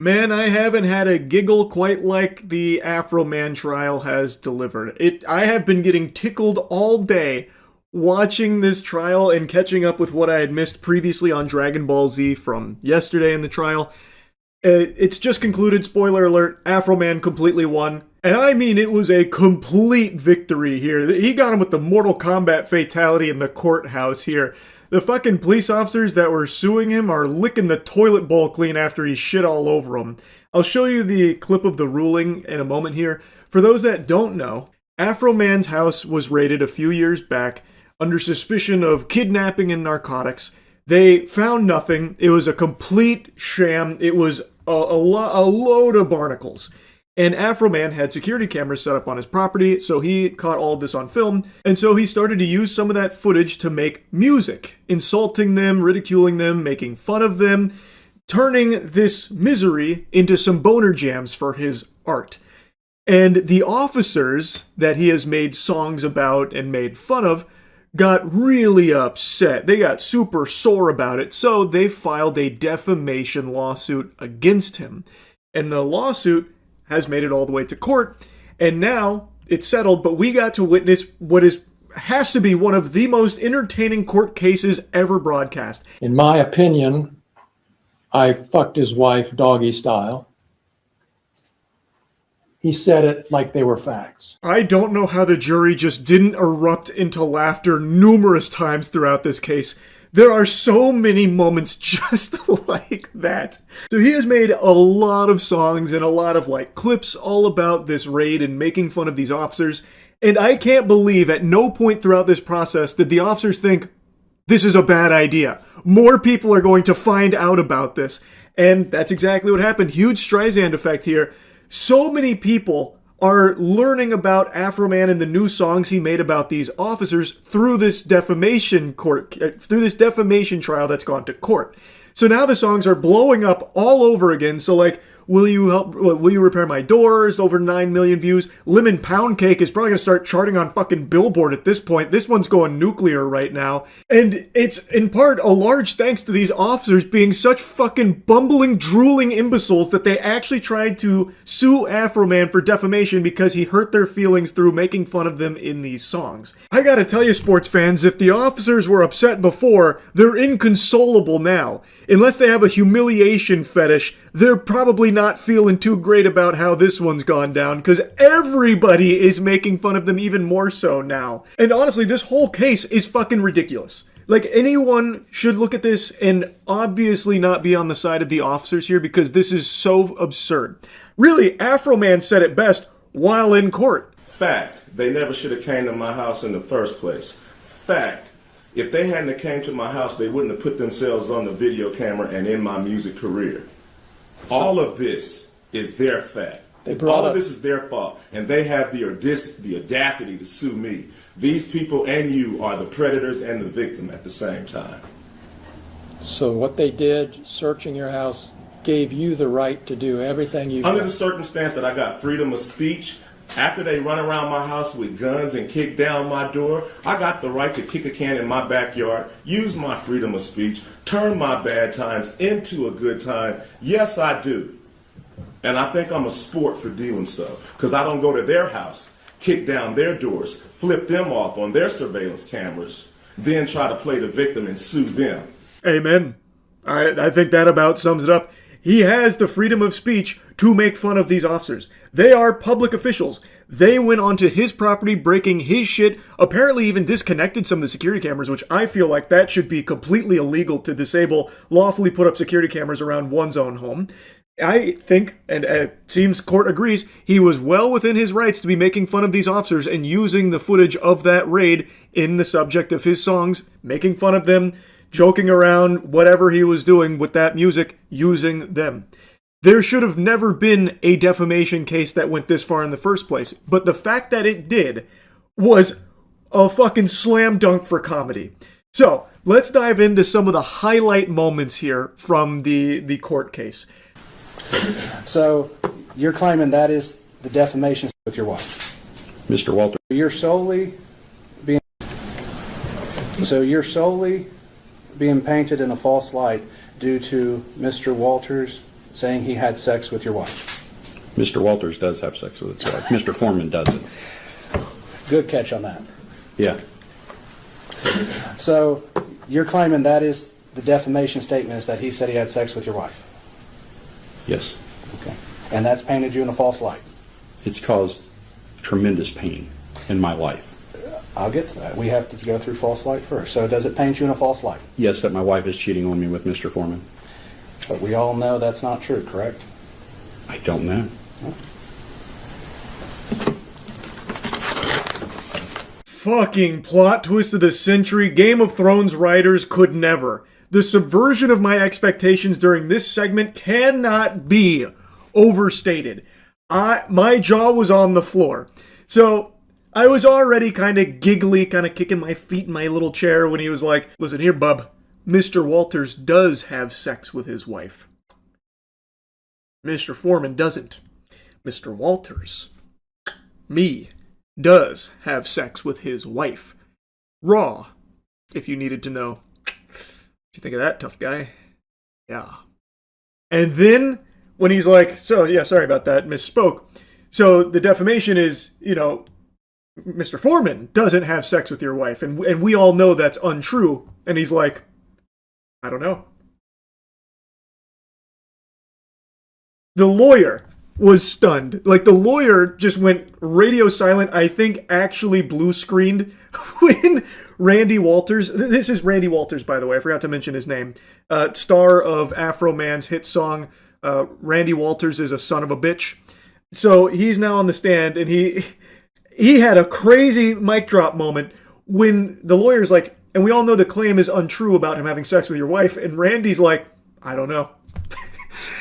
Man, I haven't had a giggle quite like the Afro Man trial has delivered. I have been getting tickled all day watching this trial and catching up with what I had missed previously on Dragon Ball Z from yesterday in the trial. It's just concluded, spoiler alert, Afro Man completely won. And I mean, it was a complete victory here. He got him with the Mortal Kombat fatality in the courthouse here. The fucking police officers that were suing him are licking the toilet bowl clean after he shit all over them. I'll show you the clip of the ruling in a moment here. For those that don't know, Afro Man's house was raided a few years back under suspicion of kidnapping and narcotics. They found nothing. It was a complete sham. It was a load of barnacles. And Afro Man had security cameras set up on his property, so he caught all of this on film, and so he started to use some of that footage to make music, insulting them, ridiculing them, making fun of them, turning this misery into some boner jams for his art. And the officers that he has made songs about and made fun of got really upset. They got super sore about it, so they filed a defamation lawsuit against him. And the lawsuit has made it all the way to court, and now it's settled, but we got to witness what has to be one of the most entertaining court cases ever broadcast. In my opinion, I fucked his wife doggy style. He said it like they were facts. I don't know how the jury just didn't erupt into laughter numerous times throughout this case. There are so many moments just like that. So he has made a lot of songs and a lot of clips all about this raid and making fun of these officers. And I can't believe at no point throughout this process did the officers think, this is a bad idea. More people are going to find out about this. And that's exactly what happened. Huge Streisand effect here. So many people are learning about Afro Man and the new songs he made about these officers through this defamation trial that's gone to court. So now the songs are blowing up all over again. So will you repair my doors? Over 9 million views. Lemon Pound Cake is probably going to start charting on fucking Billboard at this point. This one's going nuclear right now. And it's in part a large thanks to these officers being such fucking bumbling, drooling imbeciles that they actually tried to sue Afro Man for defamation because he hurt their feelings through making fun of them in these songs. I gotta tell you, sports fans, if the officers were upset before, they're inconsolable now. Unless they have a humiliation fetish, they're probably not feeling too great about how this one's gone down, because everybody is making fun of them even more so now. And honestly, this whole case is fucking ridiculous. Anyone should look at this and obviously not be on the side of the officers here, because this is so absurd. Really, Afro Man said it best while in court. Fact, they never should have came to my house in the first place. Fact, if they hadn't came to my house, they wouldn't have put themselves on the video camera and in my music career. All of this is their fact. All of this is their fault. And they have the audacity to sue me. These people and you are the predators and the victim at the same time. So what they did, searching your house, gave you the right to do everything you Under the circumstance that I got freedom of speech, after they run around my house with guns and kick down my door, I got the right to kick a can in my backyard, use my freedom of speech, turn my bad times into a good time. Yes, I do. And I think I'm a sport for doing so, because I don't go to their house, kick down their doors, flip them off on their surveillance cameras, then try to play the victim and sue them. Amen. I think that about sums it up. He has the freedom of speech to make fun of these officers. They are public officials. They went onto his property, breaking his shit, apparently even disconnected some of the security cameras, which I feel like that should be completely illegal to disable, lawfully put up security cameras around one's own home. I think, and it seems court agrees, he was well within his rights to be making fun of these officers and using the footage of that raid in the subject of his songs, making fun of them, joking around, whatever he was doing with that music, using them. There should have never been a defamation case that went this far in the first place, but the fact that it did was a fucking slam dunk for comedy. So, let's dive into some of the highlight moments here from the court case. So, you're claiming that is the defamation with your wife? Mr. Walter. You're solely being painted in a false light due to Mr. Walters saying he had sex with your wife? Mr. Walters does have sex with his wife. Mr. Foreman doesn't. Good catch on that. Yeah. So you're claiming that is the defamation statement, is that he said he had sex with your wife? Yes. Okay. And that's painted you in a false light? It's caused tremendous pain in my life. I'll get to that. We have to go through false light first. So does it paint you in a false light? Yes, that my wife is cheating on me with Mr. Foreman. But we all know that's not true, correct? I don't know. Fucking plot twist of the century. Game of Thrones writers could never. The subversion of my expectations during this segment cannot be overstated. My jaw was on the floor. So I was already kind of giggly, kind of kicking my feet in my little chair when he was like, listen here, bub, Mr. Walters does have sex with his wife. Mr. Foreman doesn't. Mr. Walters, me, does have sex with his wife. Raw, if you needed to know. What you think of that, tough guy? Yeah. And then, when he's like, so, yeah, sorry about that, misspoke. So, the defamation is, Mr. Foreman doesn't have sex with your wife, and we all know that's untrue. And he's like, I don't know. The lawyer was stunned. Like, the lawyer just went radio silent, I think actually blue screened when Randy Walters, this is Randy Walters, by the way, I forgot to mention his name, star of Afro Man's hit song, Randy Walters is a son of a bitch. So he's now on the stand, and he had a crazy mic drop moment when the lawyer's like, and we all know the claim is untrue about him having sex with your wife, and Randy's like, I don't know.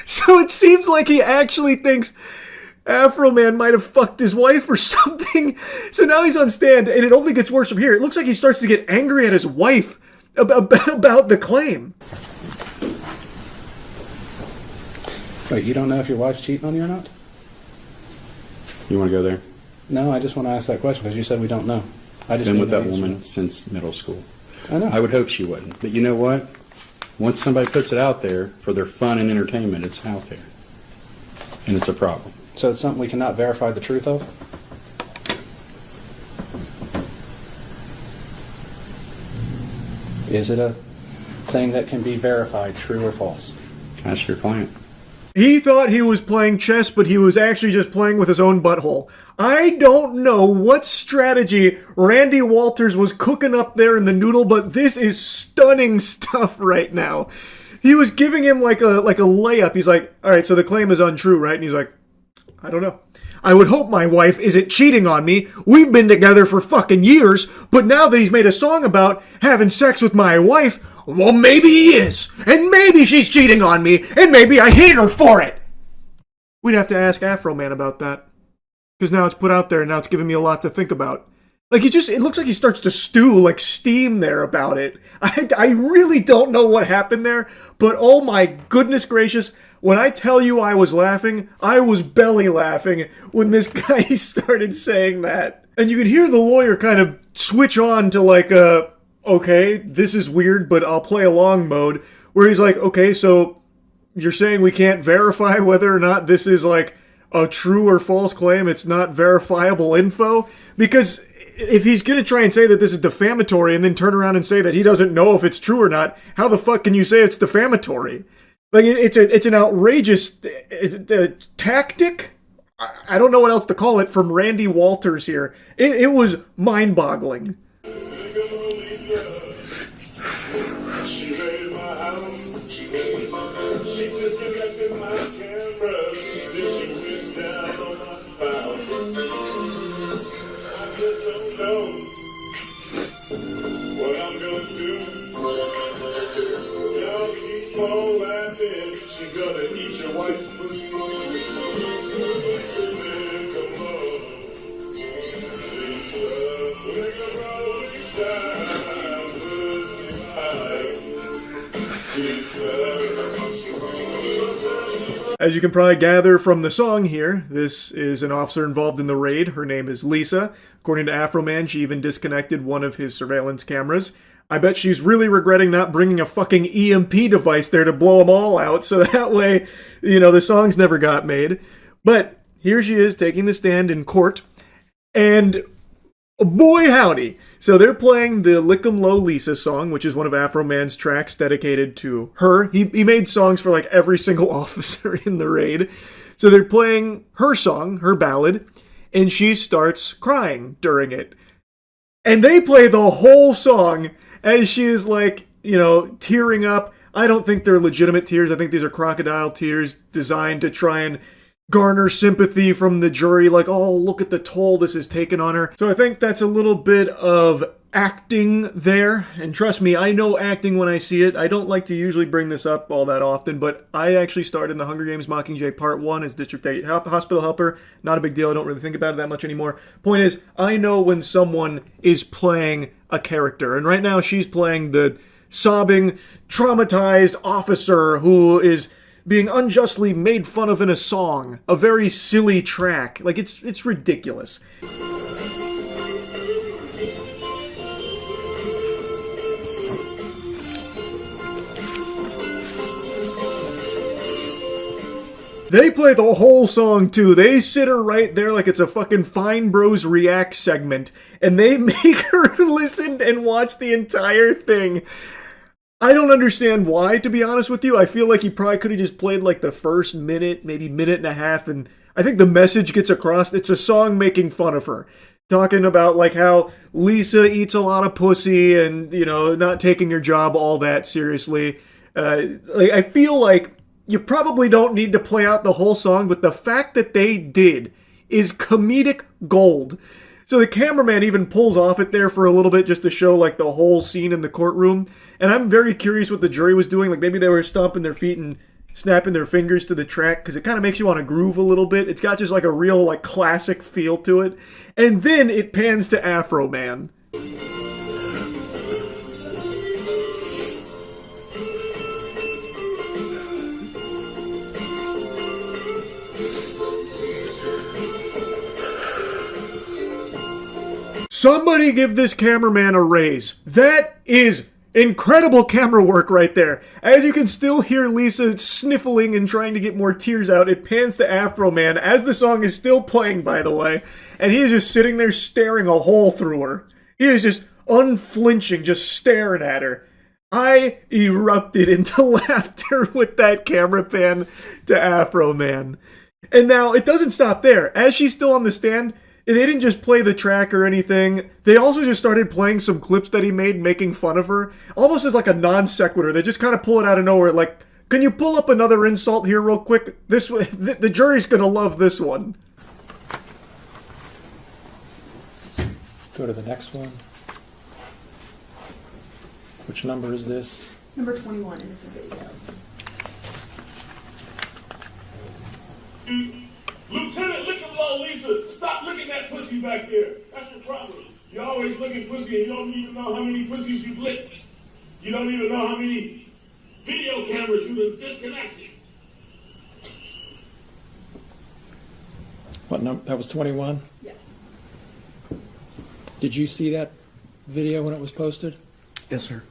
So it seems like he actually thinks Afro Man might have fucked his wife or something. So now he's on stand, and it only gets worse from here. It looks like he starts to get angry at his wife about the claim. Wait, you don't know if your wife's cheating on you or not? You want to go there? No, I just want to ask that question because you said we don't know. I've been with that woman since middle school. I know. I would hope she wouldn't. But you know what? Once somebody puts it out there for their fun and entertainment, it's out there. And it's a problem. So it's something we cannot verify the truth of? Is it a thing that can be verified, true or false? Ask your client. He thought he was playing chess, but he was actually just playing with his own butthole. I don't know what strategy Randy Walters was cooking up there in the noodle, but this is stunning stuff right now. He was giving him like a layup. He's like, all right, so the claim is untrue, right? And he's like, I don't know. I would hope my wife isn't cheating on me. We've been together for fucking years, but now that he's made a song about having sex with my wife, well, maybe he is. And maybe she's cheating on me. And maybe I hate her for it. We'd have to ask Afro Man about that. Because now it's put out there and now it's giving me a lot to think about. Like, it looks like he starts to stew, like steam there about it. I really don't know what happened there. But oh my goodness gracious. When I tell you I was laughing, I was belly laughing when this guy started saying that. And you could hear the lawyer kind of switch on to like okay, this is weird, but I'll play along mode, where he's like, okay, so you're saying we can't verify whether or not this is like a true or false claim? It's not verifiable info? Because if he's going to try and say that this is defamatory and then turn around and say that he doesn't know if it's true or not, how the fuck can you say it's defamatory? Like, it's an outrageous tactic? I don't know what else to call it from Randy Walters here. It was mind-boggling. As you can probably gather from the song here, this is an officer involved in the raid. Her name is Lisa. According to Afro Man, she even disconnected one of his surveillance cameras. I bet she's really regretting not bringing a fucking EMP device there to blow them all out, so that way, the songs never got made. But here she is taking the stand in court, and boy howdy. So they're playing the Lick 'em Low Lisa song, which is one of Afro Man's tracks dedicated to her. He made songs for like every single officer in the raid. So they're playing her song, her ballad, and she starts crying during it. And they play the whole song as she is like, tearing up. I don't think they're legitimate tears. I think these are crocodile tears designed to try and garner sympathy from the jury. Like, oh, look at the toll this has taken on her. So I think that's a little bit of acting there. And trust me, I know acting when I see it. I don't like to usually bring this up all that often, but I actually started in the Hunger Games Mockingjay Part 1 as District 8 hospital helper. Not a big deal. I don't really think about it that much anymore. Point is, I know when someone is playing a character. And right now she's playing the sobbing, traumatized officer who is being unjustly made fun of in a song. A very silly track. Like, it's ridiculous. They play the whole song, too. They sit her right there like it's a fucking Fine Bros React segment, and they make her listen and watch the entire thing. I don't understand why, to be honest with you. I feel like he probably could have just played like the first minute, maybe minute and a half, and I think the message gets across. It's a song making fun of her. Talking about like how Lisa eats a lot of pussy and, not taking her job all that seriously. I feel like you probably don't need to play out the whole song, but the fact that they did is comedic gold. So the cameraman even pulls off it there for a little bit just to show like the whole scene in the courtroom. And I'm very curious what the jury was doing. Like maybe they were stomping their feet and snapping their fingers to the track because it kind of makes you want to groove a little bit. It's got just like a real like classic feel to it. And then it pans to Afro Man. Somebody give this cameraman a raise. That is incredible camera work right there. As you can still hear Lisa sniffling and trying to get more tears out, it pans to Afro Man as the song is still playing, by the way, and he is just sitting there staring a hole through her. He is just unflinching, just staring at her. I erupted into laughter with that camera pan to Afro Man. And now, it doesn't stop there. As she's still on the stand, they didn't just play the track or anything. They also just started playing some clips that he made making fun of her. Almost as like a non sequitur. They just kind of pull it out of nowhere. Like, can you pull up another insult here real quick? The jury's gonna love this one. Go to the next one. Which number is this? Number 21, and it's a video. Lieutenant, look at low Lisa. Stop looking at pussy back there. That's your problem. You're always looking pussy and you don't even know how many pussies you've licked. You don't even know how many video cameras you've disconnected. What number? That was 21? Yes. Did you see that video when it was posted? Yes, sir.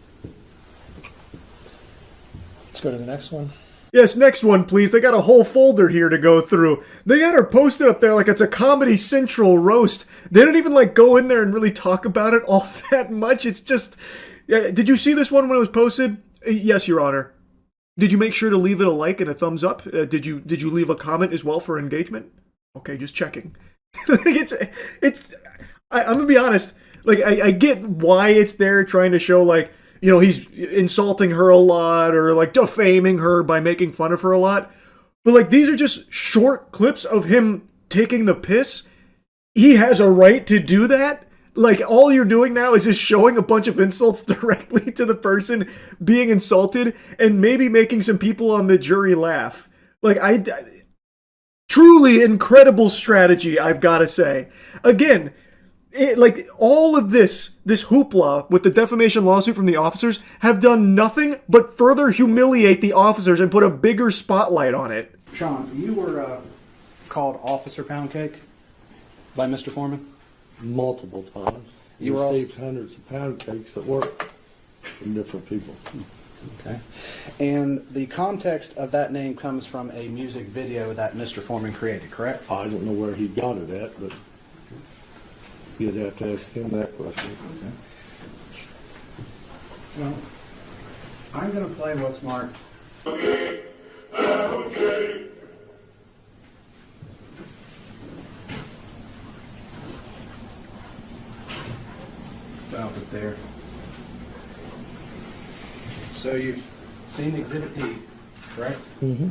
Let's go to the next one. Yes, next one, please. They got a whole folder here to go through. They got her posted up there like it's a Comedy Central roast. They don't even, like, go in there and really talk about it all that much. It's just... did you see this one when it was posted? Yes, Your Honor. Did you make sure to leave it a like and a thumbs up? Did you leave a comment as well for engagement? Okay, just checking. I'm gonna be honest. Like, I get why it's there, trying to show, like, he's insulting her a lot or like defaming her by making fun of her a lot. But like, these are just short clips of him taking the piss. He has a right to do that. Like, all you're doing now is just showing a bunch of insults directly to the person being insulted and maybe making some people on the jury laugh. Like, truly incredible strategy, I've got to say. Again, like, all of this hoopla with the defamation lawsuit from the officers have done nothing but further humiliate the officers and put a bigger spotlight on it. Sean, you were called Officer Pound Cake by Mr. Foreman? Multiple times. You You were received hundreds of pound cakes at work. from different people. Okay. And the context of that name comes from a music video that Mr. Foreman created, correct? I don't know where he got it at, but you'd have to ask him that question. Well, I'm going to play what's marked. Okay. About it there. So you've seen Exhibit P, correct? Mm-hmm.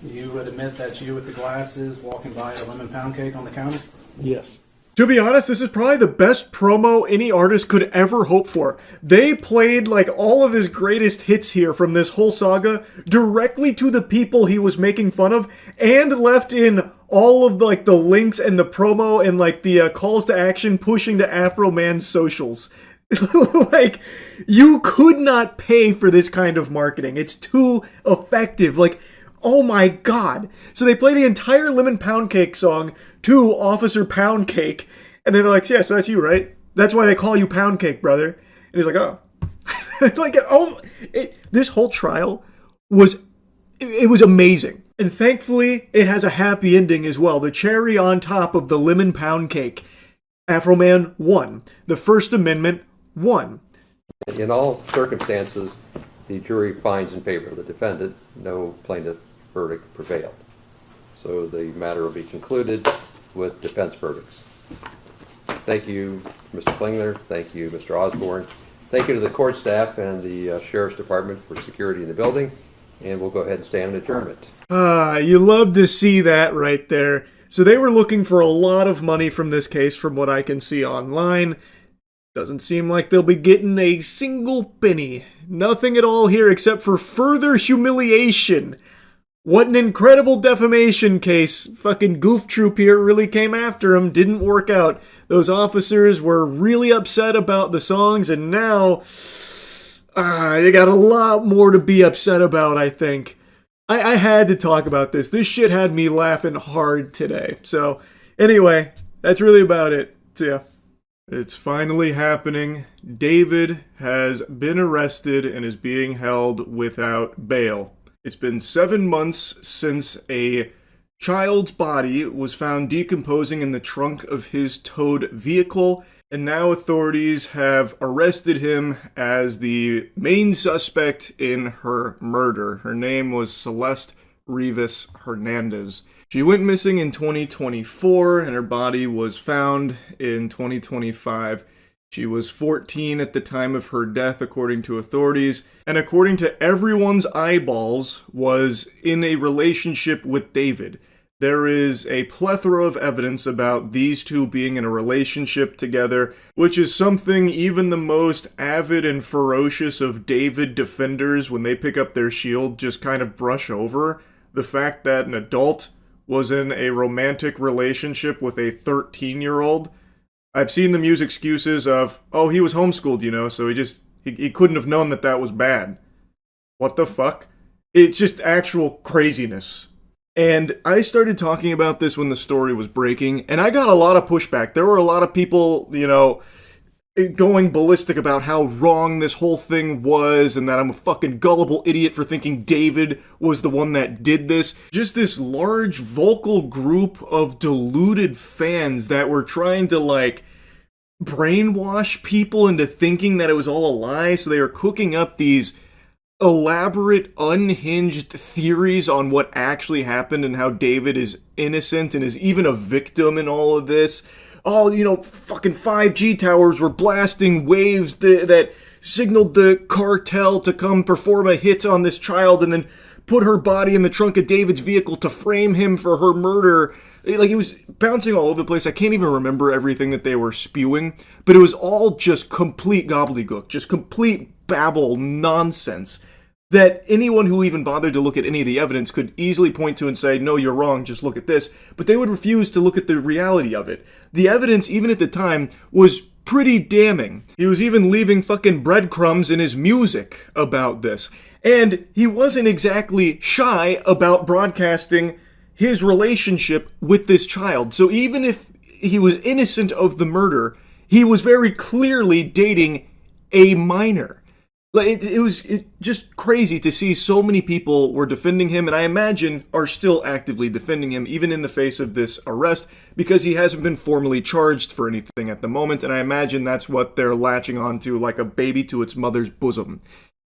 You would admit that's you with the glasses walking by a lemon pound cake on the counter? Yes. To be honest, this is probably the best promo any artist could ever hope for. They played like all of his greatest hits here from this whole saga directly to the people he was making fun of, and left in all of like the links and the promo and like the calls to action pushing to Afro Man's socials. Like, you could not pay for this kind of marketing. It's too effective. Like, oh my god. So they play the entire Lemon Pound Cake song to Officer Pound Cake, and then they're like, yeah, so that's you, right? That's why they call you Pound Cake, brother. And he's like, oh. Like, oh, this whole trial was, it was amazing. And thankfully, it has a happy ending as well. The cherry on top of the Lemon Pound Cake. Afro Man won. The First Amendment won. In all circumstances, the jury finds in favor of the defendant. No plaintiff verdict prevailed. So the matter will be concluded with defense verdicts. Thank you, Mr. Klingler. Thank you, Mr. Osborne. Thank you to the court staff and the Sheriff's Department for security in the building. And we'll go ahead and stand in adjournment. You love to see that right there. So they were looking for a lot of money from this case from what I can see online. Doesn't seem like they'll be getting a single penny. Nothing at all here except for further humiliation. What an incredible defamation case. Fucking Goof Troop here really came after him. Didn't work out. Those officers were really upset about the songs, and now they got a lot more to be upset about, I think. I had to talk about this. This shit had me laughing hard today. So, anyway, that's really about it. So, yeah. It's finally happening. David has been arrested and is being held without bail. It's been 7 months since a child's body was found decomposing in the trunk of his towed vehicle, and now authorities have arrested him as the main suspect in her murder. Her name was Celeste Rivas Hernandez. She went missing in 2024, and her body was found in 2025. She was 14 at the time of her death, according to authorities, and according to everyone's eyeballs, was in a relationship with David. There is a plethora of evidence about these two being in a relationship together, which is something even the most avid and ferocious of David defenders, when they pick up their shield, just kind of brush over. The fact that an adult was in a romantic relationship with a 13-year-old. I've seen them use excuses of, oh, he was homeschooled, you know, so he couldn't have known that that was bad. What the fuck? It's just actual craziness. And I started talking about this when the story was breaking, and I got a lot of pushback. There were a lot of people, you know, going ballistic about how wrong this whole thing was, and that I'm a fucking gullible idiot for thinking David was the one that did this. Just this large vocal group of deluded fans that were trying to, like, brainwash people into thinking that it was all a lie, so they were cooking up these elaborate, unhinged theories on what actually happened and how David is innocent and is even a victim in all of this. Oh, you know, fucking 5G towers were blasting waves that signaled the cartel to come perform a hit on this child and then put her body in the trunk of David's vehicle to frame him for her murder. Like, it was bouncing all over the place. I can't even remember everything that they were spewing, but it was all just complete gobbledygook, just complete babble nonsense that anyone who even bothered to look at any of the evidence could easily point to and say, no, you're wrong, just look at this. But they would refuse to look at the reality of it. The evidence, even at the time, was pretty damning. He was even leaving fucking breadcrumbs in his music about this. And he wasn't exactly shy about broadcasting his relationship with this child. So even if he was innocent of the murder, he was very clearly dating a minor. Like it was just crazy to see so many people were defending him, and I imagine are still actively defending him, even in the face of this arrest, because he hasn't been formally charged for anything at the moment, and I imagine that's what they're latching onto like a baby to its mother's bosom.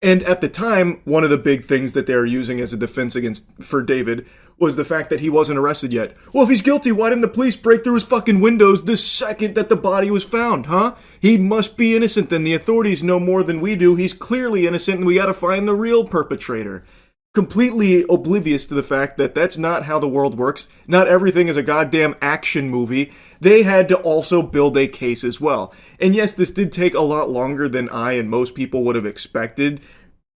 And at the time, one of the big things that they were using as a defense for David was the fact that he wasn't arrested yet. Well, if he's guilty, why didn't the police break through his fucking windows the second that the body was found, huh? He must be innocent then. The authorities know more than we do. He's clearly innocent and we gotta find the real perpetrator. Completely oblivious to the fact that that's not how the world works. Not everything is a goddamn action movie. They had to also build a case as well. And yes, this did take a lot longer than I and most people would have expected,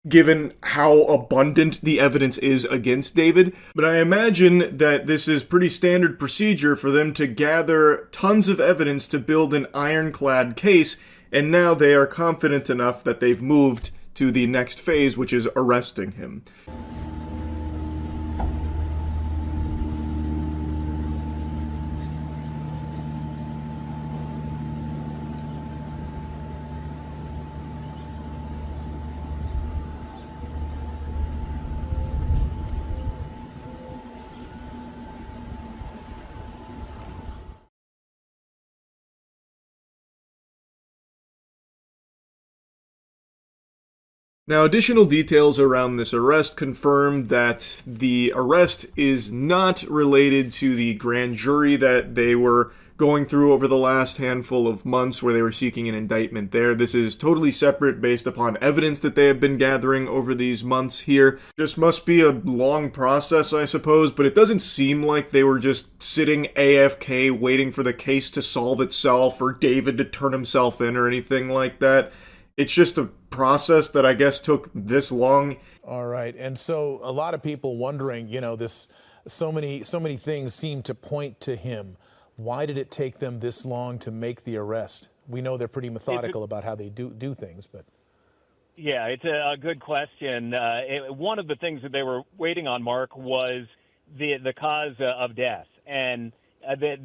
given how abundant the evidence is against David. But I imagine that this is pretty standard procedure for them to gather tons of evidence to build an ironclad case, and now they are confident enough that they've moved to the next phase, which is arresting him. Now, additional details around this arrest confirm that the arrest is not related to the grand jury that they were going through over the last handful of months where they were seeking an indictment there. This is totally separate based upon evidence that they have been gathering over these months here. This must be a long process, I suppose, but it doesn't seem like they were just sitting AFK waiting for the case to solve itself or David to turn himself in or anything like that. It's just a process that I guess took this long. All right, and so a lot of people wondering, so many things seem to point to him. Why did it take them this long to make the arrest? We know they're pretty methodical about how they do things, but. Yeah, it's a good question. One of the things that they were waiting on, Mark, was the cause of death, and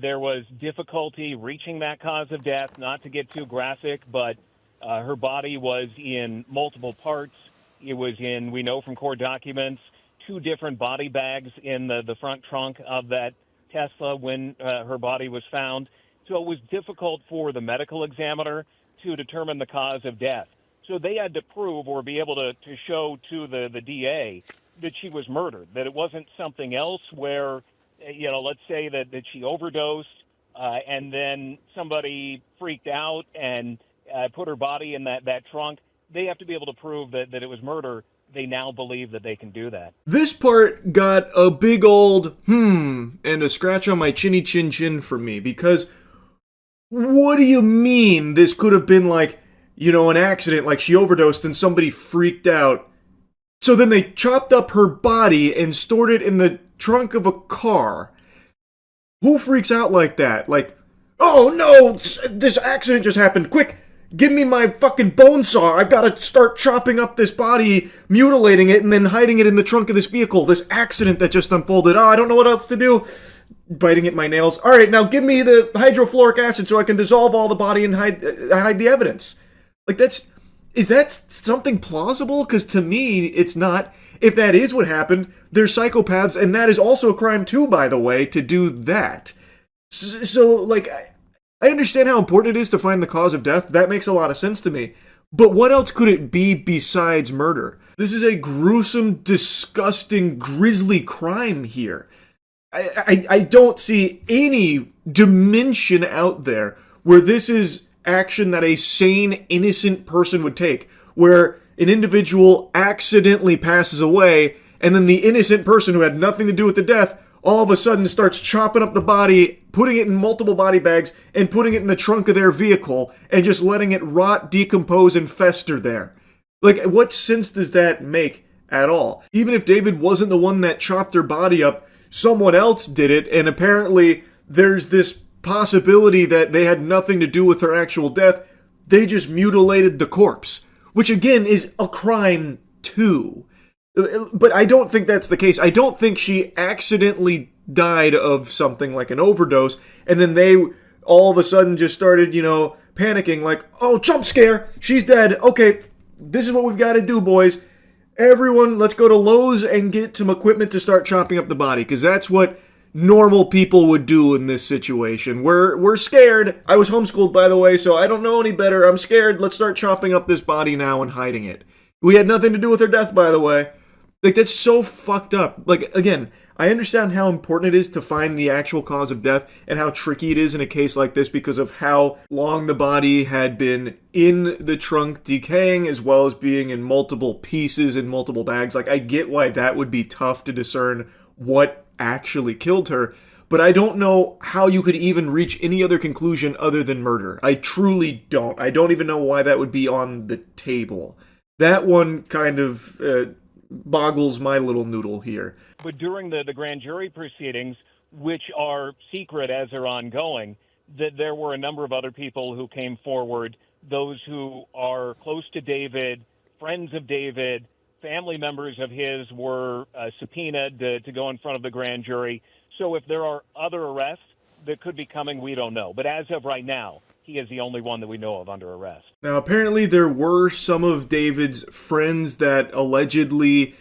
there was difficulty reaching that cause of death. Not to get too graphic, but her body was in multiple parts. It was in, we know from court documents, 2 different body bags in the front trunk of that Tesla when her body was found. So it was difficult for the medical examiner to determine the cause of death. So they had to prove or be able to show to the DA that she was murdered, that it wasn't something else where, let's say that she overdosed and then somebody freaked out and put her body in that trunk. They have to be able to prove that it was murder. They now believe that they can do that. This part got a big old and a scratch on my chinny chin chin for me, because what do you mean this could have been like, an accident, like she overdosed and somebody freaked out? So then they chopped up her body and stored it in the trunk of a car. Who freaks out like that? Like, oh no, this accident just happened, quick! Give me my fucking bone saw. I've got to start chopping up this body, mutilating it, and then hiding it in the trunk of this vehicle. This accident that just unfolded. Oh, I don't know what else to do. Biting at my nails. All right, now give me the hydrofluoric acid so I can dissolve all the body and hide the evidence. Like, is that something plausible? Because to me, it's not. If that is what happened, they're psychopaths, and that is also a crime too, by the way, to do that. So like, I understand how important it is to find the cause of death. That makes a lot of sense to me. But what else could it be besides murder? This is a gruesome, disgusting, grisly crime here. I don't see any dimension out there where this is action that a sane, innocent person would take, where an individual accidentally passes away, and then the innocent person who had nothing to do with the death all of a sudden starts chopping up the body, putting it in multiple body bags, and putting it in the trunk of their vehicle, and just letting it rot, decompose, and fester there. Like, what sense does that make at all? Even if David wasn't the one that chopped her body up, someone else did it, and apparently there's this possibility that they had nothing to do with her actual death. They just mutilated the corpse, which again is a crime too. But I don't think that's the case. I don't think she accidentally died of something like an overdose, and then they all of a sudden just started, panicking like, oh, jump scare, she's dead, okay, this is what we've got to do, boys. Everyone, let's go to Lowe's and get some equipment to start chopping up the body, because that's what normal people would do in this situation. We're scared. I was homeschooled, by the way, so I don't know any better. I'm scared. Let's start chopping up this body now and hiding it. We had nothing to do with her death, by the way. Like, that's so fucked up. Like, again, I understand how important it is to find the actual cause of death and how tricky it is in a case like this because of how long the body had been in the trunk decaying, as well as being in multiple pieces in multiple bags. Like, I get why that would be tough to discern what actually killed her, but I don't know how you could even reach any other conclusion other than murder. I truly don't. I don't even know why that would be on the table. That one kind of boggles my little noodle here. But during the grand jury proceedings, which are secret as they're ongoing, that there were a number of other people who came forward, those who are close to David, friends of David, family members of his were subpoenaed to go in front of the grand jury. So if there are other arrests that could be coming, we don't know. But as of right now, he is the only one that we know of under arrest. Now, apparently there were some of David's friends that allegedly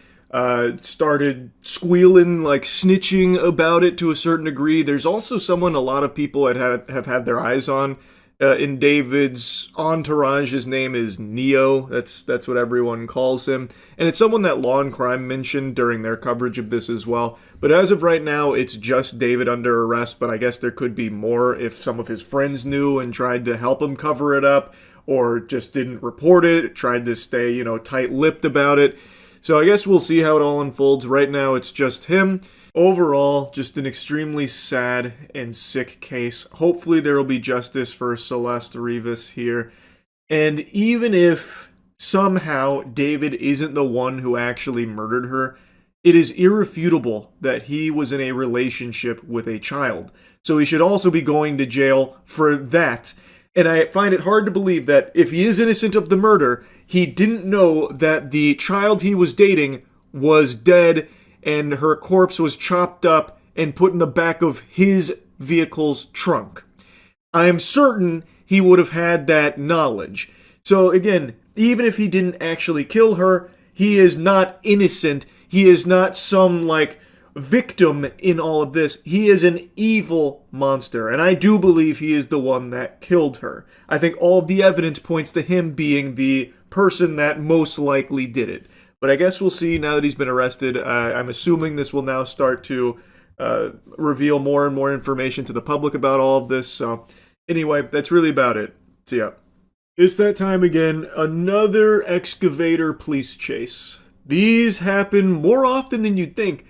started squealing, like snitching about it to a certain degree. There's also someone a lot of people have had their eyes on in David's entourage. His name is Neo. That's what everyone calls him. And it's someone that Law and Crime mentioned during their coverage of this as well. But as of right now, it's just David under arrest, but I guess there could be more if some of his friends knew and tried to help him cover it up, or just didn't report it, tried to stay, tight-lipped about it. So I guess we'll see how it all unfolds. Right now, it's just him. Overall, just an extremely sad and sick case. Hopefully there will be justice for Celeste Rivas here. And even if somehow David isn't the one who actually murdered her, it is irrefutable that he was in a relationship with a child. So he should also be going to jail for that. And I find it hard to believe that if he is innocent of the murder, he didn't know that the child he was dating was dead and her corpse was chopped up and put in the back of his vehicle's trunk. I am certain he would have had that knowledge. So again, even if he didn't actually kill her, he is not innocent. He is not some, victim in all of this. He is an evil monster, and I do believe he is the one that killed her. I think all of the evidence points to him being the person that most likely did it. But I guess we'll see now that he's been arrested. I'm assuming this will now start to reveal more and more information to the public about all of this. So anyway, that's really about it. See ya. It's that time again. Another excavator police chase. These happen more often than you'd think,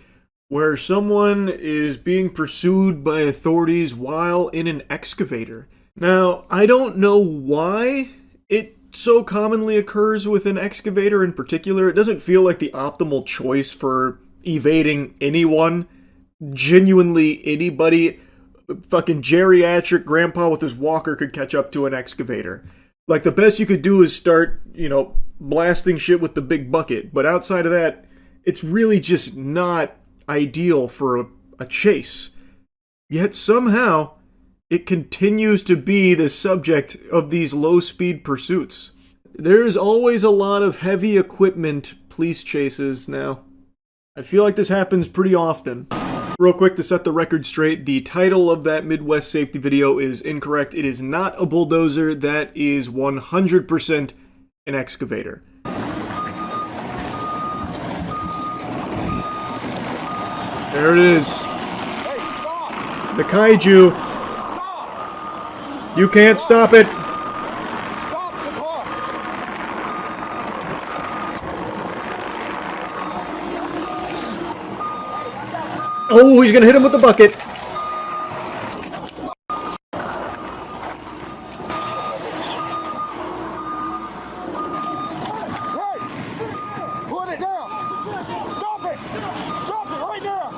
where someone is being pursued by authorities while in an excavator. Now, I don't know why it so commonly occurs with an excavator in particular. It doesn't feel like the optimal choice for evading anyone. Genuinely anybody. Fucking geriatric grandpa with his walker could catch up to an excavator. Like, the best you could do is start, blasting shit with the big bucket. But outside of that, it's really just not ideal for a chase. Yet somehow, it continues to be the subject of these low-speed pursuits. There's always a lot of heavy equipment police chases now. I feel like this happens pretty often. Real quick to set the record straight, the title of that Midwest safety video is incorrect. It is not a bulldozer. That is 100% an excavator. There it is. Hey, stop! The kaiju. Stop! You can't stop it. Stop the car! Oh, he's gonna hit him with the bucket. Hey! Put it down! Stop it! Stop it right now!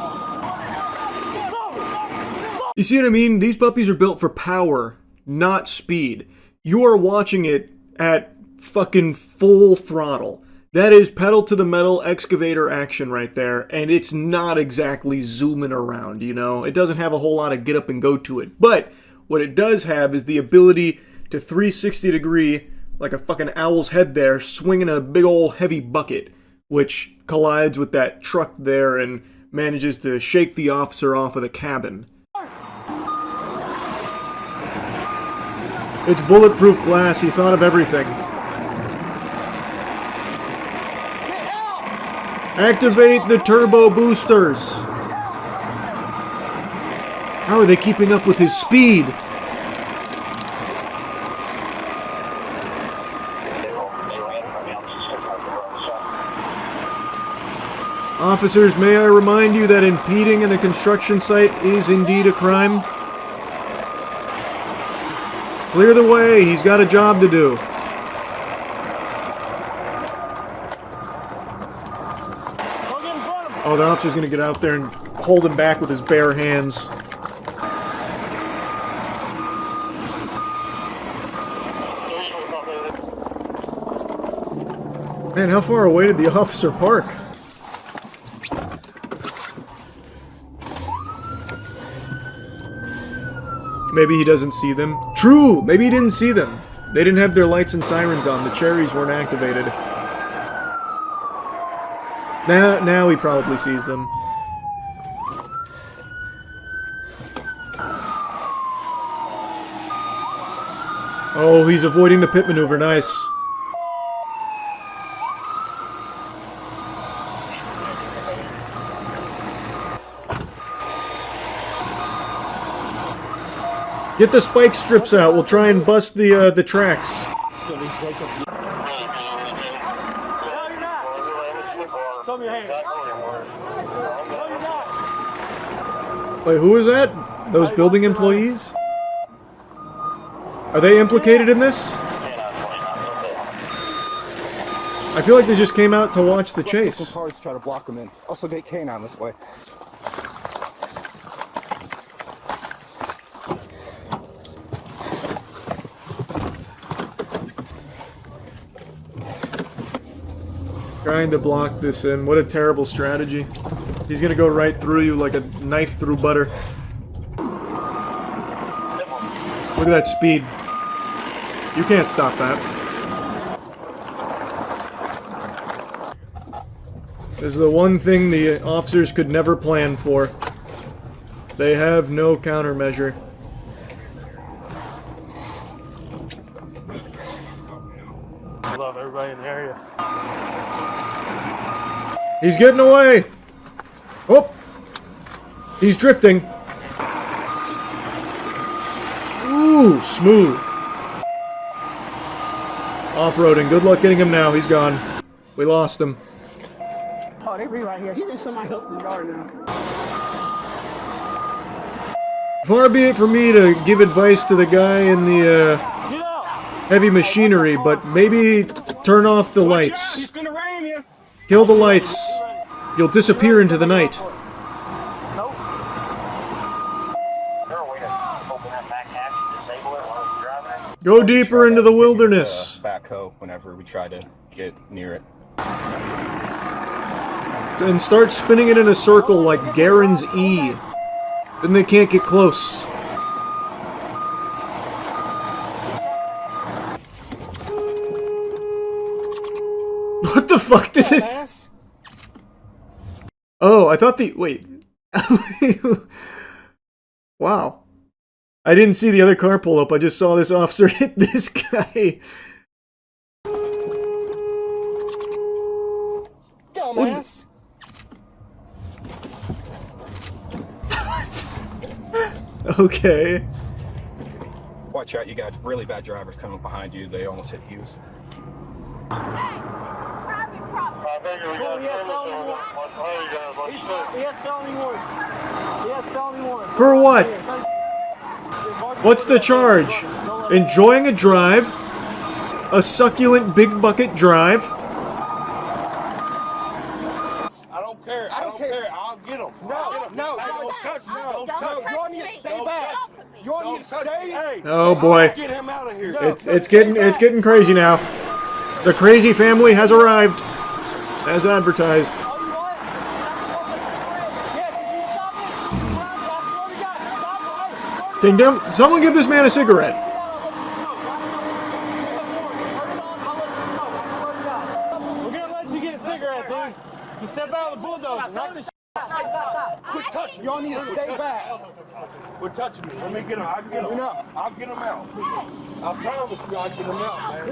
You see what I mean? These puppies are built for power, not speed. You are watching it at fucking full throttle. That is pedal to the metal excavator action right there, and it's not exactly zooming around, It doesn't have a whole lot of get up and go to it. But what it does have is the ability to 360 degree like a fucking owl's head there, swinging a big old heavy bucket, which collides with that truck there and manages to shake the officer off of the cabin. It's bulletproof glass, he thought of everything. Activate the turbo boosters! How are they keeping up with his speed? Officers, may I remind you that impeding in a construction site is indeed a crime? Clear the way, he's got a job to do. Oh, the officer's gonna get out there and hold him back with his bare hands. Man, how far away did the officer park? Maybe he doesn't see them. True! Maybe he didn't see them. They didn't have their lights and sirens on. The cherries weren't activated. Now he probably sees them. Oh, he's avoiding the pit maneuver. Nice. Get the spike strips out. We'll try and bust the tracks. Wait, who is that? Those building employees? Are they implicated in this? I feel like they just came out to watch the chase. Some cars try to block them in. Also get canine this way. Trying to block this in. What a terrible strategy. He's gonna go right through you like a knife through butter. Look at that speed. You can't stop that. This is the one thing the officers could never plan for. They have no countermeasure. I love everybody in the area. He's getting away! Oh! He's drifting. Ooh, smooth. Off-roading. Good luck getting him now. He's gone. We lost him. Oh, they be right here. He's in somebody else's yard now. Far be it for me to give advice to the guy in the heavy machinery, but maybe turn off the lights. He's gonna ram you. Kill the lights. You'll disappear into the night. Go deeper into the wilderness. Backhoe whenever we try to get near it. And start spinning it in a circle like Garen's E. Then they can't get close. What the fuck did it... Oh, I thought the... Wait. Wow. I didn't see the other car pull up. I just saw this officer hit this guy. Dumbass. Okay. Watch out, you got really bad drivers coming behind you. They almost hit Hughes. For what? What's the charge? Enjoying a drive? A succulent big bucket drive? I don't care. I don't care. I'll get him. No, don't touch me. Don't touch me. You need to stay back. You need to stay. Oh boy. Get him out of here. It's getting crazy now. The crazy family has arrived. As advertised. Can someone give this man a cigarette? Quit touching me. Let me get him. I'll get him. I'll get him out. I promise you I'll get him out,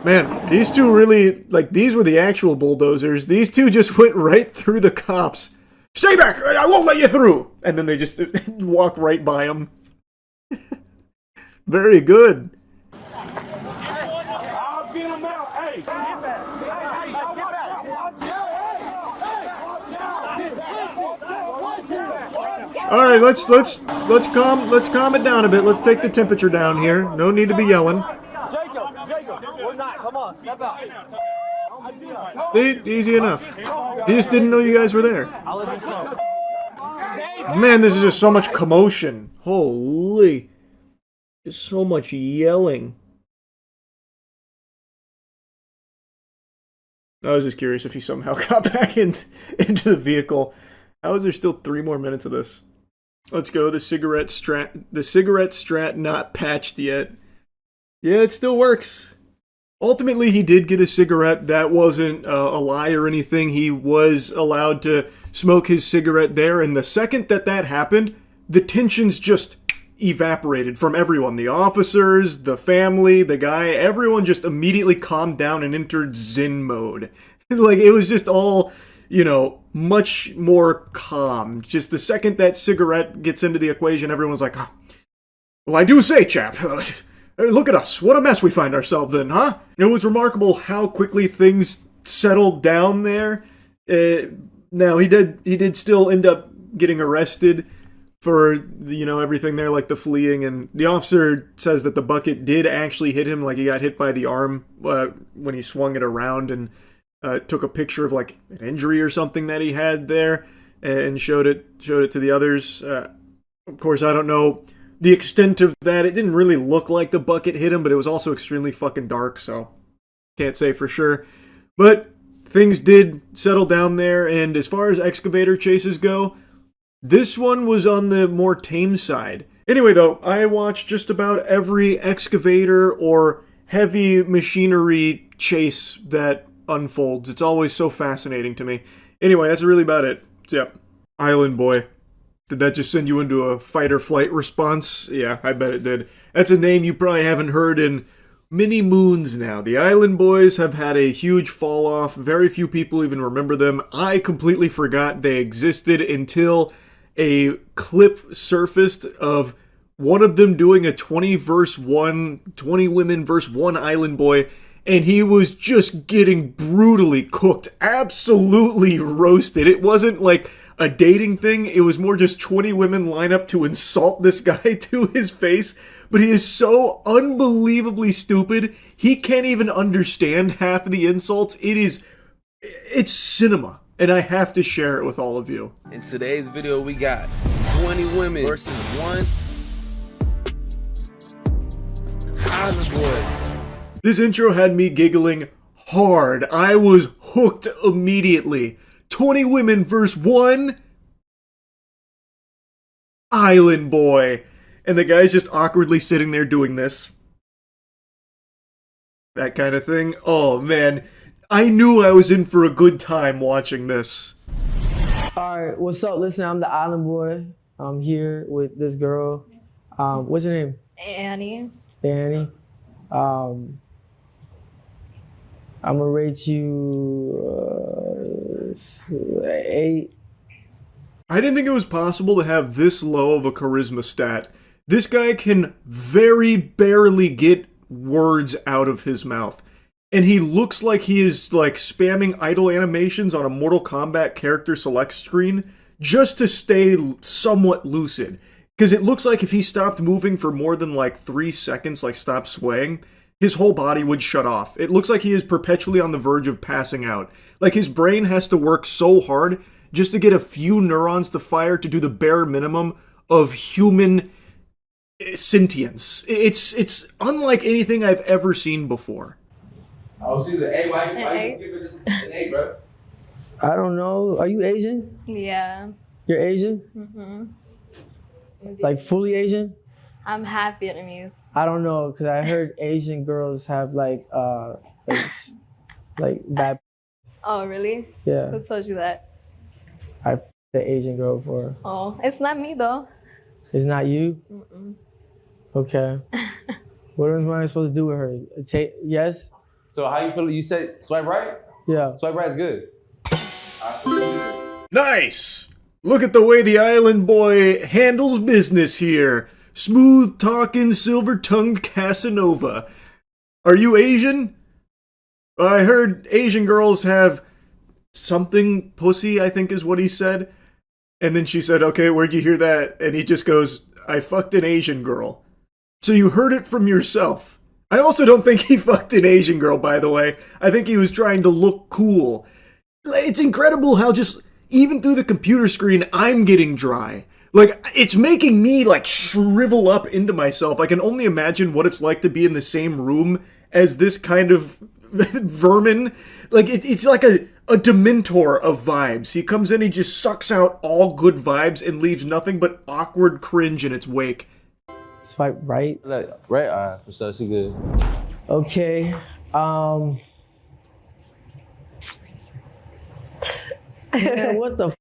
man. Man, these two really, like, these were the actual bulldozers. These two just went right through the cops. Stay back! I won't let you through! And then they just walk right by them. Very good. I'll get him out. Hey! Get back! All right, let's calm it down a bit. Let's take the temperature down here. No need to be yelling. Jacob, we're not. Come on, step out. Easy enough. He just didn't know you guys were there. Man, this is just so much commotion. Holy. There's so much yelling. I was just curious if he somehow got back into the vehicle. How is there still 3 more minutes of this? Let's go. The cigarette strat not patched yet. Yeah, it still works. Ultimately, he did get a cigarette. That wasn't a lie or anything. He was allowed to smoke his cigarette there. And the second that happened, the tensions just evaporated from everyone. The officers, the family, the guy, everyone just immediately calmed down and entered Zen mode. Like, it was just all, you know, much more calm. Just the second that cigarette gets into the equation, everyone's like, oh, well, I do say, chap, look at us. What a mess we find ourselves in, huh? It was remarkable how quickly things settled down there. Now, he did still end up getting arrested for, you know, everything there, like the fleeing, and the officer says that the bucket did actually hit him, like he got hit by the arm when he swung it around, and took a picture of like an injury or something that he had there and showed it to the others. Of course, I don't know the extent of that. It didn't really look like the bucket hit him, but it was also extremely fucking dark, so can't say for sure. But things did settle down there, and as far as excavator chases go, this one was on the more tame side. Anyway, though, I watched just about every excavator or heavy machinery chase that unfolds. It's always so fascinating to me. Anyway, that's really about it. So, yeah. Island Boy. Did that just send you into a fight or flight response? Yeah, I bet it did. That's a name you probably haven't heard in many moons now. The Island Boys have had a huge fall off. Very few people even remember them. I completely forgot they existed until a clip surfaced of one of them doing a 20 women versus 1 Island Boy, and he was just getting brutally cooked, absolutely roasted. It wasn't like a dating thing, it was more just 20 women line up to insult this guy to his face, but he is so unbelievably stupid, he can't even understand half of the insults. It's cinema, and I have to share it with all of you. In today's video, we got 20 women versus 1 Island Boy. This intro had me giggling hard. I was hooked immediately. 20 women versus 1 Island Boy. And the guy's just awkwardly sitting there doing this. That kind of thing. Oh, man. I knew I was in for a good time watching this. Alright, what's up? Listen, I'm the Island Boy. I'm here with this girl. What's your name? Annie. Annie. I'm gonna rate you 8. I didn't think it was possible to have this low of a charisma stat. This guy can very barely get words out of his mouth. And he looks like he is like spamming idle animations on a Mortal Kombat character select screen just to stay somewhat lucid. Because it looks like if he stopped moving for more than like 3 seconds, like stopped swaying, his whole body would shut off. It looks like he is perpetually on the verge of passing out. Like his brain has to work so hard just to get a few neurons to fire to do the bare minimum of human sentience. It's unlike anything I've ever seen before. Oh, she's an A. Why you give it an A, bro? I don't know. Are you Asian? Yeah. You're Asian? Mm-hmm. Like fully Asian? I'm half Vietnamese. I don't know, because I heard Asian girls have like bad. Oh, really? Yeah. Who told you that? I the Asian girl before. Oh, it's not me though. It's not you? Mm-mm. Okay. What am I supposed to do with her? Yes? So how you feel? You said swipe right? Yeah. Swipe right is good. Nice! Look at the way the island boy handles business here. Smooth talking, silver tongued Casanova. Are you Asian? I heard Asian girls have something pussy, I think is what he said. And then she said, okay, where'd you hear that? And he just goes, I fucked an Asian girl. So you heard it from yourself. I also don't think he fucked an Asian girl, by the way. I think he was trying to look cool. It's incredible how just, even through the computer screen, I'm getting dry. Like, it's making me, like, shrivel up into myself. I can only imagine what it's like to be in the same room as this kind of vermin. Like, it's like a Dementor of vibes. He comes in, he just sucks out all good vibes and leaves nothing but awkward cringe in its wake. Swipe right? Right, alright, so she good. Okay. Man, what the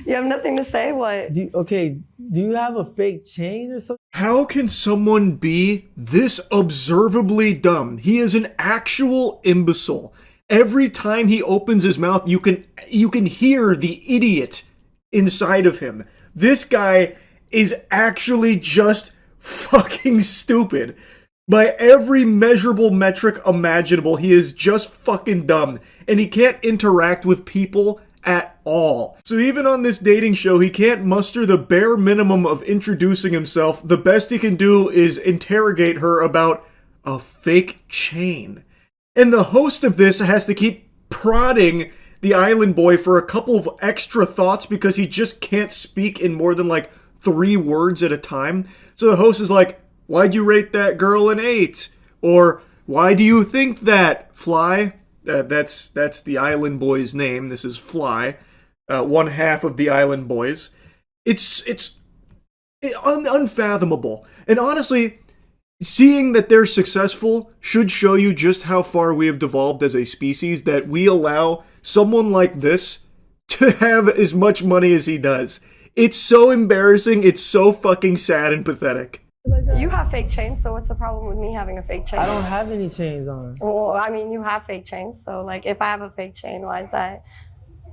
You have nothing to say? What? do you have a fake chain or something? How can someone be this observably dumb? He is an actual imbecile. Every time he opens his mouth, you can hear the idiot inside of him. This guy is actually just fucking stupid. By every measurable metric imaginable, he is just fucking dumb. And he can't interact with people at all. So even on this dating show, he can't muster the bare minimum of introducing himself. The best he can do is interrogate her about a fake chain. And the host of this has to keep prodding the island boy for a couple of extra thoughts because he just can't speak in more than like 3 words at a time. So the host is like, why'd you rate that girl an 8? Or, why do you think that, Fly? That's the island boy's name. This is Fly, one half of the island boys. It's unfathomable. And honestly, seeing that they're successful should show you just how far we have devolved as a species, that we allow someone like this to have as much money as he does. It's so embarrassing, it's so fucking sad and pathetic. You have fake chains, so what's the problem with me having a fake chain? I don't have any chains on. Well, I mean, you have fake chains, so like if I have a fake chain, why is that?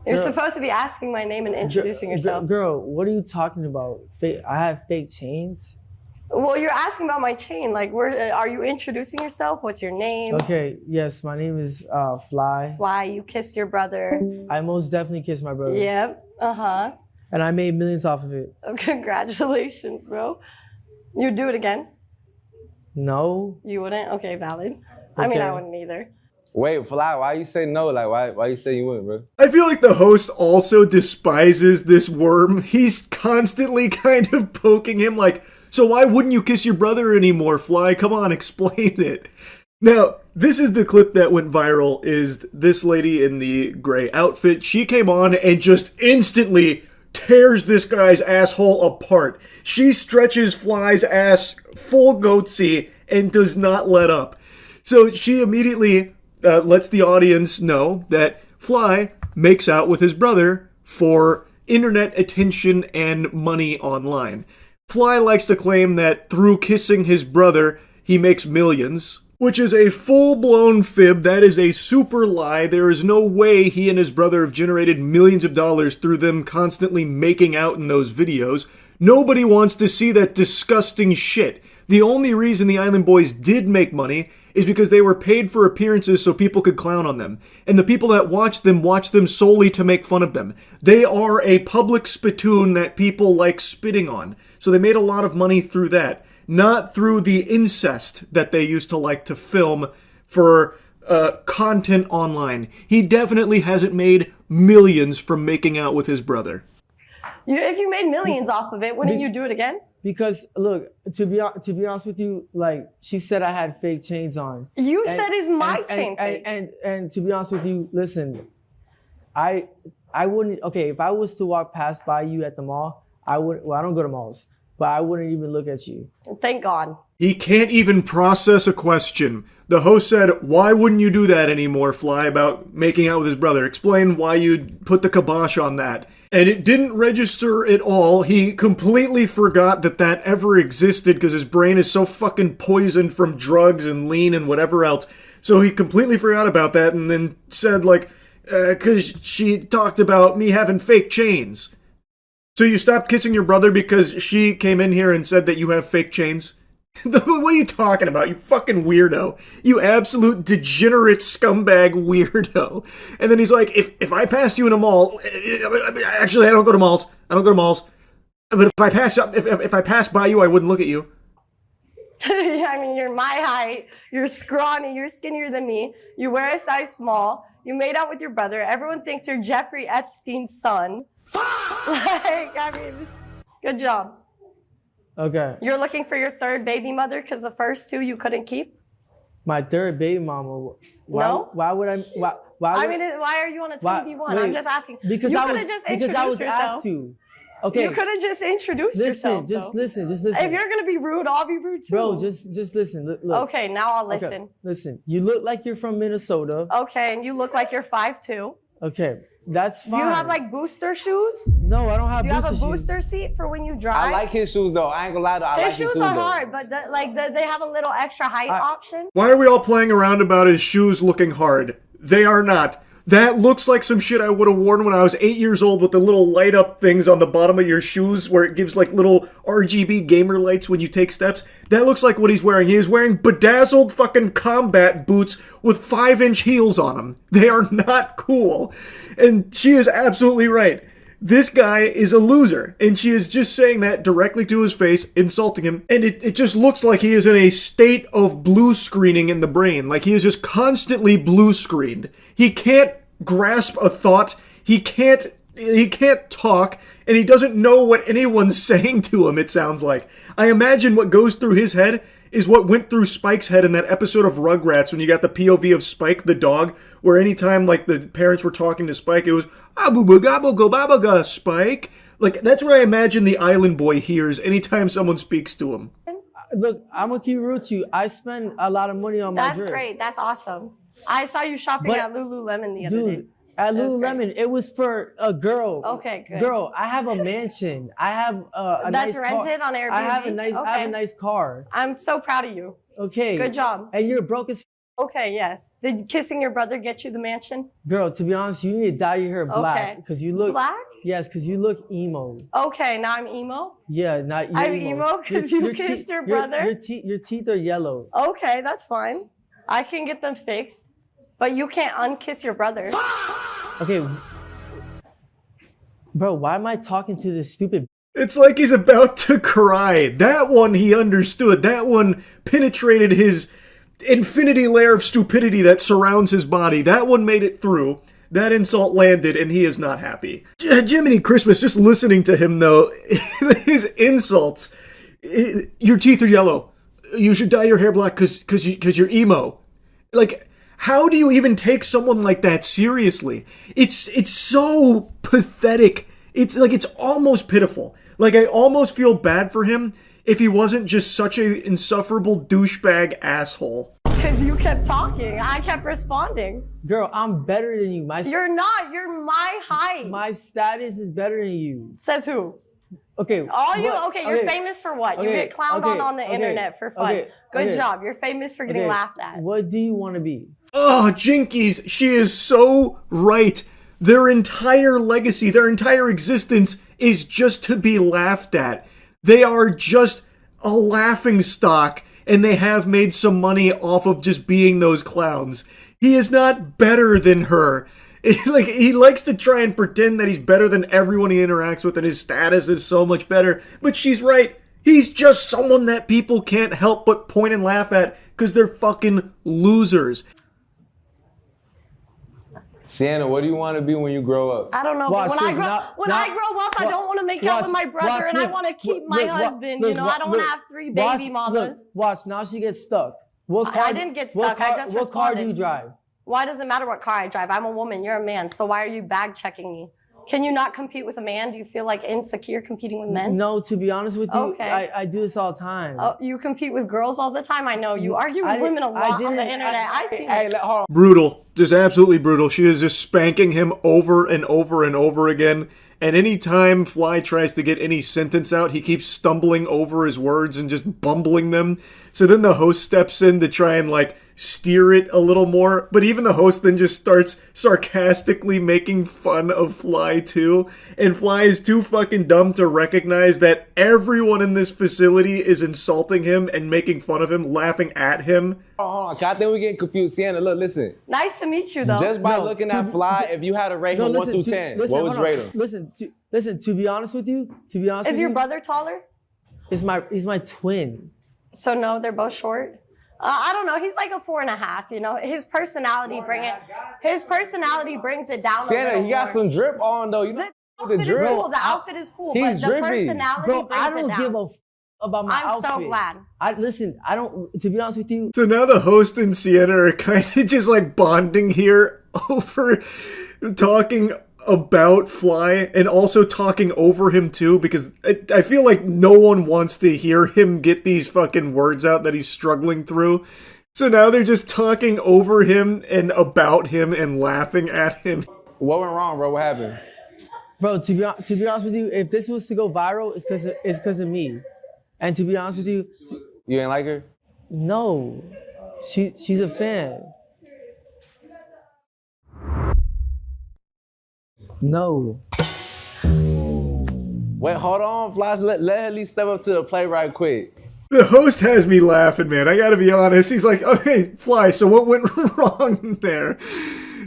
You're Girl. supposed to be asking my name and introducing yourself. Girl, what are you talking about? I have fake chains? Well, you're asking about my chain. Like, are you introducing yourself? What's your name? Okay, yes, my name is Fly. Fly, you kissed your brother. I most definitely kissed my brother. Yep, uh-huh. And I made millions off of it. Oh, congratulations, bro. You'd do it again? No. You wouldn't? Okay, valid. I mean, I wouldn't either. Wait, Fly, why you say no? Like, why you say you wouldn't, bro? I feel like the host also despises this worm. He's constantly kind of poking him like, so why wouldn't you kiss your brother anymore, Fly? Come on, explain it. Now, this is the clip that went viral, is this lady in the gray outfit. She came on and just instantly tears this guy's asshole apart. She stretches Fly's ass full goatsy and does not let up. So she immediately lets the audience know that Fly makes out with his brother for internet attention and money online. Fly likes to claim that through kissing his brother, he makes millions, which is a full-blown fib. That is a super lie. There is no way he and his brother have generated millions of dollars through them constantly making out in those videos. Nobody wants to see that disgusting shit. The only reason the Island Boys did make money is because they were paid for appearances so people could clown on them. And the people that watch them solely to make fun of them. They are a public spittoon that people like spitting on. So they made a lot of money through that. Not through the incest that they used to like to film for content online. He definitely hasn't made millions from making out with his brother. If you made millions off of it, wouldn't you do it again? Because look, to be honest with you, like she said, I had fake chains on. You said is my chain fake. And to be honest with you, listen, I wouldn't. Okay, if I was to walk past by you at the mall, I would. Well, I don't go to malls. But I wouldn't even look at you. Thank God. He can't even process a question. The host said, why wouldn't you do that anymore, Fly, about making out with his brother? Explain why you put the kibosh on that. And it didn't register at all. He completely forgot that that ever existed because his brain is so fucking poisoned from drugs and lean and whatever else. So he completely forgot about that and then said, like, because she talked about me having fake chains. So you stopped kissing your brother because she came in here and said that you have fake chains? What are you talking about, you fucking weirdo? You absolute degenerate scumbag weirdo. And then he's like, if I passed you in a mall, actually I don't go to malls. But if I pass by you, I wouldn't look at you. Yeah, I mean, you're my height, you're scrawny, you're skinnier than me, you wear a size small, you made out with your brother, everyone thinks you're Jeffrey Epstein's son. Like, I mean, good job. Okay. You're looking for your third baby mother because the first two you couldn't keep? My third baby mama. No? Why would I? Why why are you on a 2v1? I'm just asking. Because you I was just because I was yourself. asked to. Okay. You could have just introduced yourself. Listen. If you're gonna be rude, I'll be rude too. Bro, just listen. Look. Okay, now I'll listen. Okay, listen. You look like you're from Minnesota. Okay, and you look like you're 5'2". Okay, that's fine. Do you have like booster shoes? No, I don't have. Do you have a booster seat for when you drive? I like his shoes though. I ain't gonna lie though. I like his shoes His shoes are though. hard, but they have a little extra height option. Why are we all playing around about his shoes looking hard? They are not. That looks like some shit I would have worn when I was 8 years old with the little light up things on the bottom of your shoes where it gives like little RGB gamer lights when you take steps. That looks like what he's wearing. He is wearing bedazzled fucking combat boots with 5-inch heels on them. They are not cool. And she is absolutely right. This guy is a loser, and she is just saying that directly to his face, insulting him, and it just looks like he is in a state of blue screening in the brain. Like he is just constantly blue screened. He can't grasp a thought, he can't talk, and he doesn't know what anyone's saying to him, it sounds like. I imagine what goes through his head is what went through Spike's head in that episode of Rugrats when you got the POV of Spike, the dog, where anytime like the parents were talking to Spike, it was "Abu-ba-gabba-go-babba-ga, Spike." Like, that's what I imagine the island boy hears anytime someone speaks to him. Look, I'm gonna keep it real with you. I spend a lot of money on my drip. That's great. That's awesome. I saw you shopping at Lululemon the other day. Dude, at Lululemon, it was for a girl. Okay, good. Girl, I have a mansion. I have a nice car. That's rented on Airbnb? I have a nice car. I'm so proud of you. Okay. Good job. And you're broke as Okay, yes. Did kissing your brother get you the mansion? Girl, to be honest, you need to dye your hair black. Because you look black? Yes, because you look emo. Okay, now I'm emo? Yeah, not you. I'm emo because you kissed your brother? Your teeth are yellow. Okay, that's fine. I can get them fixed. But you can't unkiss your brother. Okay. Bro, why am I talking to this stupid... It's like he's about to cry. That one he understood. That one penetrated his infinity layer of stupidity that surrounds his body. That one made it through. That insult landed, and he is not happy. Jiminy Christmas, just listening to him, though, his insults. Your teeth are yellow. You should dye your hair black because you're emo. Like... How do you even take someone like that seriously? It's so pathetic. It's like it's almost pitiful. Like I almost feel bad for him if he wasn't just such an insufferable douchebag asshole. Because you kept talking. I kept responding. Girl, I'm better than you. You're not. You're my height. My status is better than you. Says who? Okay. You're famous for what? You get clowned on the internet for fun. Good job. You're famous for getting laughed at. What do you want to be? Oh, Jinkies, she is so right. Their entire legacy, their entire existence is just to be laughed at. They are just a laughing stock, and they have made some money off of just being those clowns. He is not better than her. He likes to try and pretend that he's better than everyone he interacts with and his status is so much better. But she's right. He's just someone that people can't help but point and laugh at because they're fucking losers. Sienna, what do you want to be when you grow up? I don't know. But when I grow up, I don't want to make out with my brother, and I want to keep my husband. I don't want to have 3 baby mamas. Watch, now she gets stuck. I didn't get stuck. I just responded. What car do you drive? Why does it matter what car I drive? I'm a woman. You're a man. So why are you bag checking me? Can you not compete with a man? Do you feel like insecure competing with men? No, to be honest with you, I do this all the time. Oh, you compete with girls all the time? I know. You argue with women a lot on the internet. I see. Brutal. Just absolutely brutal. She is just spanking him over and over and over again. And anytime Fly tries to get any sentence out, he keeps stumbling over his words and just bumbling them. So then the host steps in to try and like steer it a little more, but even the host then just starts sarcastically making fun of Fly too, and Fly is too fucking dumb to recognize that everyone in this facility is insulting him and making fun of him, laughing at him. Hold on, 'cause I think we're getting confused. Sienna, look, listen. Nice to meet you, though. Just by looking at Fly, if you had to rate him 1 through 10, what would you rate him? Listen, to be honest with you, Is your brother taller? He's my twin. So no, they're both short. I don't know. He's like a 4.5. You know, his personality brings it down. Sienna, he got some drip on though. You know the drip. Cool. The outfit is cool. He's but the drippy. personality Bro, brings I don't it give down. about my outfit. I'm so glad. I don't. To be honest with you. So now the host and Sienna are kind of just like bonding here over talking about Fly and also talking over him too, because I feel like no one wants to hear him get these fucking words out that he's struggling through. So now they're just talking over him and about him and laughing at him. What went wrong, bro? What happened? Bro, to be honest with you, if this was to go viral, it's because of me. And to be honest with you, you ain't like her? No, she's a fan. No. Wait, hold on, Flash. Let her at least step up to the plate right quick. The host has me laughing, man. I gotta be honest. He's like, okay, Fly, so what went wrong there?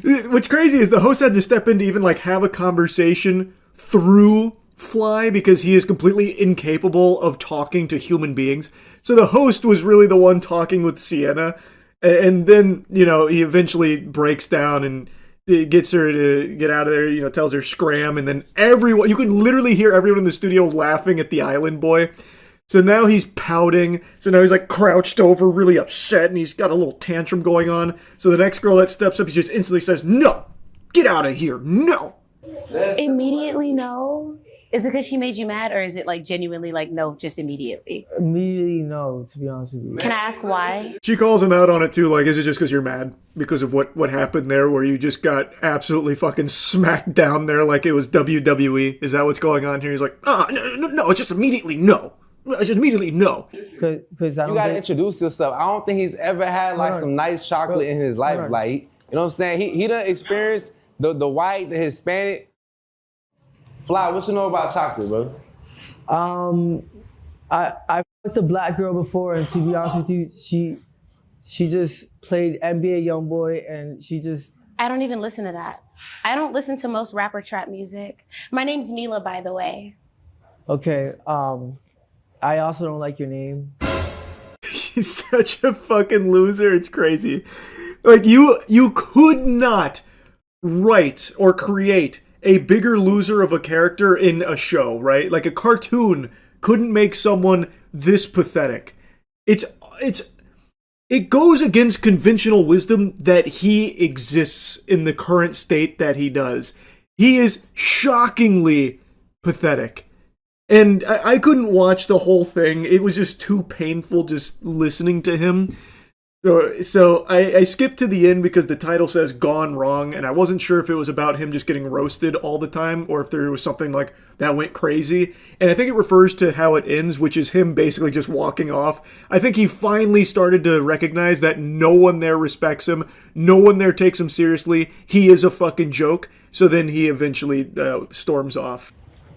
What's crazy is the host had to step in to even like have a conversation through Fly because he is completely incapable of talking to human beings. So the host was really the one talking with Sienna. And then, you know, he eventually breaks down and it gets her to get out of there, you know, tells her scram, and then everyone, you can literally hear everyone in the studio laughing at the island boy. So now he's pouting, so now he's like crouched over, really upset, and he's got a little tantrum going on. So the next girl that steps up, he just instantly says, no, get out of here, no. Immediately no? Is it because she made you mad, or is it like genuinely like no, just immediately? Immediately no, to be honest with you. Can I ask why? She calls him out on it too, like, is it just because you're mad? Because of what happened there, where you just got absolutely fucking smacked down there like it was WWE? Is that what's going on here? He's like, no, it's just immediately no. It's just immediately no. Because you gotta introduce yourself. I don't think he's ever had like some nice chocolate in his life. Like, you know what I'm saying? He done experienced the white, the Hispanic. Fly, what you know about chocolate, bro? I fucked a black girl before, and to be honest with you, she just played NBA YoungBoy, and she just. I don't even listen to that. I don't listen to most rapper trap music. My name's Mila, by the way. Okay. I also don't like your name. He's such a fucking loser. It's crazy. Like you could not write or create a bigger loser of a character in a show, right? Like a cartoon couldn't make someone this pathetic. It goes against conventional wisdom that he exists in the current state that he does. He is shockingly pathetic. And I couldn't watch the whole thing. It was just too painful just listening to him. So I skipped to the end because the title says Gone Wrong, and I wasn't sure if it was about him just getting roasted all the time or if there was something like that went crazy. And I think it refers to how it ends, which is him basically just walking off. I think he finally started to recognize that no one there respects him. No one there takes him seriously. He is a fucking joke. So then he eventually storms off.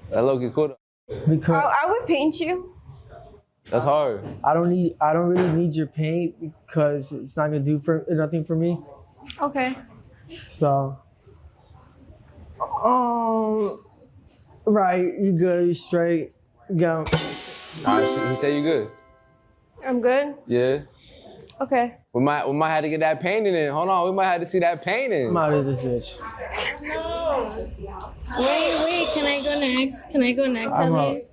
That looking cool. I would paint you. That's hard. I don't really need your paint because it's not gonna do nothing for me. Okay. So, right, you good, you straight, go. Alright, he said you good. I'm good. Yeah. Okay. We might have to get that painting in. Hold on, we might have to see that painting. I'm out of this bitch. No. Wait, can I go next? Can I go next at least?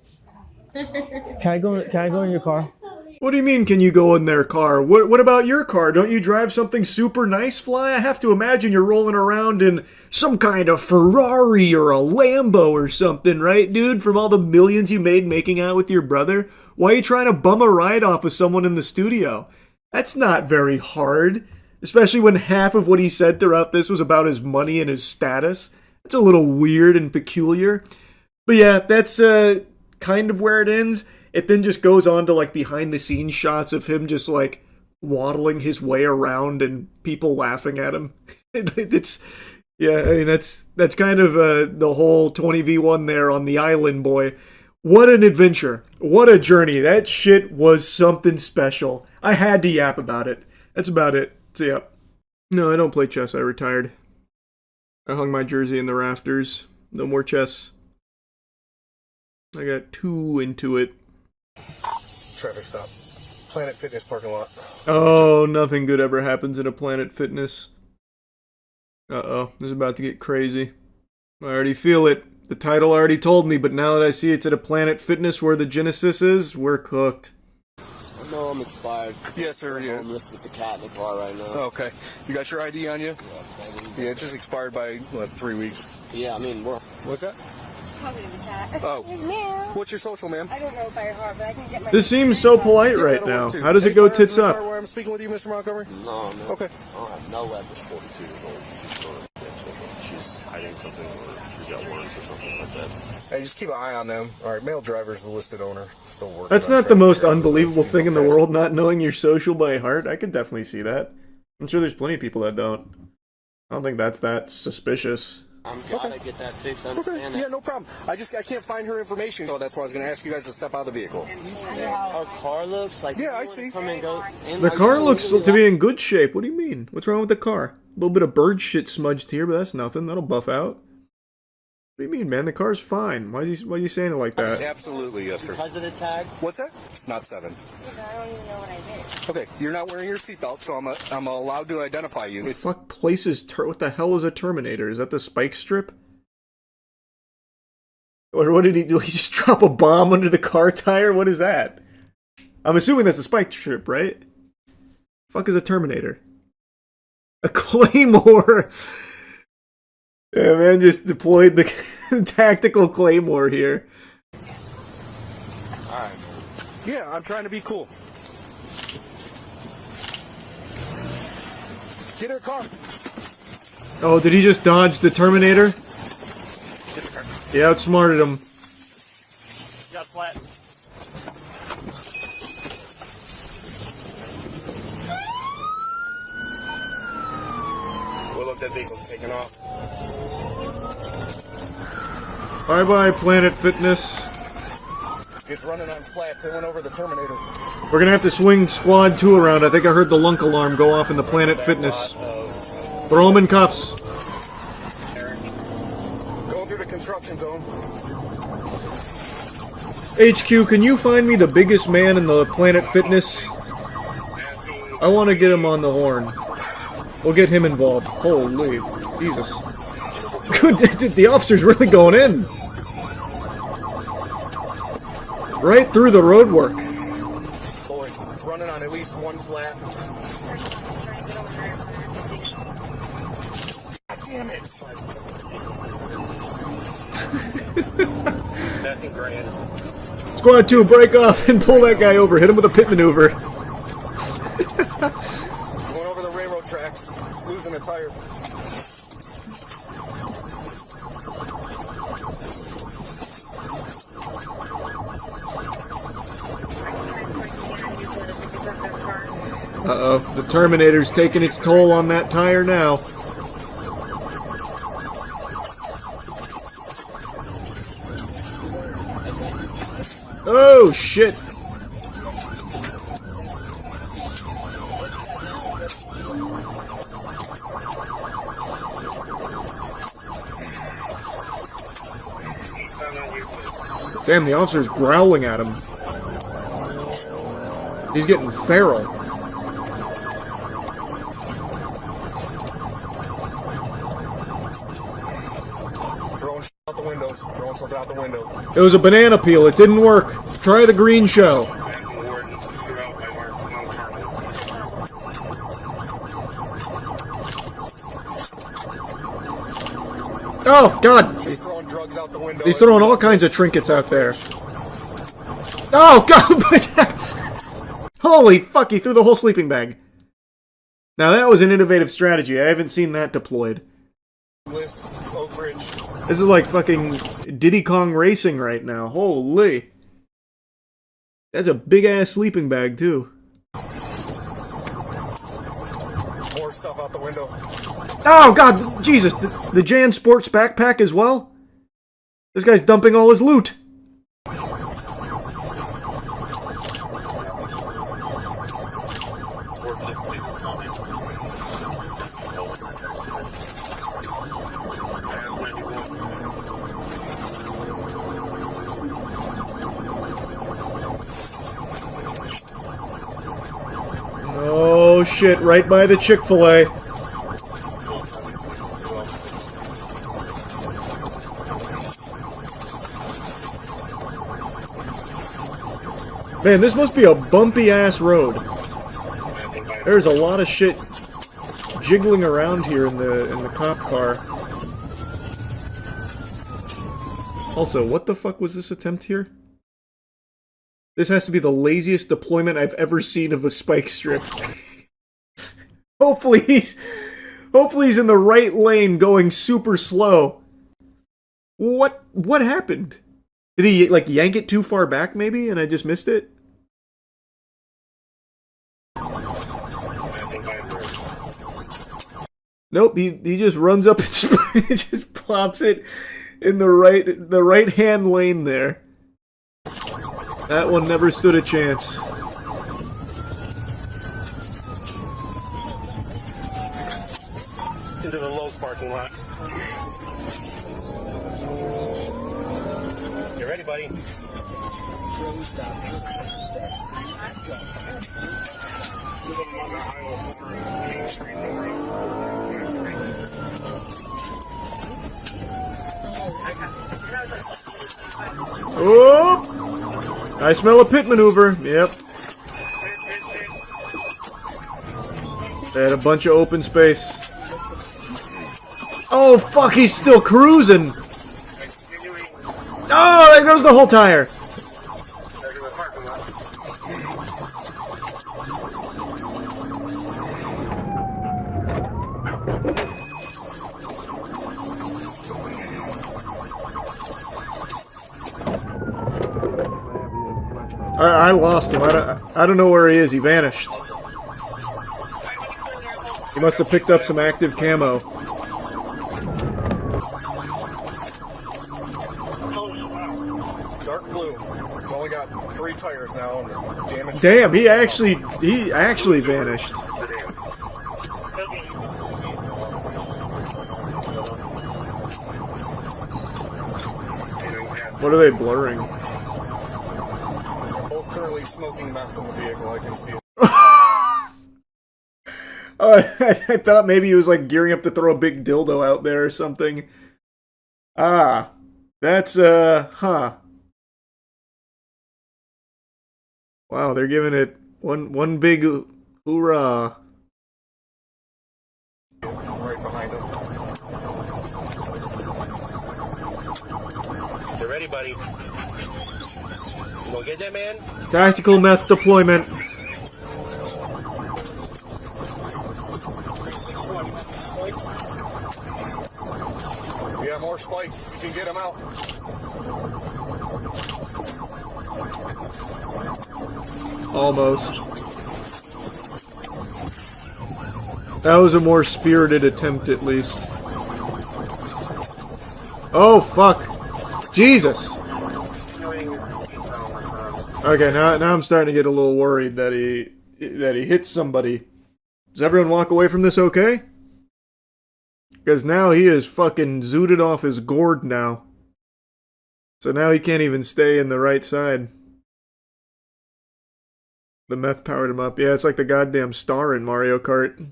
Can I go in your car? What do you mean, can you go in their car? What about your car? Don't you drive something super nice, Fly? I have to imagine you're rolling around in some kind of Ferrari or a Lambo or something, right, dude? From all the millions you made making out with your brother? Why are you trying to bum a ride off of someone in the studio? That's not very hard. Especially when half of what he said throughout this was about his money and his status. That's a little weird and peculiar. But yeah, that's kind of where it ends. It then just goes on to like behind the scenes shots of him just like waddling his way around and people laughing at him. It's yeah, I mean that's kind of the whole 20v1 there on the island, boy. What an adventure. What a journey. That shit was something special. I had to yap about it. That's about it. So yeah. No, I don't play chess. I retired. I hung my jersey in the rafters. No more chess. I got too into it. Traffic stop. Planet Fitness parking lot. Oh, nothing good ever happens in a Planet Fitness. Uh-oh, this is about to get crazy. I already feel it. The title already told me, but now that I see it's at a Planet Fitness where the Genesis is, we're cooked. No, I'm expired. Yes, sir. Yeah. I'm listening with the cat in the car right now. Okay. You got your ID on you? Yeah, Yeah, it's just expired by, what, 3 weeks? Yeah, I mean, we're... What's that? Probably the cat. Oh. Meow. What's your social, ma'am? I don't know by heart, but I can get my... This seems so polite right now. How does it go tits up? Where I'm speaking with you, Mr. Montgomery? No, man. Okay. I don't have no weapons. 42 years old. She's hiding something, or she's got words or something like that. Hey, just keep an eye on them. All right, male driver's the listed owner. Still working. That's on not the trying to most figure out unbelievable who thing in the passed. world, not knowing your social by heart. I could definitely see that. I'm sure there's plenty of people that don't. I don't think that's that suspicious. I'm gotta get that fixed. I understand Yeah, no problem. I can't find her information, so that's why I was going to ask you guys to step out of the vehicle. Our car looks like... Yeah, I see. Come and go. The car looks to be in good shape. What do you mean? What's wrong with the car? A little bit of bird shit smudged here, but that's nothing. That'll buff out. What do you mean, man? The car's fine. Why are you saying it like that? Absolutely, yes, sir. Because of the tag? What's that? It's not 7. I don't even know what I did. Okay, you're not wearing your seatbelt, so I'm allowed to identify you. It's Fuck places. What the hell is a Terminator? Is that the spike strip? Or what did he do? He just drop a bomb under the car tire? What is that? I'm assuming that's a spike strip, right? Fuck is a Terminator? A Claymore! Yeah, man, just deployed the tactical Claymore here. all right. Yeah, I'm trying to be cool. Get her car. Oh, did he just dodge the Terminator? He outsmarted him. Got flat. Well, look, that vehicle's taking off. Bye-bye, Planet Fitness. It's running on flats. It went over the Terminator. We're gonna have to swing Squad 2 around. I think I heard the lunk alarm go off in the Planet Fitness. Throw him in cuffs. Going through the construction zone. HQ, can you find me the biggest man in the Planet Fitness? I want to get him on the horn. We'll get him involved. Holy Jesus. Good, the officer's really going in. Right through the roadwork. Boy, it's running on at least one flat. God damn it. Nothing grand. Squad 2, break off and pull that guy over. Hit him with a pit maneuver. Going over the railroad tracks. It's losing a tire. Uh-oh, the Terminator's taking its toll on that tire now. Oh, shit! Damn, the officer's growling at him. He's getting feral. Throwing out the windows. Throwing something out the window. It was a banana peel. It didn't work. Try the green show. Oh, God! He's throwing drugs out the window. He's throwing all kinds of trinkets out there. Oh, God! Holy fuck, he threw the whole sleeping bag. Now that was an innovative strategy. I haven't seen that deployed. Oak Ridge. This is like fucking Diddy Kong Racing right now. Holy. That's a big-ass sleeping bag, too. More stuff out the window. Oh, God! Jesus! The Jan Sports backpack as well? This guy's dumping all his loot. Oh shit, right by the Chick-fil-A. Man, this must be a bumpy-ass road. There's a lot of shit jiggling around here in the cop car. Also, what the fuck was this attempt here? This has to be the laziest deployment I've ever seen of a spike strip. Hopefully he's in the right lane going super slow. What happened? Did he like yank it too far back maybe and I just missed it? Nope, he just runs up and just plops it in the right hand lane there. That one never stood a chance. Into the Lowe's parking lot. You ready, buddy? Oh! I smell a pit maneuver. Yep. They had a bunch of open space. Oh, fuck, he's still cruising! Oh, there goes the whole tire! I lost him. I don't know where he is. He vanished. He must have picked up some active camo. Dark blue. It's only got 3 tires now and damage. Damn, he actually vanished. What are they blurring? Both currently smoking meth in the vehicle, I can see it. Oh, I thought maybe he was like gearing up to throw a big dildo out there or something. Ah, that's, huh. Wow, they're giving it one big hoorah. Right behind him. You ready, buddy? You gonna get that, man? Tactical meth deployment. We got more spikes. You can get them out. Almost. That was a more spirited attempt, at least. Oh, fuck. Jesus. Okay, now I'm starting to get a little worried that he hit somebody. Does everyone walk away from this okay? Because now he is fucking zooted off his gourd now. So now he can't even stay in the right side. The meth powered him up. Yeah, it's like the goddamn star in Mario Kart.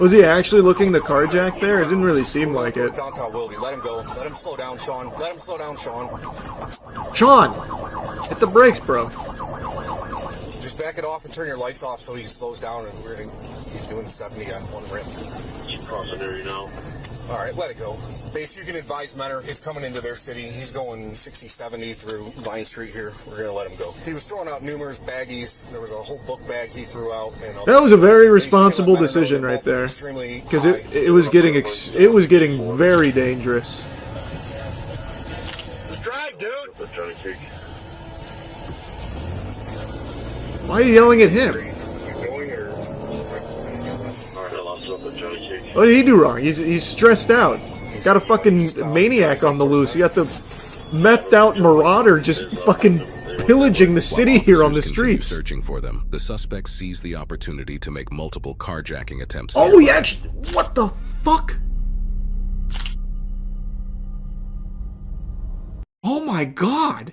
Was he actually looking to carjack there? It didn't really seem like it. Downtown Wilby. Let him go. Let him slow down, Sean. Let him slow down, Sean. Sean! Hit the brakes, bro. Just back it off and turn your lights off so he slows down, and he's doing 70 on one rim. He's crossing there, you know. All right, let it go. Basically, you can advise Menor. He's coming into their city. He's going 60, 70 through Vine Street here. We're going to let him go. He was throwing out numerous baggies. There was a whole book bag he threw out. And That was a very responsible decision right there, because it was getting very dangerous. Just drive, dude. Why are you yelling at him? What did he do wrong? He's stressed out. Got a fucking maniac on the loose. You got the methed out marauder just fucking pillaging the city here on the streets. Searching for them, the suspect seized the opportunity to make multiple carjacking attempts. Oh, he actually... What the fuck? Oh my god.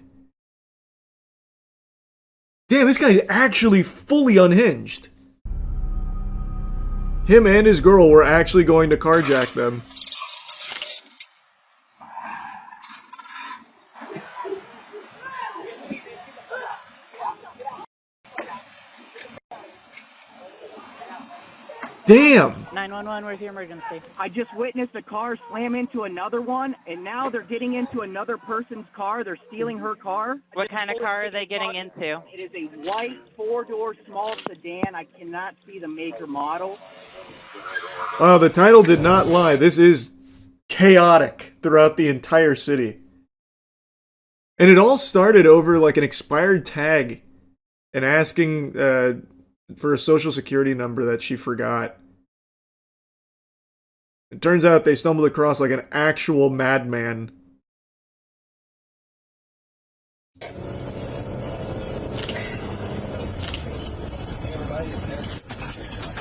Damn, this guy's actually fully unhinged. Him and his girl were actually going to carjack them. Damn! 911, where's your emergency? I just witnessed a car slam into another one, and now they're getting into another person's car. They're stealing her car. What kind of car are they getting into? It is a white four-door small sedan. I cannot see the make or model. Oh, the title did not lie. This is chaotic throughout the entire city. And it all started over like an expired tag and asking for a social security number that she forgot. It turns out they stumbled across like an actual madman.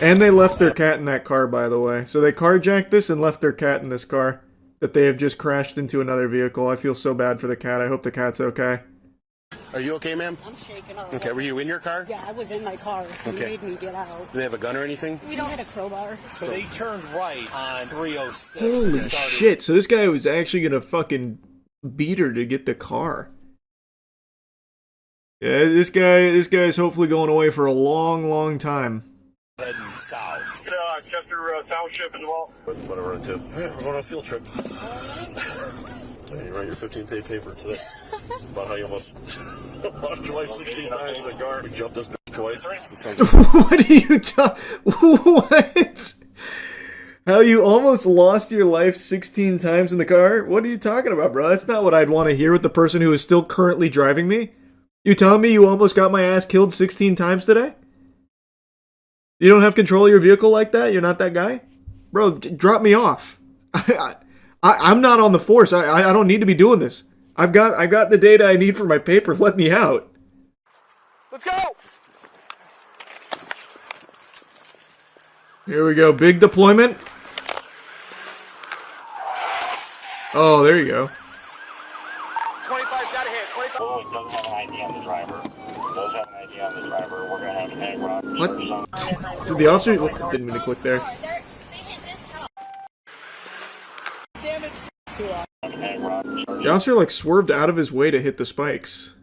And they left their cat in that car, by the way. So they carjacked this and left their cat in this car that they have just crashed into another vehicle. I feel so bad for the cat. I hope the cat's okay. Are you okay, ma'am? I'm shaking up. Okay, were you in your car? Yeah, I was in my car. He Okay. made me get out. Do they have a gun or anything? We don't have a crowbar. So they turned right on 306. Holy shit. So this guy was actually gonna fucking beat her to get the car. Yeah, this guy's hopefully going away for a long, long time. Heading south. Chester Township as well. Whatever, on tip. Yeah, we're going on a field trip. Yeah, you write your 15th day paper today. About how you almost lost your life 16 times in the car. We jumped this bitch twice. What are you What? How you almost lost your life 16 times in the car? What are you talking about, bro? That's not what I'd want to hear with the person who is still currently driving me. You telling me you almost got my ass killed 16 times today? You don't have control of your vehicle like that? You're not that guy? Bro, drop me off. I'm not on the force. I don't need to be doing this. I've got the data I need for my paper. Let me out. Let's go! Here we go. Big deployment. Oh, there you go. 25's got a hit. 25. Oh, it doesn't have an ID on the driver. It does have an ID on the driver. We're going to have an egg rock. What? Did the officer... Didn't mean to click there. The officer, like, swerved out of his way to hit the spikes.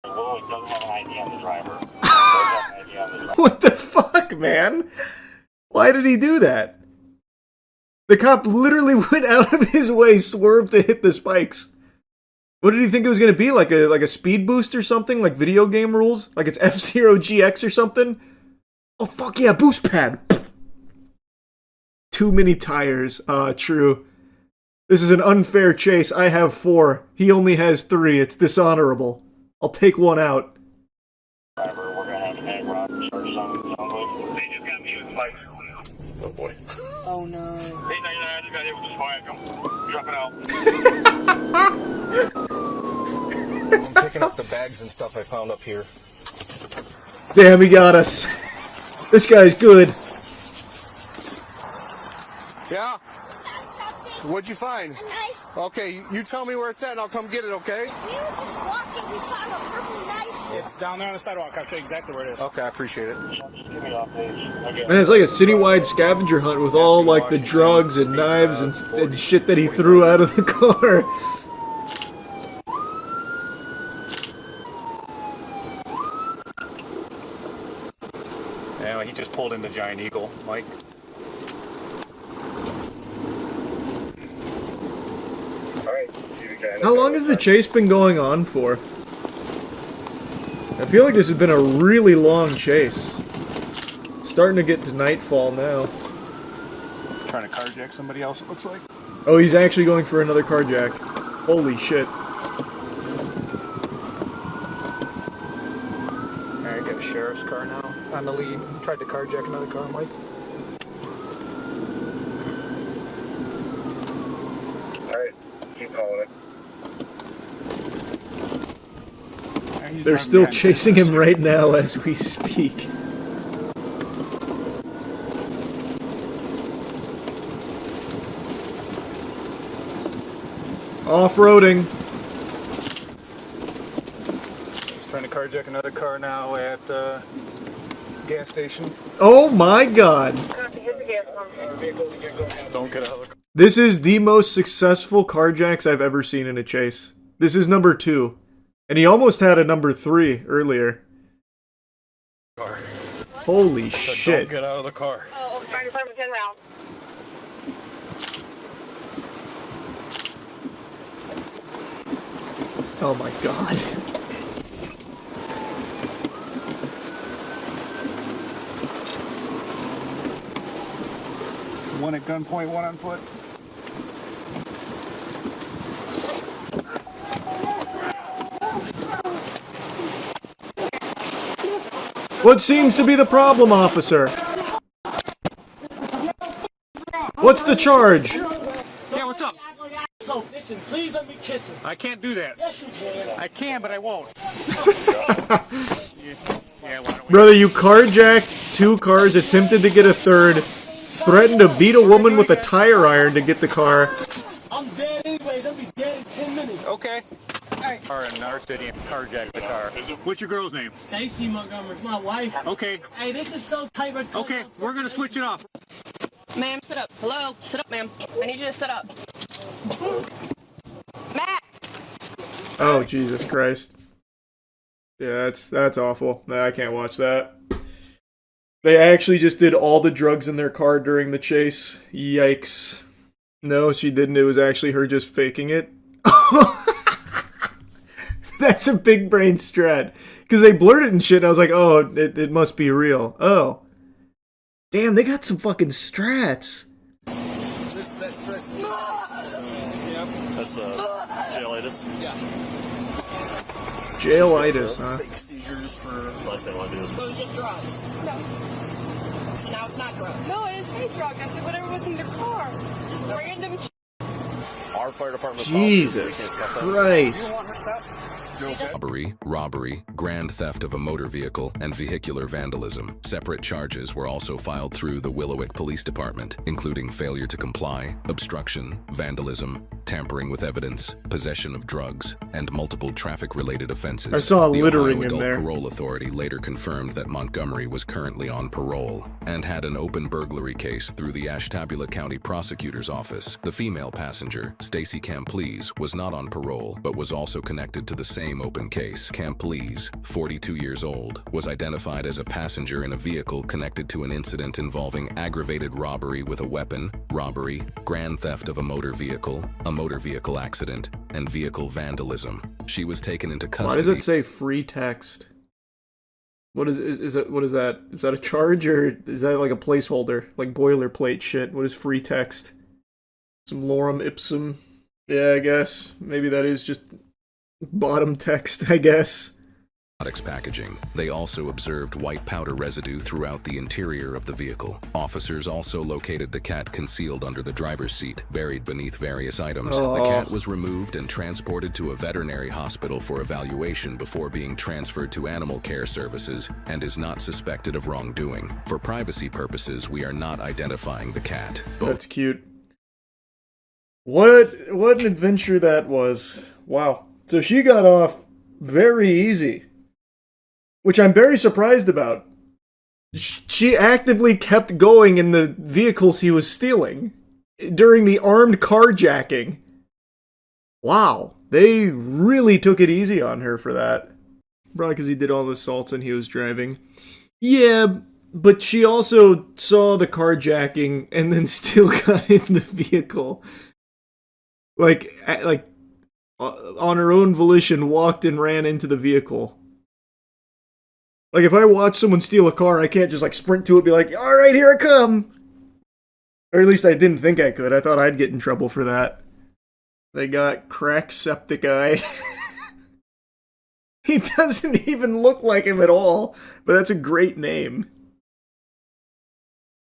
Oh, it doesn't have an ID on the driver. It does have an ID on the driver. What the fuck, man? Why did he do that? The cop literally went out of his way, swerved to hit the spikes. What did he think it was going to be? Like a speed boost or something? Like video game rules? Like it's F-Zero GX or something? Oh, fuck yeah, boost pad. Too many tires. True. This is an unfair chase. I have 4. He only has 3. It's dishonorable. I'll take one out. Driver, we're going to have an egg rock. They just got me with spikes. Oh boy. Oh no. 899, I just got hit with the spike. I'm dropping out. I'm picking up the bags and stuff I found up here. Damn, he got us. This guy's good. Yeah? What'd you find? Okay, you tell me where it's at and I'll come get it, okay? We were just walking. We found a purple knife. It's down there on the sidewalk. I'll show you exactly where it is. Okay, I appreciate it. Man, it's like a citywide scavenger hunt with all, like, the drugs and knives and shit that he threw out of the car. Yeah, he just pulled in the Giant Eagle, Mike. How long has the chase been going on for? I feel like this has been a really long chase. It's starting to get to nightfall now. Trying to carjack somebody else, it looks like. Oh, he's actually going for another carjack. Holy shit. Alright, got a sheriff's car now on the lead. Tried to carjack another car, Mike. Alright, keep calling it. They're still chasing him right now as we speak. Off-roading. He's trying to carjack another car now at the gas station. Oh my god. Don't get out of the car. This is the most successful carjacks I've ever seen in a chase. This is number 2. And he almost had a number 3 earlier. Holy shit. Don't get out of the car. Oh, fire department 10 rounds. Oh my god. One at gunpoint, one on foot. What seems to be the problem, officer? What's the charge? Yeah, what's up? So, listen, please let me kiss him. I can't do that. Yes, you can. I can, but I won't. Brother, you carjacked 2 cars, attempted to get a 3rd, threatened to beat a woman with a tire iron to get the car. I'm dead anyways. I'll be dead in 10 minutes. Okay. Alright. Car in our city and carjack the car. What's your girl's name? Stacy Montgomery, my wife. Okay. Hey, this is so tight. Okay, we're gonna switch it off. Ma'am, sit up. Hello? Sit up, ma'am. I need you to sit up. Matt! Oh, Jesus Christ. Yeah, that's awful. Nah, I can't watch that. They actually just did all the drugs in their car during the chase. Yikes. No, she didn't. It was actually her just faking it. That's a big brain strat. Because they blurred it and shit, and I was like, oh, it must be real. Oh. Damn, they got some fucking strats. That's jailitis. Yeah. Jailitis, huh? Fake seizures for last thing I want to do is. It was just drugs. No. So now it's not drugs. No, it's fake drugs. I said whatever was in the car. Just random. Our fire department. Jesus Christ. Robbery, grand theft of a motor vehicle, and vehicular vandalism. Separate charges were also filed through the Willowick Police Department, including failure to comply, obstruction, vandalism, tampering with evidence, possession of drugs, and multiple traffic-related offenses. I saw littering the in Ohio there. Adult Parole Authority later confirmed that Montgomery was currently on parole and had an open burglary case through the Ashtabula County Prosecutor's Office. The female passenger, Stacy Camplees, was not on parole, but was also connected to the same open case. Camplees, 42 years old, was identified as a passenger in a vehicle connected to an incident involving aggravated robbery with a weapon, robbery, grand theft of a motor vehicle accident, and vehicle vandalism. She was taken into custody. Why does it say free text? What is that? What is that? Is that a charge or is that like a placeholder, like boilerplate shit? What is free text? Some lorem ipsum. Yeah, I guess maybe that is just bottom text, I guess. Packaging. They also observed white powder residue throughout the interior of the vehicle. Officers also located the cat concealed under the driver's seat, buried beneath various items. Oh. The cat was removed and transported to a veterinary hospital for evaluation before being transferred to animal care services and is not suspected of wrongdoing. For privacy purposes, we are not identifying the cat. That's cute. What an adventure that was. Wow. So she got off very easy. Which I'm very surprised about. She actively kept going in the vehicles he was stealing during the armed carjacking. Wow, they really took it easy on her for that. Probably because he did all the assaults and he was driving. Yeah, But she also saw the carjacking and then still got in the vehicle. Like on her own volition, walked and ran into the vehicle. Like, if I watch someone steal a car, I can't just, like, sprint to it and be like, all right, here I come. Or at least I didn't think I could. I thought I'd get in trouble for that. They got Crack Septic Eye. He doesn't even look like him at all, but that's a great name.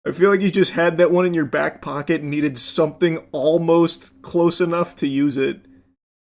I feel like you just had that one in your back pocket and needed something almost close enough to use it.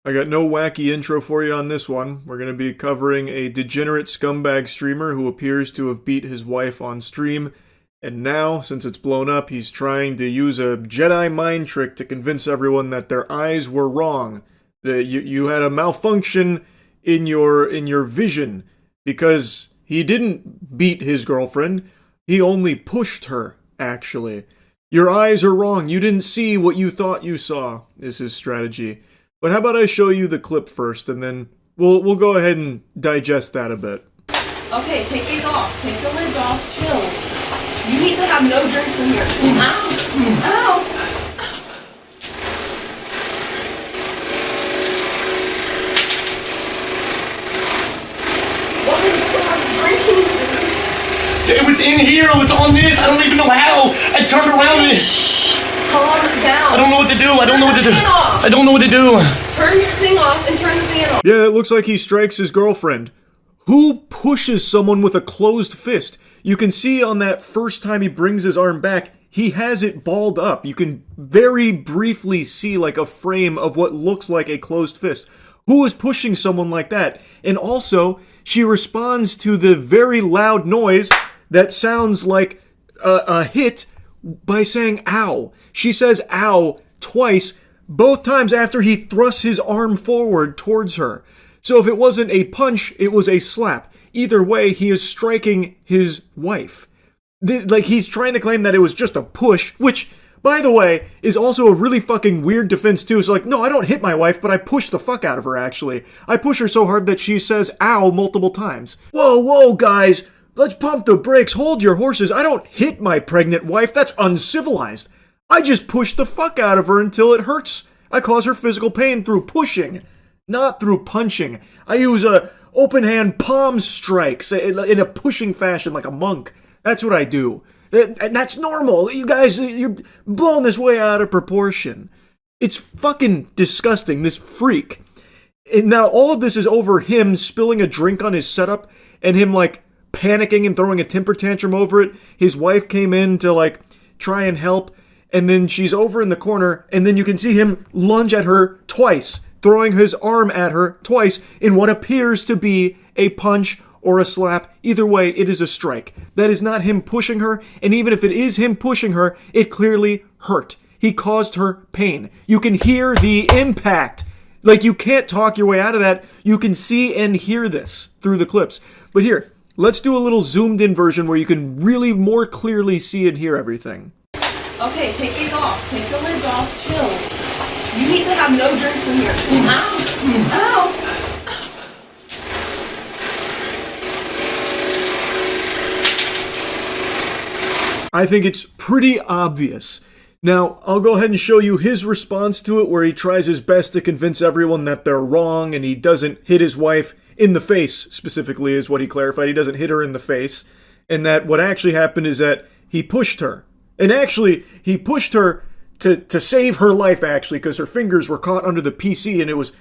I got no wacky intro for you on this one. We're going to be covering a degenerate scumbag streamer who appears to have beat his wife on stream, and now, since it's blown up, he's trying to use a Jedi mind trick to convince everyone that their eyes were wrong. That you had a malfunction in your vision, because he didn't beat his girlfriend, he only pushed her, actually. Your eyes are wrong, you didn't see what you thought you saw, is his strategy. But how about I show you the clip first, and then we'll go ahead and digest that a bit. Okay, take these off. Take the lids off. Chill. You need to have no drinks in here. Ow. Ow. What is drinking? It was in here. It was on this. I don't even know how. I turned around and... Calm down. I don't know what to do. I don't know what to do. I don't know what to do. Turn your thing off and turn the fan off. Yeah, it looks like he strikes his girlfriend. Who pushes someone with a closed fist? You can see on that first time he brings his arm back, he has it balled up. You can very briefly see like a frame of what looks like a closed fist. Who is pushing someone like that? And also, she responds to the very loud noise that sounds like a hit by saying ow. She says ow twice, both times after he thrusts his arm forward towards her. So if it wasn't a punch, it was a slap. Either way, he is striking his wife. Like, he's trying to claim that it was just a push, which, by the way, is also a really fucking weird defense too. So like, no, I don't hit my wife, but I push the fuck out of her, actually. I push her so hard that she says ow multiple times. Whoa, guys! Let's pump the brakes, hold your horses. I don't hit my pregnant wife, that's uncivilized. I just push the fuck out of her until it hurts. I cause her physical pain through pushing, not through punching. I use a open hand palm strikes in a pushing fashion like a monk. That's what I do. And that's normal. You guys, you're blowing this way out of proportion. It's fucking disgusting, this freak. And now all of this is over him spilling a drink on his setup and him like panicking and throwing a temper tantrum over it. His wife came in to like try and help, and then she's over in the corner, and then you can see him lunge at her twice, throwing his arm at her twice in what appears to be a punch or a slap. Either way, it is a strike. That is not him pushing her, and even if it is him pushing her, it clearly hurt. He caused her pain. You can hear the impact. Like, you can't talk your way out of that. You can see and hear this through the clips. But here, let's do a little zoomed in version where you can really more clearly see and hear everything. Okay, take these off. Take the lids off. Chill. You need to have no drinks in here. Ow. Ow. I think it's pretty obvious. Now, I'll go ahead and show you his response to it, where he tries his best to convince everyone that they're wrong and he doesn't hit his wife in the face, specifically, is what he clarified. He doesn't hit her in the face. And that what actually happened is that he pushed her. And actually, he pushed her to save her life, actually, because her fingers were caught under the PC, and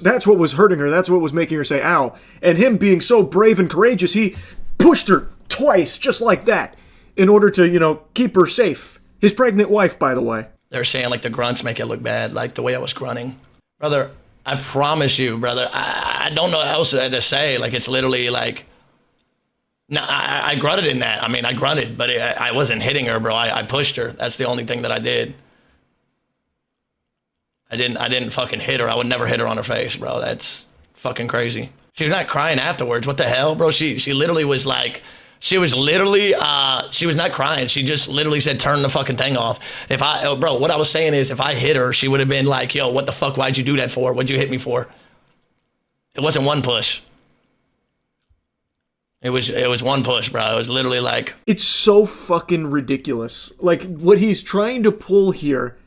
that's what was hurting her. That's what was making her say, ow. And him being so brave and courageous, he pushed her twice, just like that, in order to, keep her safe. His pregnant wife, by the way. They're saying, like, the grunts make it look bad, like the way I was grunting. Brother, I promise you, brother, I don't know what else to say. Like, it's literally like, no, I grunted in that. I mean, I grunted, but I wasn't hitting her, bro. I pushed her. That's the only thing that I did. I didn't fucking hit her. I would never hit her on her face, bro. That's fucking crazy. She was not crying afterwards. What the hell, bro? She literally was like, she was not crying. She just literally said, turn the fucking thing off. Bro, what I was saying is, if I hit her, she would have been like, yo, what the fuck? Why'd you do that for? What'd you hit me for? It wasn't one push. It was one push, bro. It was literally like... It's so fucking ridiculous. Like, what he's trying to pull here,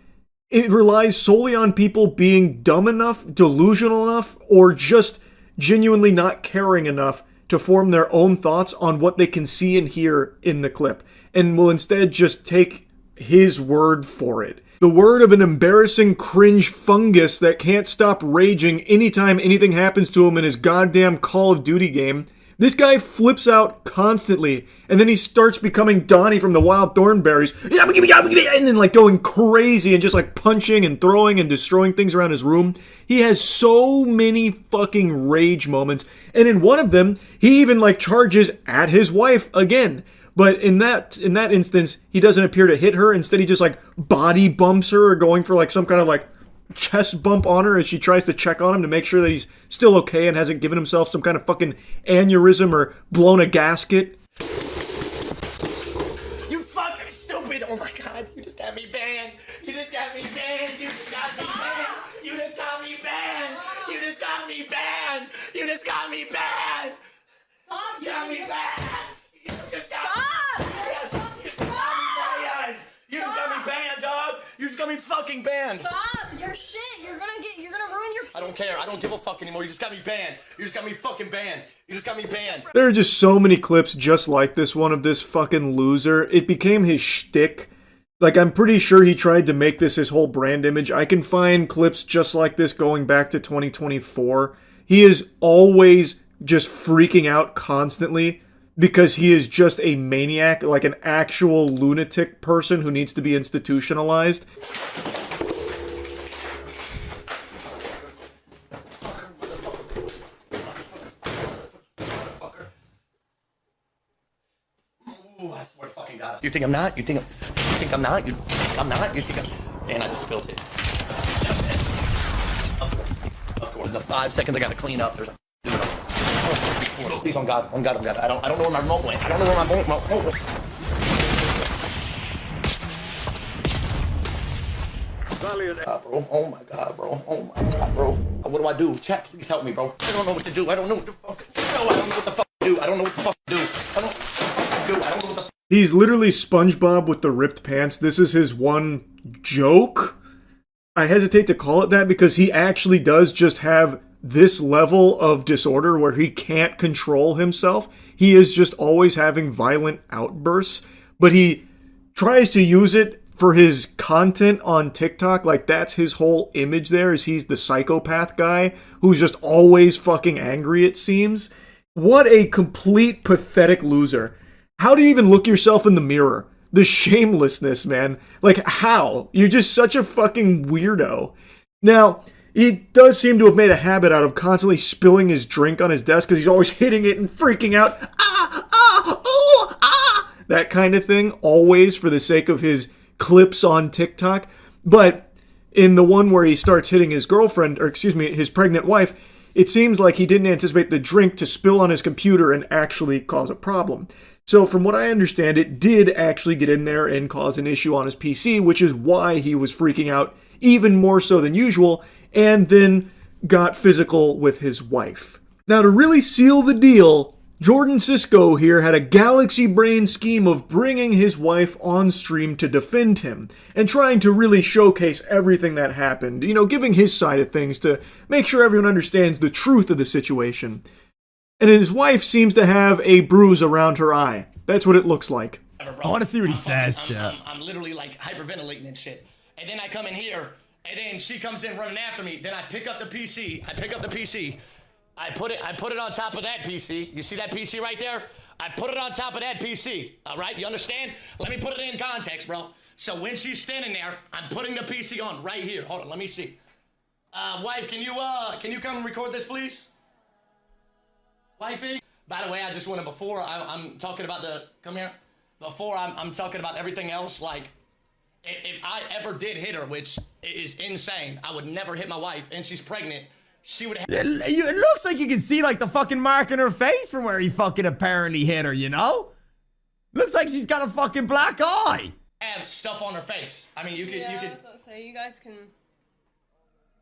it relies solely on people being dumb enough, delusional enough, or just genuinely not caring enough to form their own thoughts on what they can see and hear in the clip, and will instead just take his word for it. The word of an embarrassing cringe fungus that can't stop raging anytime anything happens to him in his goddamn Call of Duty game. This guy flips out constantly, and then he starts becoming Donnie from the Wild Thornberries, and then like going crazy and just like punching and throwing and destroying things around his room. He has so many fucking rage moments, and in one of them, he even like charges at his wife again. But in that instance, he doesn't appear to hit her. Instead, he just like body bumps her, or going for like some kind of like chest bump on her as she tries to check on him to make sure that he's still okay and hasn't given himself some kind of fucking aneurysm or blown a gasket. You fucking stupid! Oh my god, you just got me banned! You just got me banned! You just got me banned! You just got me banned! You just got me banned! You just got me banned! You got me banned! You just got me banned! You just got me banned, dog! You just got me fucking banned! Stop! You're shit! You're gonna ruin your... I don't care. I don't give a fuck anymore. You just got me banned. You just got me fucking banned. You just got me banned. There are just so many clips just like this one of this fucking loser. It became his shtick. Like, I'm pretty sure he tried to make this his whole brand image. I can find clips just like this going back to 2024. He is always just freaking out constantly because he is just a maniac, like an actual lunatic person who needs to be institutionalized. Ooh, I swear to fucking God. You think I'm not? You think I'm not? I'm not? You think I'm... And I just spilled it. Of course. The 5 seconds I gotta clean up. There's a... Please, on God. On God, on God. I don't know where my remote went. I don't know where my remote went. Bro. Oh my God, bro. Oh my God, bro. What do I do? Chat, please help me, bro. I don't know what to do. I don't know what the fuck to do. I don't know what the fuck to do. I don't know what the fuck to do. I don't know what the fuck to do. I don't know what the fuck. He's literally SpongeBob with the ripped pants. This is his one joke. I hesitate to call it that because he actually does just have this level of disorder where he can't control himself. He is just always having violent outbursts, but he tries to use it for his content on TikTok. Like, that's his whole image there, is he's the psychopath guy who's just always fucking angry, it seems. What a complete pathetic loser. How do you even look yourself in the mirror? The shamelessness, man. Like, how? You're just such a fucking weirdo. Now, he does seem to have made a habit out of constantly spilling his drink on his desk because he's always hitting it and freaking out. That kind of thing, always for the sake of his clips on TikTok. But in the one where he starts hitting his girlfriend, or excuse me, his pregnant wife, it seems like he didn't anticipate the drink to spill on his computer and actually cause a problem. So from what I understand, it did actually get in there and cause an issue on his PC, which is why he was freaking out even more so than usual, and then got physical with his wife. Now, to really seal the deal, Jordan Cisco here had a galaxy brain scheme of bringing his wife on stream to defend him, and trying to really showcase everything that happened, you know, giving his side of things to make sure everyone understands the truth of the situation. And his wife seems to have a bruise around her eye. That's what it looks like. I want to see what he says, Jeff. I'm literally like hyperventilating and shit. And then I come in here, and then she comes in running after me. Then I pick up the PC. I put it on top of that PC. You see that PC right there? I put it on top of that PC. All right, you understand? Let me put it in context, bro. So when she's standing there, I'm putting the PC on right here. Hold on, let me see. Wife, can you come and record this, please? Wifey? By the way, I just wanted, before I'm talking about before I'm talking about everything else, like, if I ever did hit her, which is insane, I would never hit my wife, and she's pregnant, she would have... It looks like you can see, like, the fucking mark in her face from where he fucking apparently hit her, you know? Looks like she's got a fucking black eye. Have stuff on her face. I mean, you could... So you guys can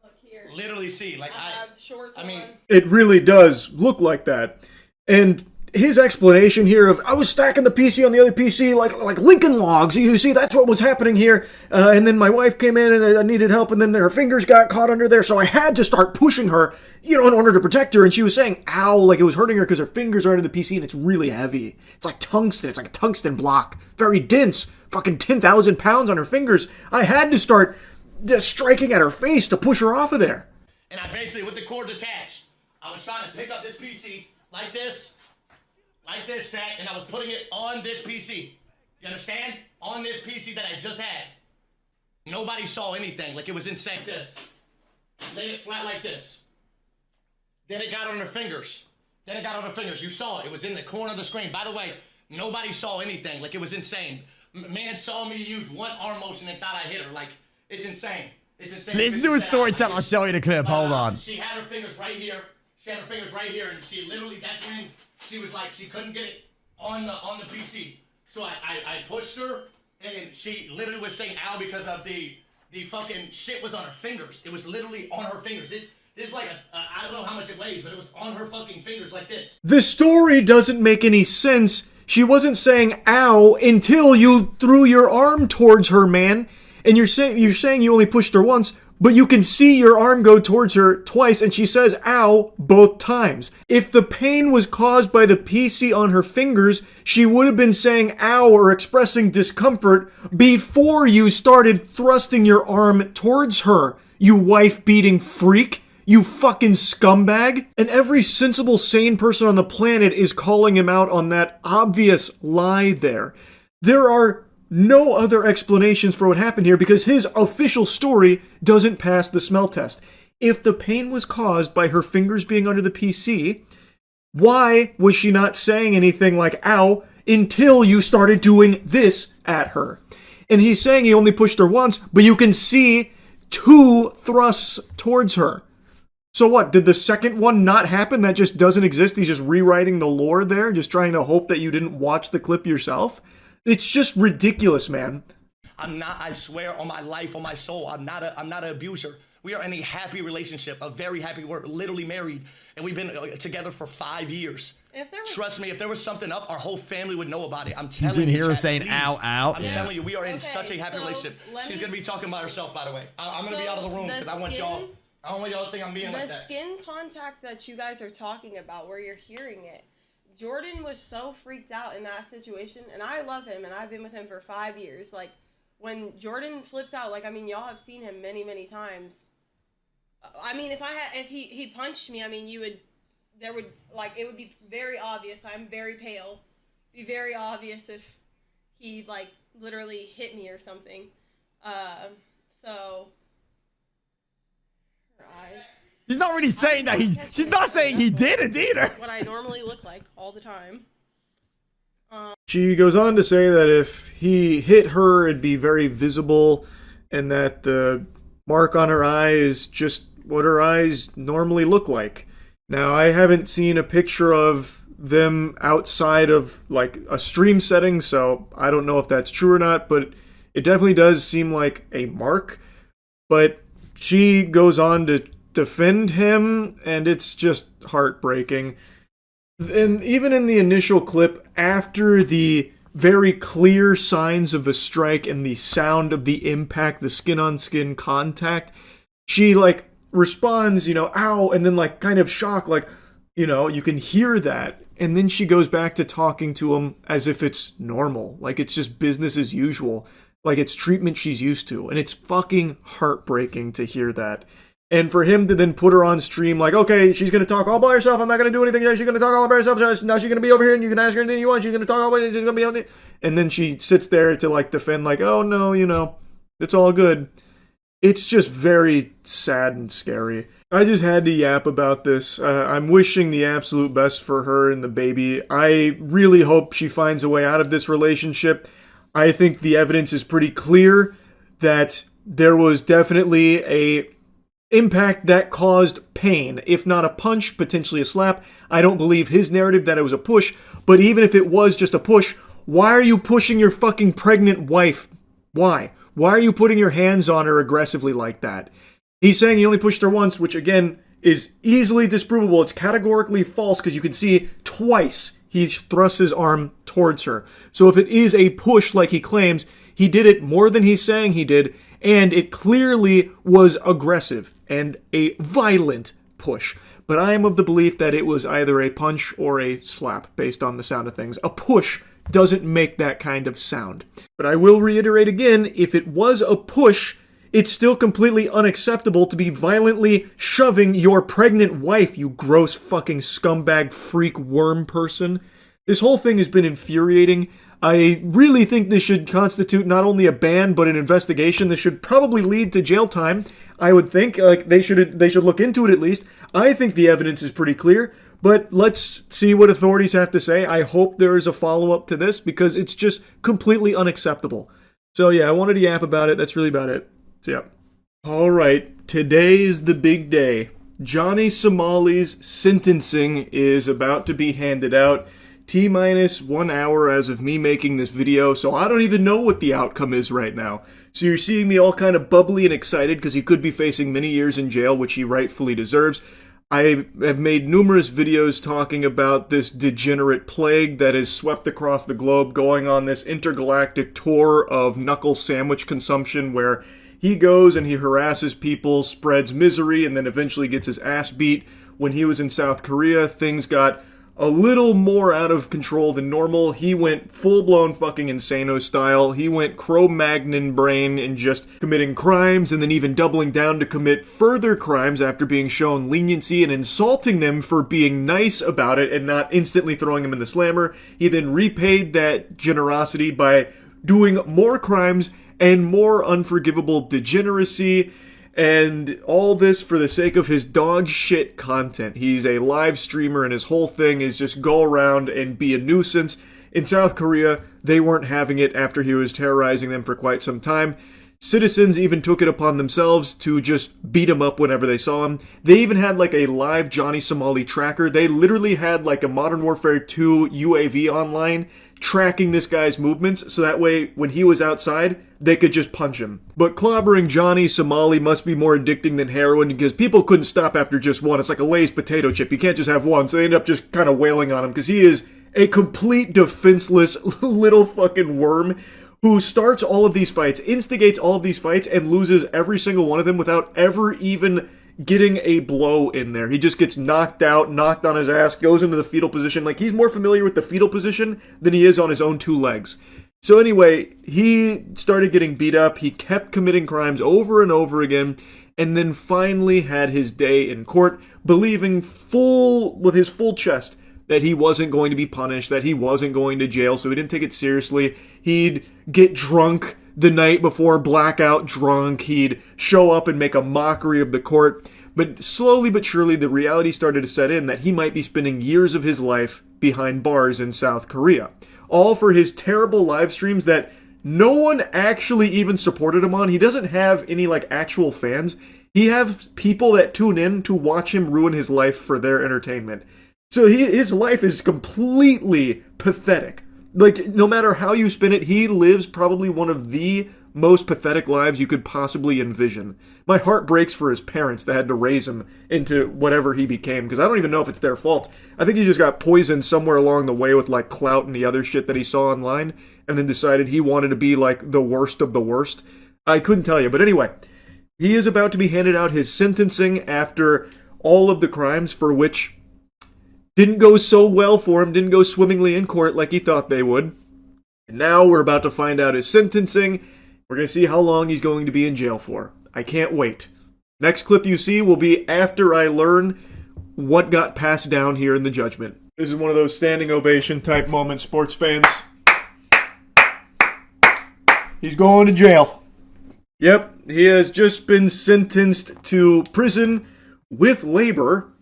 look here. Literally see, like, I have shorts on. It really does look like that. And his explanation here of, I was stacking the PC on the other PC like Lincoln Logs. You see, that's what was happening here. And then my wife came in and I needed help, and then her fingers got caught under there, so I had to start pushing her, in order to protect her. And she was saying, ow, like it was hurting her because her fingers are under the PC and it's really heavy. It's like tungsten. It's like a tungsten block. Very dense. Fucking 10,000 pounds on her fingers. I had to start just striking at her face to push her off of there. And I basically, with the cords attached, I was trying to pick up this PC like this, Jack, and I was putting it on this PC. You understand? On this PC that I just had. Nobody saw anything. Like, it was insane. This. Laid it flat like this. Then it got on her fingers. You saw it. It was in the corner of the screen. By the way, nobody saw anything. Like, it was insane. Man saw me use one arm motion and thought I hit her. Like, it's insane. Listen to his story, Chad. I'll show you the clip. Hold on. She had her fingers right here. And she literally, that's when she was like, she couldn't get it on the PC. So I pushed her, and she literally was saying ow because of the fucking shit was on her fingers. It was literally on her fingers. This is like, I don't know how much it weighs, but it was on her fucking fingers like this. The story doesn't make any sense. She wasn't saying ow until you threw your arm towards her, man. And you're saying you only pushed her once, but you can see your arm go towards her twice, and she says ow both times. If the pain was caused by the PC on her fingers, she would have been saying ow or expressing discomfort before you started thrusting your arm towards her, you wife-beating freak. You fucking scumbag. And every sensible, sane person on the planet is calling him out on that obvious lie there. There are no other explanations for what happened here because his official story doesn't pass the smell test. If the pain was caused by her fingers being under the PC, why was she not saying anything like ow until you started doing this at her? And he's saying he only pushed her once, but you can see 2 thrusts towards her. So what, did the second one not happen? That just doesn't exist? He's just rewriting the lore there, just trying to hope that you didn't watch the clip yourself? It's just ridiculous, man. I'm not, I swear on my life, on my soul, I'm not an abuser. We are in a happy relationship, a very happy, we're literally married, and we've been together for 5 years. Trust me, if there was something up, our whole family would know about it. I'm telling you. You can hear her Chad, saying please. ow, ow. I'm telling you, we are in such a happy relationship. She's going to be talking about herself, by the way. I'm going to be out of the room because I want y'all, I don't want y'all to think I'm being like that. The skin contact that you guys are talking about, where you're hearing it, Jordan was so freaked out in that situation, and I love him, and I've been with him for 5 years. Like, when Jordan flips out, like, I mean, y'all have seen him many, many times. I mean, if he punched me, I mean, it would be very obvious. I'm very pale. Be very obvious if he, like, literally hit me or something. So, her eyes. She's not really saying that she's not saying he did it either. What I normally look like all the time. She goes on to say that if he hit her, it'd be very visible, and that the mark on her eye is just what her eyes normally look like. Now, I haven't seen a picture of them outside of, like, a stream setting, so I don't know if that's true or not, but it definitely does seem like a mark. But she goes on to defend him, and it's just heartbreaking. And even in the initial clip, after the very clear signs of a strike and the sound of the impact, the skin-on-skin contact, she, like, responds, ow, and then, like, kind of shocked, like, you can hear that. And then she goes back to talking to him as if it's normal, like it's just business as usual, like it's treatment she's used to. And it's fucking heartbreaking to hear that. And for him to then put her on stream like, okay, she's going to talk all by herself. I'm not going to do anything. She's going to talk all by herself. Now she's going to be over here and you can ask her anything you want. She's going to talk all by herself. She's going to be on the... And then she sits there to like defend like, oh no, it's all good. It's just very sad and scary. I just had to yap about this. I'm wishing the absolute best for her and the baby. I really hope she finds a way out of this relationship. I think the evidence is pretty clear that there was definitely a impact that caused pain. If not a punch, potentially a slap. I don't believe his narrative that it was a push. But even if it was just a push, why are you pushing your fucking pregnant wife? Why? Why are you putting your hands on her aggressively like that? He's saying he only pushed her once, which again is easily disprovable. It's categorically false because you can see twice he thrusts his arm towards her. So if it is a push like he claims, he did it more than he's saying he did, and it clearly was aggressive and a violent push. But I am of the belief that it was either a punch or a slap based on the sound of things. A push doesn't make that kind of sound. But I will reiterate again, if it was a push, it's still completely unacceptable to be violently shoving your pregnant wife, you gross fucking scumbag freak worm person. This whole thing has been infuriating. I really think this should constitute not only a ban, but an investigation. This should probably lead to jail time. I would think they should look into it at least. I think the evidence is pretty clear, but let's see what authorities have to say. I hope there is a follow-up to this because it's just completely unacceptable. So yeah, I wanted to yap about it. That's really about it. So yeah. Alright, today is the big day. Johnny Somali's sentencing is about to be handed out. T-minus 1 hour as of me making this video, so I don't even know what the outcome is right now. So you're seeing me all kind of bubbly and excited because he could be facing many years in jail, which he rightfully deserves. I have made numerous videos talking about this degenerate plague that has swept across the globe, going on this intergalactic tour of knuckle sandwich consumption where he goes and he harasses people, spreads misery, and then eventually gets his ass beat. When he was in South Korea, things got a little more out of control than normal. He went full-blown fucking Insano style. He went Cro-Magnon brain and just committing crimes and then even doubling down to commit further crimes after being shown leniency and insulting them for being nice about it and not instantly throwing them in the slammer. He then repaid that generosity by doing more crimes and more unforgivable degeneracy. And all this for the sake of his dog shit content. He's a live streamer and his whole thing is just go around and be a nuisance. In South Korea, they weren't having it after he was terrorizing them for quite some time. Citizens even took it upon themselves to just beat him up whenever they saw him. They even had like a live Johnny Somali tracker. They literally had like a Modern Warfare 2 UAV online tracking this guy's movements, so that way when he was outside, they could just punch him. But clobbering Johnny Somali must be more addicting than heroin because people couldn't stop after just one. It's like a Lay's potato chip. You can't just have one, so they end up just kind of wailing on him because he is a complete defenseless little fucking worm who starts all of these fights, instigates all of these fights, and loses every single one of them without ever even getting a blow in there. He just gets knocked out, knocked on his ass, goes into the fetal position. Like, he's more familiar with the fetal position than he is on his own two legs. So anyway, he started getting beat up. He kept committing crimes over and over again, and then finally had his day in court, believing with his full chest that he wasn't going to be punished, that he wasn't going to jail, so he didn't take it seriously. He'd get drunk the night before, blackout drunk. He'd show up and make a mockery of the court. But slowly but surely, the reality started to set in that he might be spending years of his life behind bars in South Korea. All for his terrible live streams that no one actually even supported him on. He doesn't have any, like, actual fans. He has people that tune in to watch him ruin his life for their entertainment. So his life is completely pathetic. Like, no matter how you spin it, he lives probably one of the most pathetic lives you could possibly envision. My heart breaks for his parents that had to raise him into whatever he became, because I don't even know if it's their fault. I think he just got poisoned somewhere along the way with, like, clout and the other shit that he saw online, and then decided he wanted to be, like, the worst of the worst. I couldn't tell you, but anyway, he is about to be handed out his sentencing after all of the crimes for which didn't go so well for him, didn't go swimmingly in court like he thought they would. And now we're about to find out his sentencing. We're going to see how long he's going to be in jail for. I can't wait. Next clip you see will be after I learn what got passed down here in the judgment. This is one of those standing ovation type moments, sports fans. He's going to jail. Yep, he has just been sentenced to prison with labor.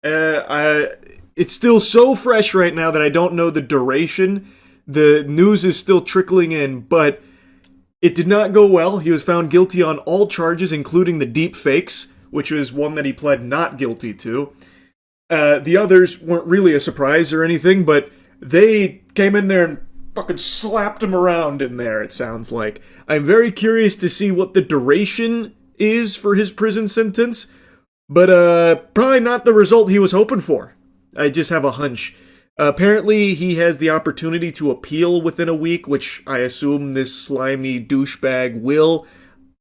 It's still so fresh right now that I don't know the duration. The news is still trickling in, but it did not go well. He was found guilty on all charges, including the deep fakes, which was one that he pled not guilty to. The others weren't really a surprise or anything, but they came in there and fucking slapped him around in there, it sounds like. I'm very curious to see what the duration is for his prison sentence. But probably not the result he was hoping for. I just have a hunch. Apparently, he has the opportunity to appeal within a week, which I assume this slimy douchebag will.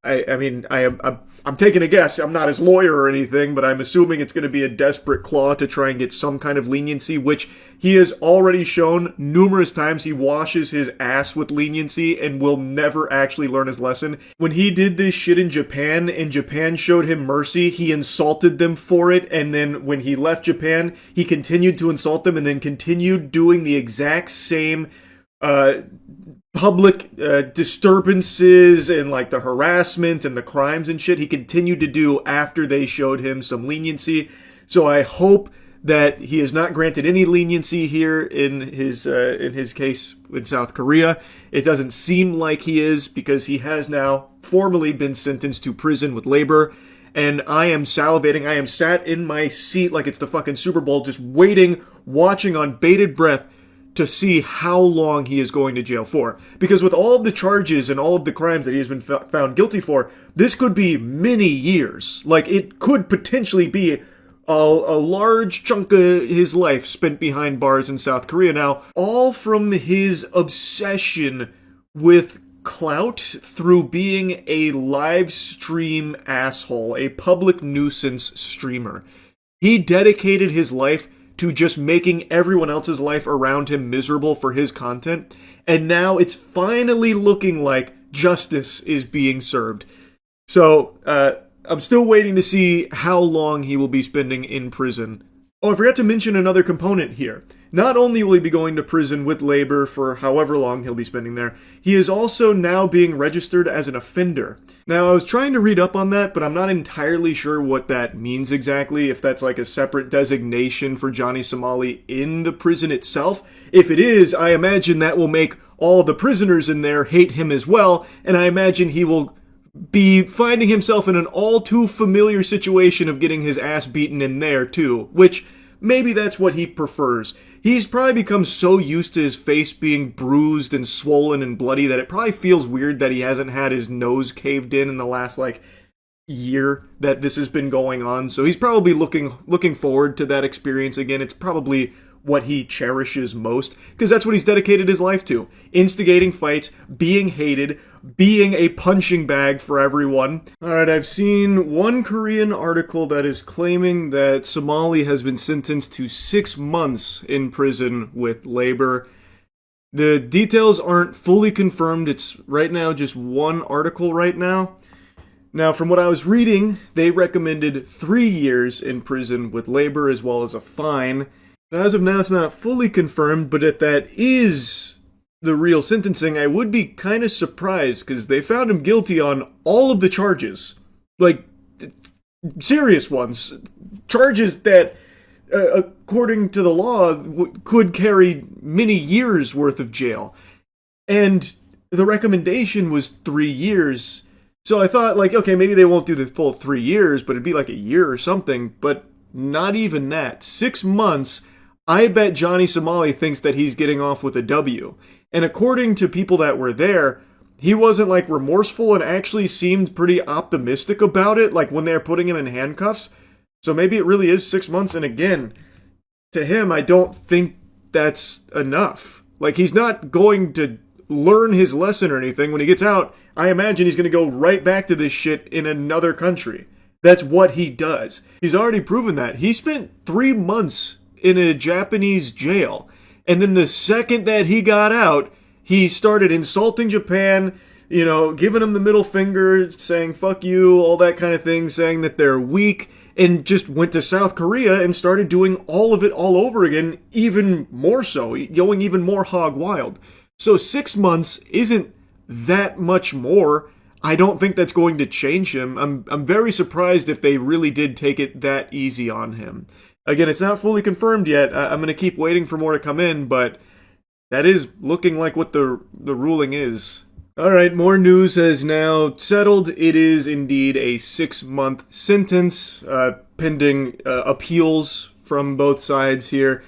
I'm taking a guess. I'm not his lawyer or anything, but I'm assuming it's going to be a desperate claw to try and get some kind of leniency, which he has already shown numerous times. He washes his ass with leniency and will never actually learn his lesson. When he did this shit in Japan, and Japan showed him mercy, he insulted them for it, and then when he left Japan, he continued to insult them and then continued doing the exact same public disturbances and like the harassment and the crimes and shit he continued to do after they showed him some leniency. So I hope that he is not granted any leniency here in his case in South Korea. It doesn't seem like he is, because he has now formally been sentenced to prison with labor. And I am salivating. I am sat in my seat like it's the fucking Super Bowl, just waiting, watching on bated breath to see how long he is going to jail for. Because with all of the charges and all of the crimes that he has been found guilty for, this could be many years. Like, it could potentially be a large chunk of his life spent behind bars in South Korea now, all from his obsession with clout through being a live stream asshole, a public nuisance streamer. He dedicated his life to just making everyone else's life around him miserable for his content, and now it's finally looking like justice is being served. So, I'm still waiting to see how long he will be spending in prison. Oh, I forgot to mention another component here. Not only will he be going to prison with labor for however long he'll be spending there, he is also now being registered as an offender. Now, I was trying to read up on that, but I'm not entirely sure what that means exactly, if that's like a separate designation for Johnny Somali in the prison itself. If it is, I imagine that will make all the prisoners in there hate him as well, and I imagine he will be finding himself in an all too familiar situation of getting his ass beaten in there too, which maybe that's what he prefers. He's probably become so used to his face being bruised and swollen and bloody that it probably feels weird that he hasn't had his nose caved in the last year that this has been going on. So he's probably looking forward to that experience again. It's probably what he cherishes most, because that's what he's dedicated his life to. Instigating fights, being hated, being a punching bag for everyone. Alright, I've seen one Korean article that is claiming that Somali has been sentenced to 6 months in prison with labor. The details aren't fully confirmed. It's right now just one article right now. Now, from what I was reading, they recommended 3 years in prison with labor as well as a fine. As of now, it's not fully confirmed, but if that is the real sentencing, I would be kind of surprised, because they found him guilty on all of the charges. Like, serious ones. Charges that, according to the law, could carry many years worth of jail. And the recommendation was 3 years. So I thought, okay, maybe they won't do the full 3 years, but it'd be like a year or something. But not even that. 6 months. I bet Johnny Somali thinks that he's getting off with a W. And according to people that were there, he wasn't remorseful and actually seemed pretty optimistic about it, when they were putting him in handcuffs. So maybe it really is 6 months. And again, to him, I don't think that's enough. He's not going to learn his lesson or anything. When he gets out, I imagine he's going to go right back to this shit in another country. That's what he does. He's already proven that. He spent 3 months in a Japanese jail. And then the second that he got out, he started insulting Japan, giving them the middle finger, saying fuck you, all that kind of thing, saying that they're weak, and just went to South Korea and started doing all of it all over again, even more so, going even more hog wild. So 6 months isn't that much more. I don't think that's going to change him. I'm very surprised if they really did take it that easy on him. Again, it's not fully confirmed yet. I'm going to keep waiting for more to come in, but that is looking like what the ruling is. Alright, more news has now settled. It is indeed a 6-month sentence, pending appeals from both sides here.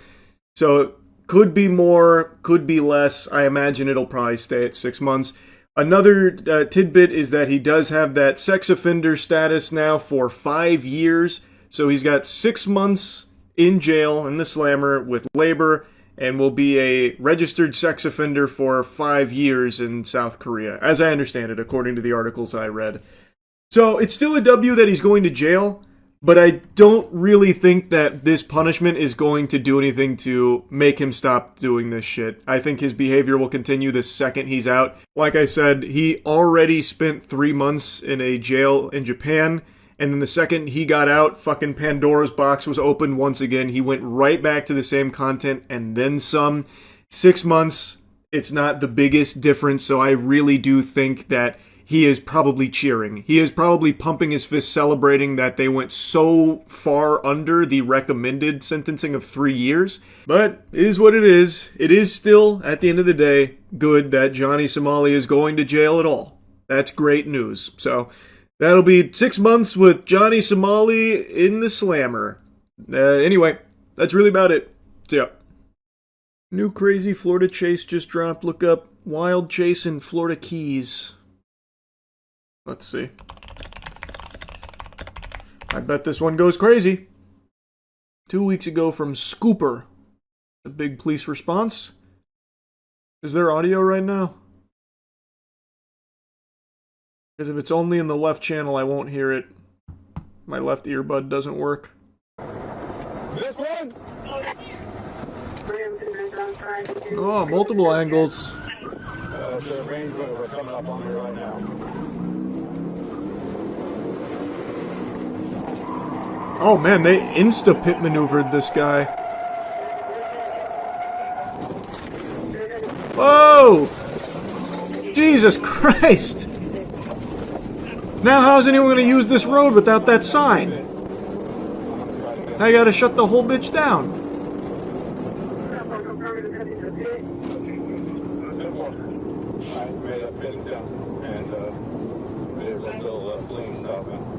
So, could be more, could be less. I imagine it'll probably stay at 6 months. Another tidbit is that he does have that sex offender status now for 5 years. So he's got 6 months in jail in the slammer with labor and will be a registered sex offender for 5 years in South Korea, as I understand it, according to the articles I read. So it's still a W that he's going to jail, but I don't really think that this punishment is going to do anything to make him stop doing this shit. I think his behavior will continue the second he's out. Like I said, he already spent 3 months in a jail in Japan, and then the second he got out, fucking Pandora's box was opened once again. He went right back to the same content and then some. 6 months, it's not the biggest difference, so I really do think that he is probably cheering. He is probably pumping his fist celebrating that they went so far under the recommended sentencing of 3 years. But it is what it is. It is still, at the end of the day, good that Johnny Somali is going to jail at all. That's great news. So that'll be 6 months with Johnny Somali in the slammer. Anyway, that's really about it. See ya. New crazy Florida chase just dropped. Look up Wild Chase in Florida Keys. Let's see. I bet this one goes crazy. 2 weeks ago from Scooper. A big police response. Is there audio right now? Because if it's only in the left channel, I won't hear it. My left earbud doesn't work. This one? Oh, multiple angles. There's a Range Rover coming up on me right now. Oh man, they insta-pit maneuvered this guy. Whoa! Jesus Christ! Now how's anyone gonna use this road without that sign? I gotta shut the whole bitch down.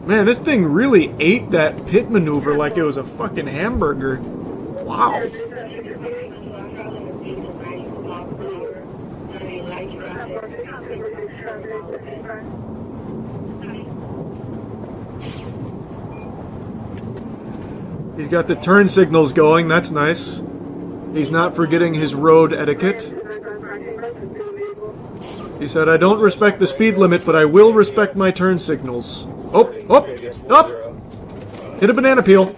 Man, this thing really ate that pit maneuver like it was a fucking hamburger. Wow. He's got the turn signals going, that's nice. He's not forgetting his road etiquette. He said, I don't respect the speed limit, but I will respect my turn signals. Oh, oh, oh! Hit a banana peel.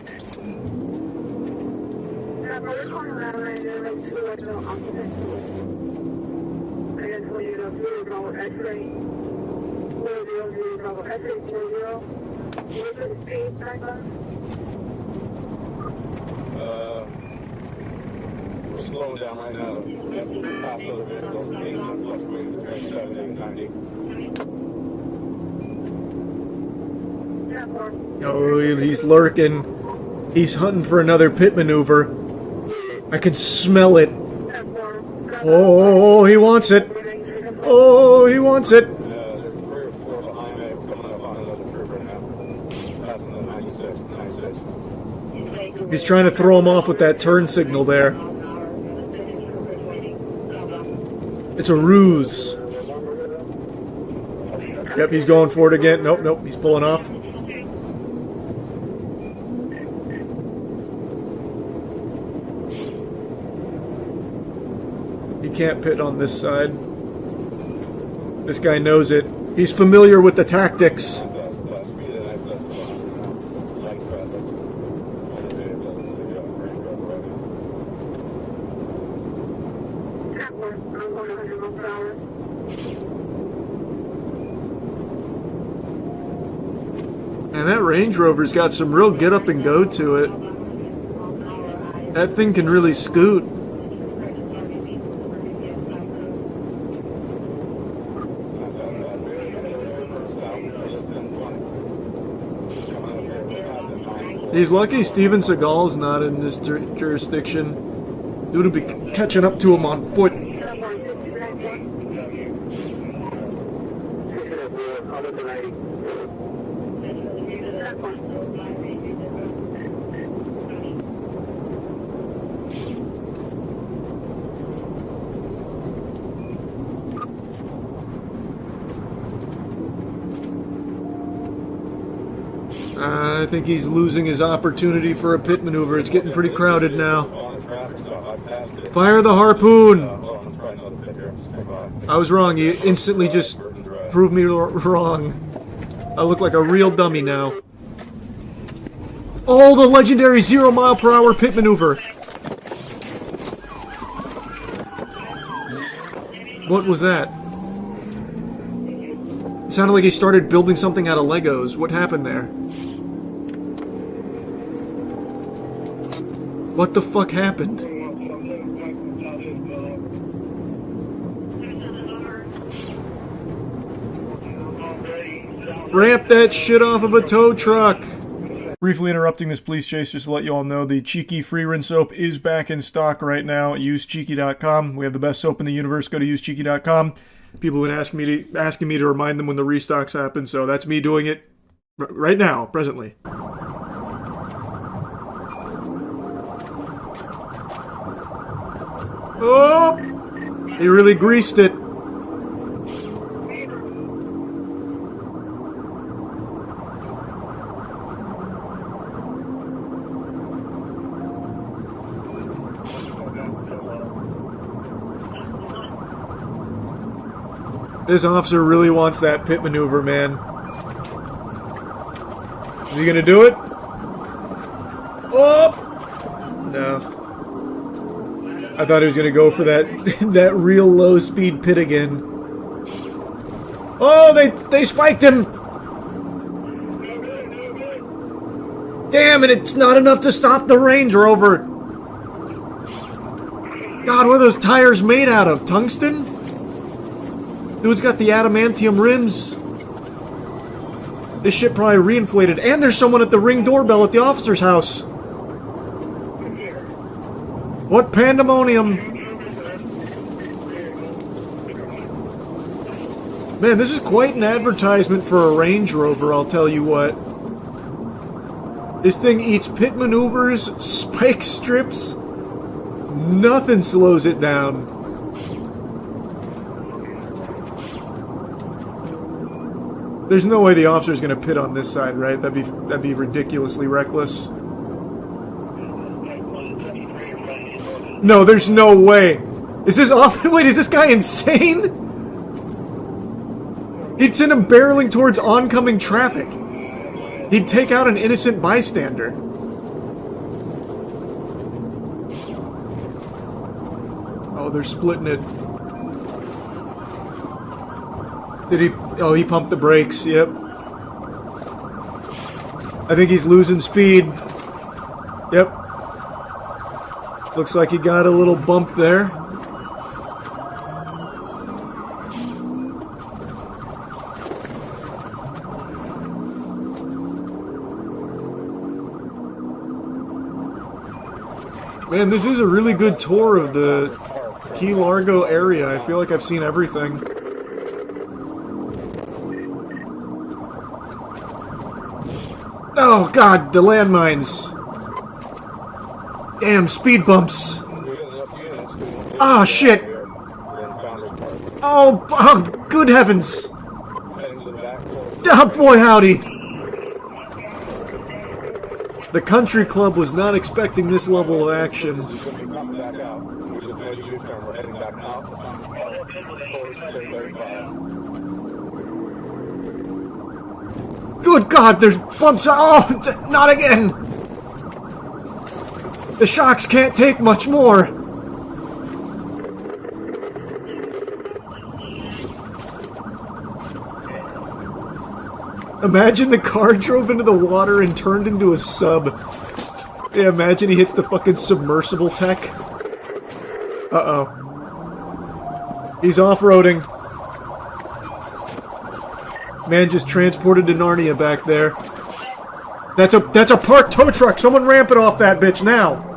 We're slowing down right now. Past other vehicles, 89 fluctuating, 7, 90. Oh, he's lurking. He's hunting for another pit maneuver. I can smell it. Oh, he wants it. Oh, he wants it. There's 3 or 4 behind me coming up on another trooper now. Passing the 96, 96. He's trying to throw him off with that turn signal there. It's a ruse. Yep, he's going for it again. Nope, nope, he's pulling off. He can't pit on this side. This guy knows it. He's familiar with the tactics. And that Range Rover's got some real get up and go to it. That thing can really scoot. He's lucky Steven Seagal's not in this jurisdiction. Dude will be catching up to him on foot. I think he's losing his opportunity for a pit maneuver. It's getting pretty crowded now. Fire the harpoon! I was wrong. You instantly just proved me wrong. I look like a real dummy now. Oh, the legendary 0 mile per hour pit maneuver! What was that? It sounded like he started building something out of Legos. What happened there? What the fuck happened? Ramp that shit off of a tow truck! Briefly interrupting this police chase just to let you all know the Cheeky free rinse soap is back in stock right now at usecheeky.com. We have the best soap in the universe. Go to usecheeky.com. People have been asking me to remind them when the restocks happen, so that's me doing it right now, presently. Oh! He really greased it. This officer really wants that pit maneuver, man. Is he gonna do it? Oh! No. I thought he was gonna go for that that real low speed pit again. Oh, they spiked him! Damn it, it's not enough to stop the Range Rover! God, what are those tires made out of? Tungsten? Dude's got the adamantium rims. This shit probably reinflated. And there's someone at the Ring doorbell at the officer's house. What pandemonium. Man, this is quite an advertisement for a Range Rover, I'll tell you what. This thing eats pit maneuvers, spike strips. Nothing slows it down. There's no way the officer's gonna pit on this side, right? That'd be ridiculously reckless. No, there's no way. Is this off? Wait, is this guy insane? He'd send him barreling towards oncoming traffic. He'd take out an innocent bystander. Oh, they're splitting it. Did he? Oh, he pumped the brakes, yep. I think he's losing speed. Yep. Looks like he got a little bump there. Man, this is a really good tour of the Key Largo area. I feel like I've seen everything. Oh god, the landmines. Damn, speed bumps. Ah, shit. Oh, good heavens. Oh, boy, howdy. The country club was not expecting this level of action. Good God, there's bumps. Oh, not again. The shocks can't take much more. Imagine the car drove into the water and turned into a sub. Yeah, imagine he hits the fucking submersible tech. Uh-oh. He's off-roading. Man just transported to Narnia back there. That's a parked tow truck! Someone ramp it off that bitch now!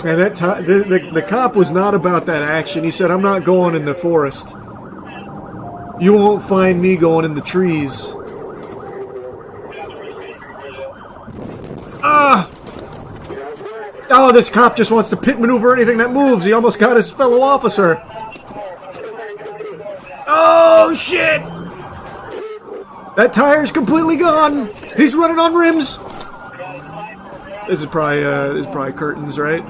Man, the cop was not about that action. He said, I'm not going in the forest. You won't find me going in the trees. Ah! Oh, this cop just wants to pit maneuver anything that moves. He almost got his fellow officer. Oh, shit! That tire's completely gone. He's running on rims. This is probably curtains, right?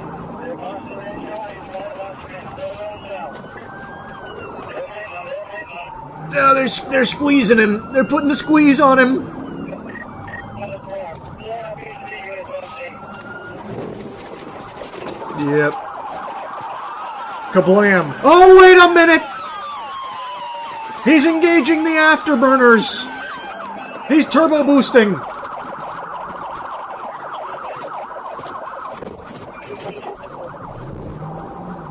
Oh, they're squeezing him. They're putting the squeeze on him. Yep. Kablam. Oh, wait a minute! He's engaging the afterburners! He's turbo boosting!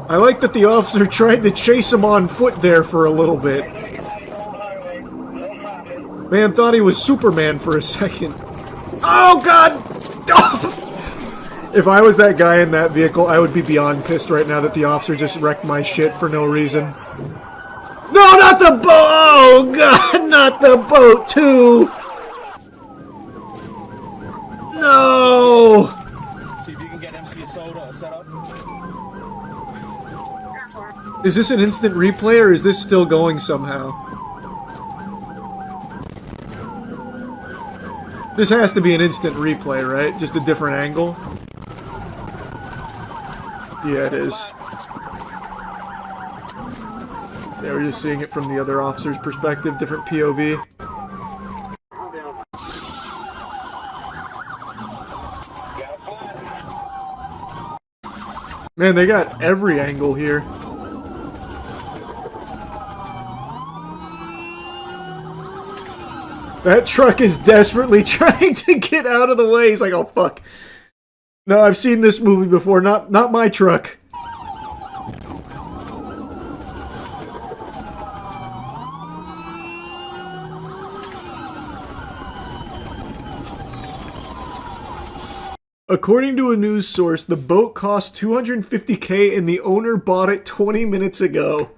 I like that the officer tried to chase him on foot there for a little bit. Man thought he was Superman for a second. Oh, God! Oh! If I was that guy in that vehicle, I would be beyond pissed right now that the officer just wrecked my shit for no reason. No, not the boat! Oh, God, not the boat, too! No! See if you can get MC Soda set up. Is this an instant replay, or is this still going somehow? This has to be an instant replay, right? Just a different angle? Yeah, it is. Yeah, we're just seeing it from the other officer's perspective, different POV. Man, they got every angle here. That truck is desperately trying to get out of the way. He's like, oh, fuck. No, I've seen this movie before. Not my truck. According to a news source, the boat cost $250K and the owner bought it 20 minutes ago.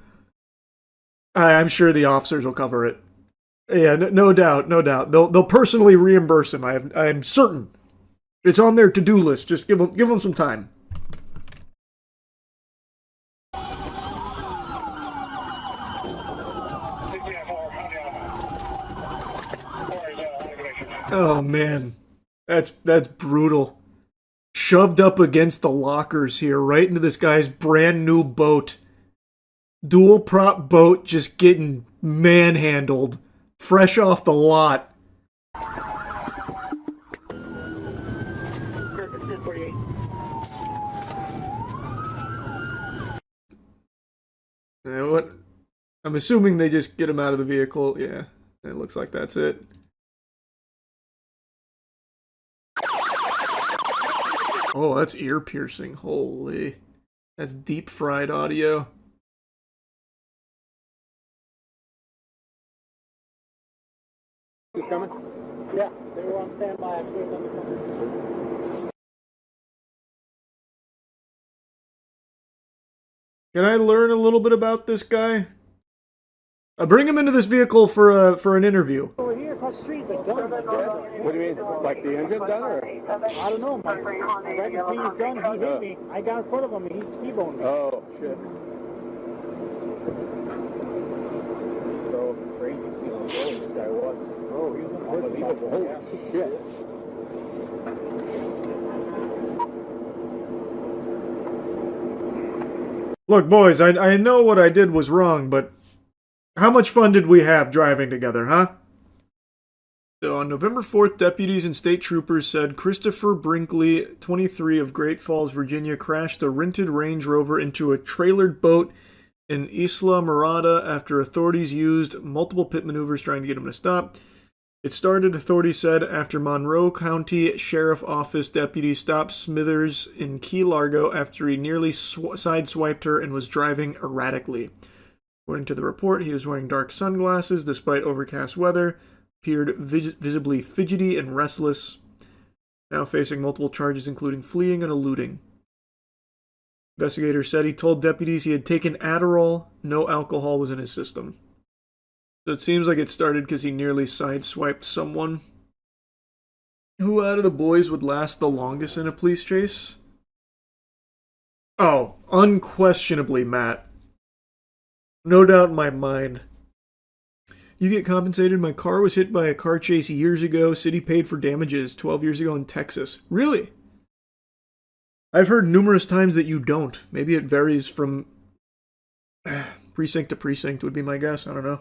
I'm sure the officers will cover it. Yeah, no doubt, no doubt. They'll personally reimburse him. I'm certain. It's on their to-do list. Just give them some time. Oh man, that's brutal. Shoved up against the lockers here, right into this guy's brand new boat. Dual prop boat just getting manhandled. Fresh off the lot. What? I'm assuming they just get him out of the vehicle. Yeah, it looks like that's it. Oh, that's ear piercing. Holy. That's deep fried audio. He's coming? Yeah, they were on standby. Can I learn a little bit about this guy? Bring him into this vehicle for an interview. Over here across the street, like done. What do you mean? Like the engine done, or? I don't know. My record is done. He hit me. I got in front of him and he T-boned me. Oh, shit. So crazy seeing how old this guy was. Oh, he was unbelievable. Holy shit. Look, boys, I know what I did was wrong, but how much fun did we have driving together, huh? So on November 4th, deputies and state troopers said Christopher Brinkley, 23 of Great Falls, Virginia, crashed a rented Range Rover into a trailered boat in Isla Mirada after authorities used multiple pit maneuvers trying to get him to stop. It started, authorities said, after Monroe County Sheriff Office deputies stopped Smithers in Key Largo after he nearly sideswiped her and was driving erratically. According to the report, he was wearing dark sunglasses despite overcast weather, appeared visibly fidgety and restless, now facing multiple charges including fleeing and eluding. Investigators said he told deputies he had taken Adderall, no alcohol was in his system. So it seems like it started because he nearly sideswiped someone. Who out of the boys would last the longest in a police chase? Oh, unquestionably, Matt. No doubt in my mind. You get compensated? My car was hit by a car chase years ago. City paid for damages 12 years ago in Texas. Really? I've heard numerous times that you don't. Maybe it varies from precinct to precinct would be my guess. I don't know.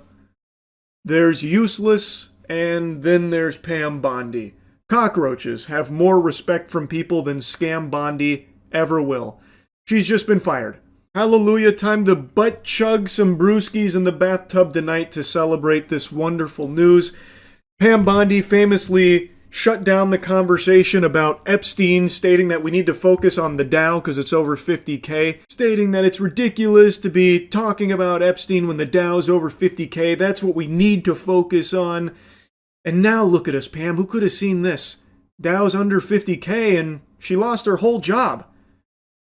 There's useless, and then there's Pam Bondi. Cockroaches have more respect from people than Scam Bondi ever will. She's just been fired. Hallelujah, time to butt chug some brewskis in the bathtub tonight to celebrate this wonderful news. Pam Bondi famously shut down the conversation about Epstein, stating that we need to focus on the Dow because it's over 50K, stating that it's ridiculous to be talking about Epstein when the Dow's over 50K. That's what we need to focus on. And now look at us, Pam. Who could have seen this? Dow's under 50K and she lost her whole job.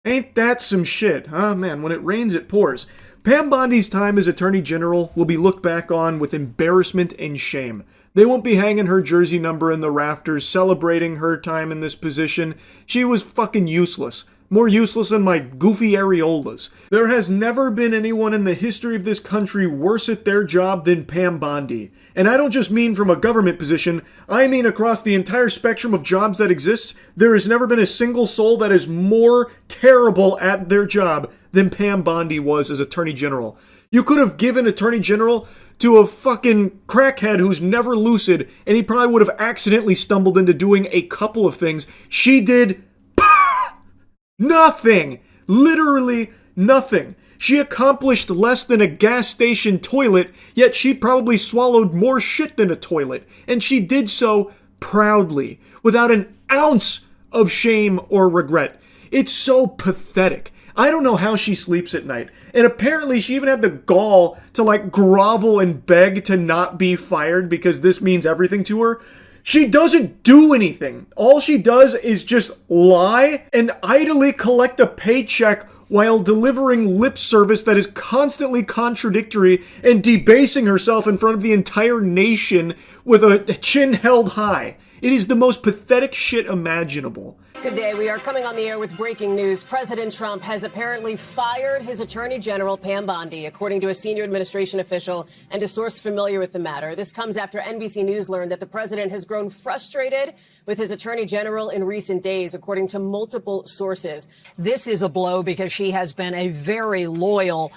Ain't that some shit, huh? Man, when it rains, it pours. Pam Bondi's time as Attorney General will be looked back on with embarrassment and shame. They won't be hanging her jersey number in the rafters, celebrating her time in this position. She was fucking useless. More useless than my goofy areolas. There has never been anyone in the history of this country worse at their job than Pam Bondi. And I don't just mean from a government position, I mean across the entire spectrum of jobs that exists, there has never been a single soul that is more terrible at their job than Pam Bondi was as Attorney General. You could have given Attorney General to a fucking crackhead who's never lucid, and he probably would have accidentally stumbled into doing a couple of things. She did nothing. Literally nothing. She accomplished less than a gas station toilet, yet she probably swallowed more shit than a toilet. And she did so proudly, without an ounce of shame or regret. It's so pathetic. I don't know how she sleeps at night. And apparently she even had the gall to like grovel and beg to not be fired because this means everything to her. She doesn't do anything. All she does is just lie and idly collect a paycheck while delivering lip service that is constantly contradictory and debasing herself in front of the entire nation with a chin held high. It is the most pathetic shit imaginable. Good day. We are coming on the air with breaking news. President Trump has apparently fired his Attorney General, Pam Bondi, according to a senior administration official and a source familiar with the matter. This comes after NBC News learned that the president has grown frustrated with his Attorney General in recent days, according to multiple sources. This is a blow because she has been a very loyal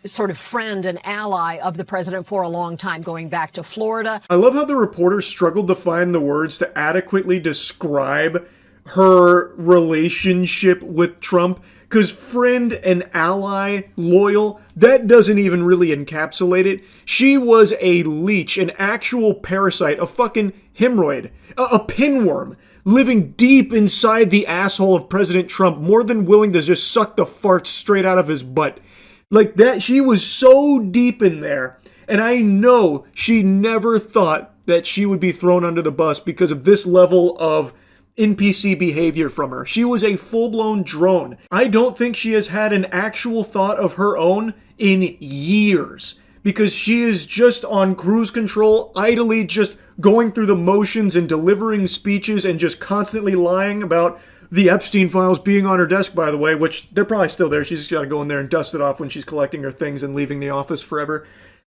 sort of friend and ally of the president for a long time, going back to Florida. I love how the reporter struggled to find the words to adequately describe her relationship with Trump, because friend and ally, loyal, that doesn't even really encapsulate it. She was a leech, an actual parasite, a fucking hemorrhoid, a pinworm, living deep inside the asshole of President Trump, more than willing to just suck the farts straight out of his butt. Like that, she was so deep in there, and I know she never thought that she would be thrown under the bus because of this level of NPC behavior from her. She was a full-blown drone. I don't think she has had an actual thought of her own in years, because she is just on cruise control, idly just going through the motions and delivering speeches and just constantly lying about the Epstein files being on her desk, by the way, which they're probably still there. She's just got to go in there and dust it off when she's collecting her things and leaving the office forever.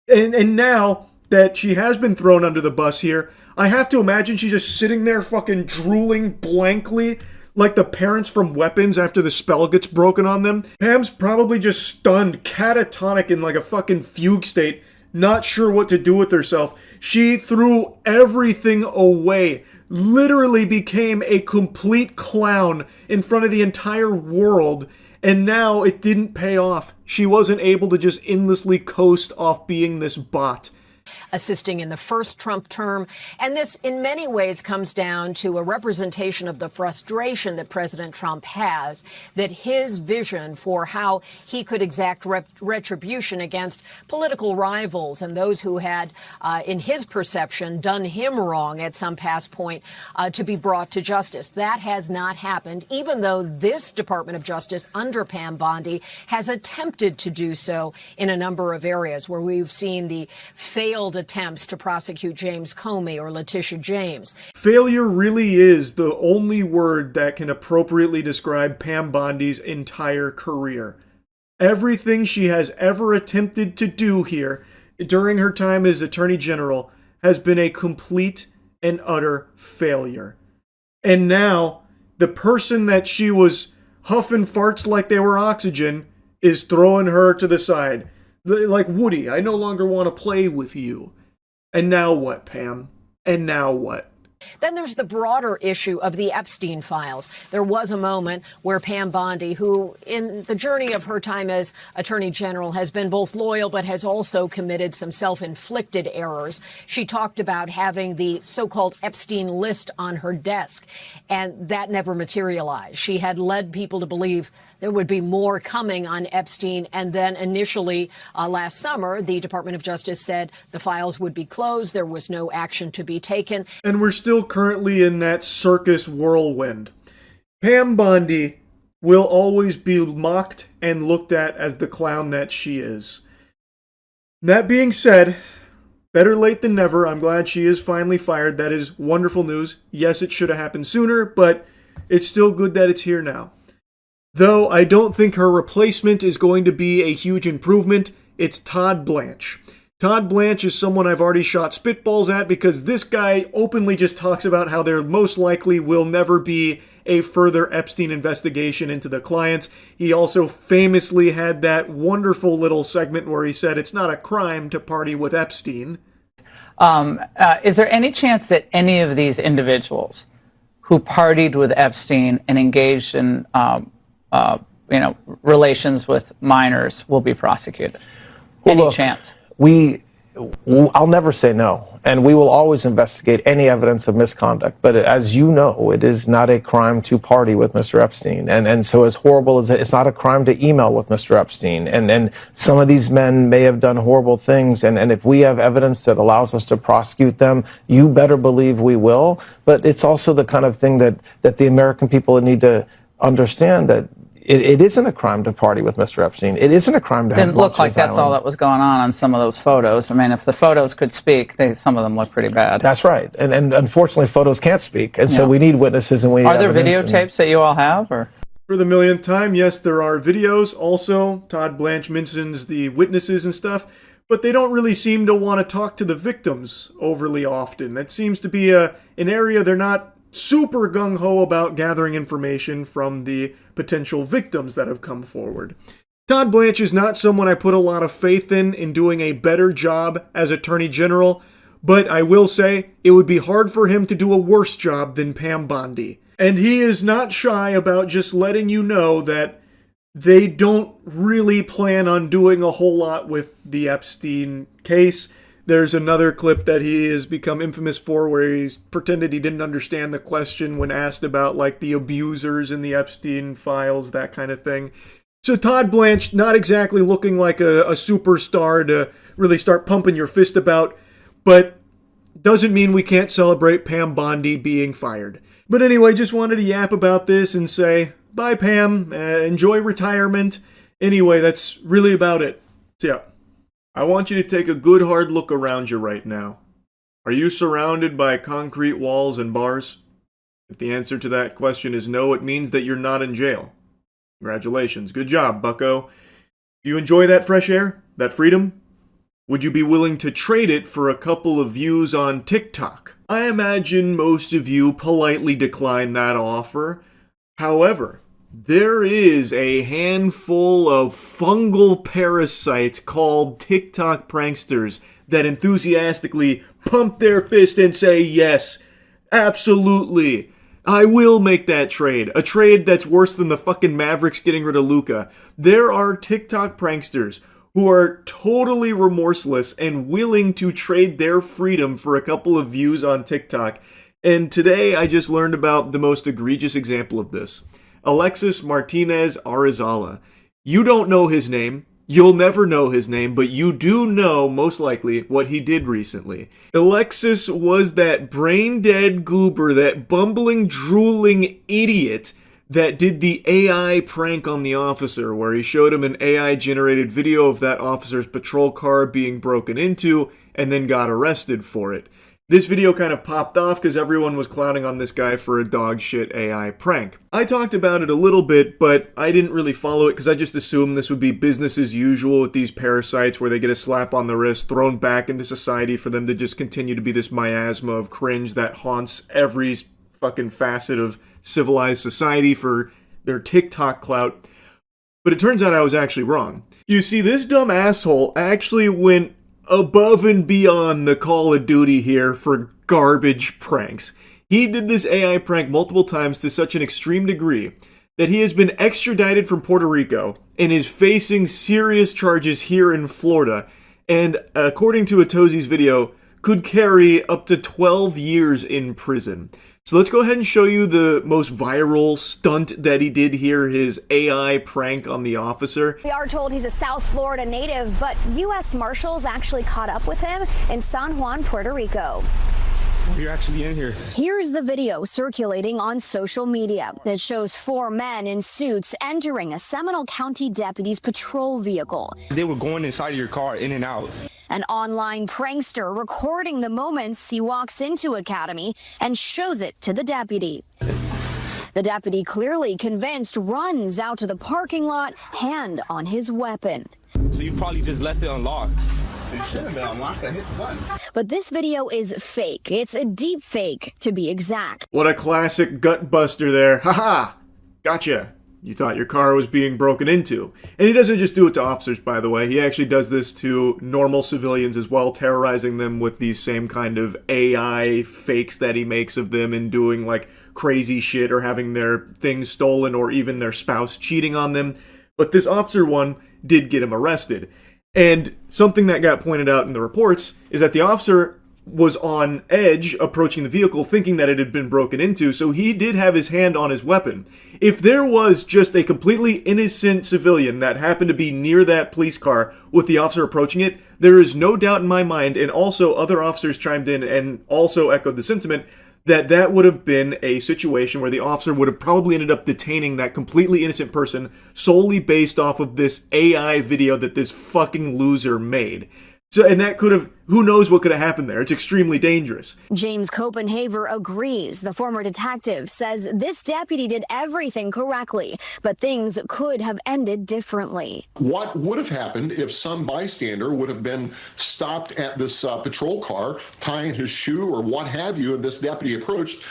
And now that she has been thrown under the bus here, I have to imagine she's just sitting there fucking drooling blankly like the parents from Weapons after the spell gets broken on them. Pam's probably just stunned, catatonic in like a fucking fugue state, not sure what to do with herself. She threw everything away. Literally became a complete clown in front of the entire world, and now it didn't pay off. She wasn't able to just endlessly coast off being this bot. Assisting in the first Trump term. And this, in many ways, comes down to a representation of the frustration that President Trump has, that his vision for how he could exact retribution against political rivals and those who had, in his perception, done him wrong at some past point to be brought to justice. That has not happened, even though this Department of Justice under Pam Bondi has attempted to do so in a number of areas where we've seen the failed failed attempts to prosecute James Comey or Letitia James. Failure really is the only word that can appropriately describe Pam Bondi's entire career. Everything she has ever attempted to do here during her time as Attorney General has been a complete and utter failure. And now, the person that she was huffing farts like they were oxygen is throwing her to the side. Like, Woody, I no longer want to play with you. And now what, Pam? And now what? Then there's the broader issue of the Epstein files. There was a moment where Pam Bondi, who in the journey of her time as Attorney General has been both loyal but has also committed some self-inflicted errors. She talked about having the so-called Epstein list on her desk, and that never materialized. She had led people to believe there would be more coming on Epstein, and then initially last summer, the Department of Justice said the files would be closed. There was no action to be taken. And we're still currently in that circus whirlwind. Pam Bondi will always be mocked and looked at as the clown that she is. That being said, better late than never. I'm glad she is finally fired. That is wonderful news. Yes, it should have happened sooner, but it's still good that it's here now. Though I don't think her replacement is going to be a huge improvement. It's Todd Blanche. Todd Blanche is someone I've already shot spitballs at because this guy openly just talks about how there most likely will never be a further Epstein investigation into the clients. He also famously had that wonderful little segment where he said it's not a crime to party with Epstein. Is there any chance that any of these individuals who partied with Epstein and engaged in relations with minors will be prosecuted? Well, Any chance? I'll never say no, and we will always investigate any evidence of misconduct. But as you know, it is not a crime to party with Mr. Epstein, and so as horrible as it's not a crime to email with Mr. Epstein. And some of these men may have done horrible things, and if we have evidence that allows us to prosecute them, you better believe we will. But it's also the kind of thing that the American people need to understand, that it isn't a crime to party with Mr. Epstein. It isn't a crime to have Didn't look like that's all that was going on some of those photos. I mean, if the photos could speak, some of them look pretty bad. That's right. And unfortunately, photos can't speak. And so we need witnesses and we need Are there evidence videotapes that you all have? Or? For the millionth time, yes, there are videos. Also, Todd Blanche mentions the witnesses and stuff, but they don't really seem to want to talk to the victims overly often. That seems to be an area they're not super gung-ho about gathering information from the potential victims that have come forward. Todd Blanche is not someone I put a lot of faith in doing a better job as Attorney General, but I will say it would be hard for him to do a worse job than Pam Bondi. And he is not shy about just letting you know that they don't really plan on doing a whole lot with the Epstein case. There's another clip that he has become infamous for where he pretended he didn't understand the question when asked about, like, the abusers in the Epstein files, that kind of thing. So Todd Blanche, not exactly looking like a superstar to really start pumping your fist about, but doesn't mean we can't celebrate Pam Bondi being fired. But anyway, just wanted to yap about this and say, bye Pam, enjoy retirement. Anyway, that's really about it. See ya. I want you to take a good hard look around you right now. Are you surrounded by concrete walls and bars? If the answer to that question is no, it means that you're not in jail. Congratulations. Good job, bucko. Do you enjoy that fresh air? That freedom? Would you be willing to trade it for a couple of views on TikTok? I imagine most of you politely decline that offer. However, there is a handful of fungal parasites called TikTok pranksters that enthusiastically pump their fist and say, yes, absolutely, I will make that trade. A trade that's worse than the fucking Mavericks getting rid of Luka. There are TikTok pranksters who are totally remorseless and willing to trade their freedom for a couple of views on TikTok. And today I just learned about the most egregious example of this. Alexis Martinez Arizala. You don't know his name. You'll never know his name, but you do know, most likely, what he did recently. Alexis was that brain-dead goober, that bumbling, drooling idiot that did the AI prank on the officer, where he showed him an AI-generated video of that officer's patrol car being broken into, and then got arrested for it. This video kind of popped off because everyone was clowning on this guy for a dog shit AI prank. I talked about it a little bit, but I didn't really follow it because I just assumed this would be business as usual with these parasites where they get a slap on the wrist, thrown back into society for them to just continue to be this miasma of cringe that haunts every fucking facet of civilized society for their TikTok clout. But it turns out I was actually wrong. You see, this dumb asshole actually went above and beyond the Call of Duty here for garbage pranks. He did this AI prank multiple times to such an extreme degree that he has been extradited from Puerto Rico and is facing serious charges here in Florida, and according to Atozi's video, could carry up to 12 years in prison. So let's go ahead and show you the most viral stunt that he did here, his AI prank on the officer. We are told he's a South Florida native, but U.S. Marshals actually caught up with him in San Juan, Puerto Rico. You're actually in here. Here's the video circulating on social media that shows 4 men in suits entering a Seminole County deputy's patrol vehicle. They were going inside of your car, in and out. An online prankster recording the moments he walks into Academy and shows it to the deputy. The deputy, clearly convinced, runs out to the parking lot, hand on his weapon. So you probably just left it unlocked. It should have been unlocked. I hit the button. But this video is fake. It's a deep fake, to be exact. What a classic gut buster there. Haha! Gotcha. You thought your car was being broken into. And he doesn't just do it to officers, by the way. He actually does this to normal civilians as well, terrorizing them with these same kind of AI fakes that he makes of them and doing like crazy shit or having their things stolen or even their spouse cheating on them. But this officer one did get him arrested. And something that got pointed out in the reports is that the officer was on edge approaching the vehicle thinking that it had been broken into, so he did have his hand on his weapon. If there was just a completely innocent civilian that happened to be near that police car with the officer approaching it, there is no doubt in my mind, and also other officers chimed in and also echoed the sentiment, that that would have been a situation where the officer would have probably ended up detaining that completely innocent person solely based off of this AI video that this fucking loser made. So, and that could have, who knows what could have happened there. It's extremely dangerous. James Copenhaver agrees. The former detective says this deputy did everything correctly, but things could have ended differently. What would have happened if some bystander would have been stopped at this patrol car, tying his shoe or what have you, and this deputy approached?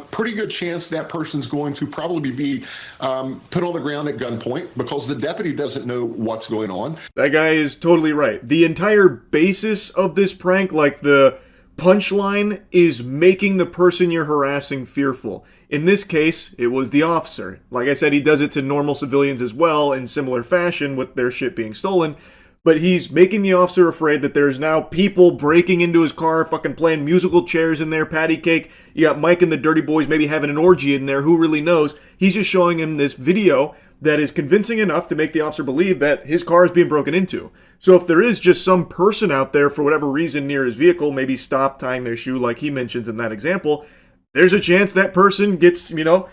Pretty good chance that person's going to probably be put on the ground at gunpoint because the deputy doesn't know what's going on. That guy is totally right. The entire basis of this prank, like the punchline, is making the person you're harassing fearful. In this case, it was the officer. Like I said, he does it to normal civilians as well in similar fashion with their shit being stolen. But he's making the officer afraid that there's now people breaking into his car, fucking playing musical chairs in there, patty cake. You got Mike and the Dirty Boys maybe having an orgy in there, who really knows? He's just showing him this video that is convincing enough to make the officer believe that his car is being broken into. So if there is just some person out there for whatever reason near his vehicle, maybe stop tying their shoe like he mentions in that example, there's a chance that person gets, you know,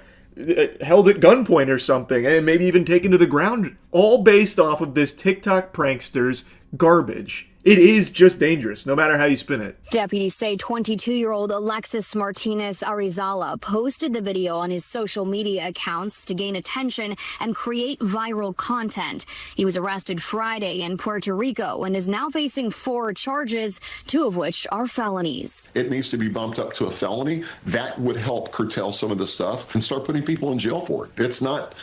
held at gunpoint or something, and maybe even taken to the ground, all based off of this TikTok prankster's garbage. It is just dangerous, no matter how you spin it. Deputies say 22-year-old Alexis Martinez Arizala posted the video on his social media accounts to gain attention and create viral content. He was arrested Friday in Puerto Rico and is now facing 4 charges, 2 of which are felonies. It needs to be bumped up to a felony. That would help curtail some of the stuff and start putting people in jail for it. It's not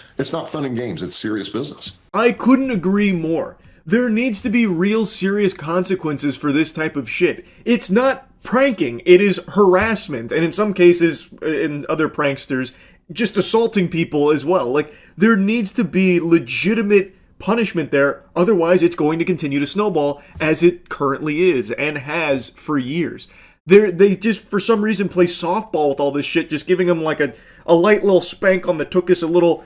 fun and games. It's serious business. I couldn't agree more. There needs to be real serious consequences for this type of shit. It's not pranking, it is harassment, and in some cases, in other pranksters, just assaulting people as well. Like, there needs to be legitimate punishment there, otherwise it's going to continue to snowball as it currently is, and has for years. They just, for some reason, play softball with all this shit, just giving them like a light little spank on the tuchus, a little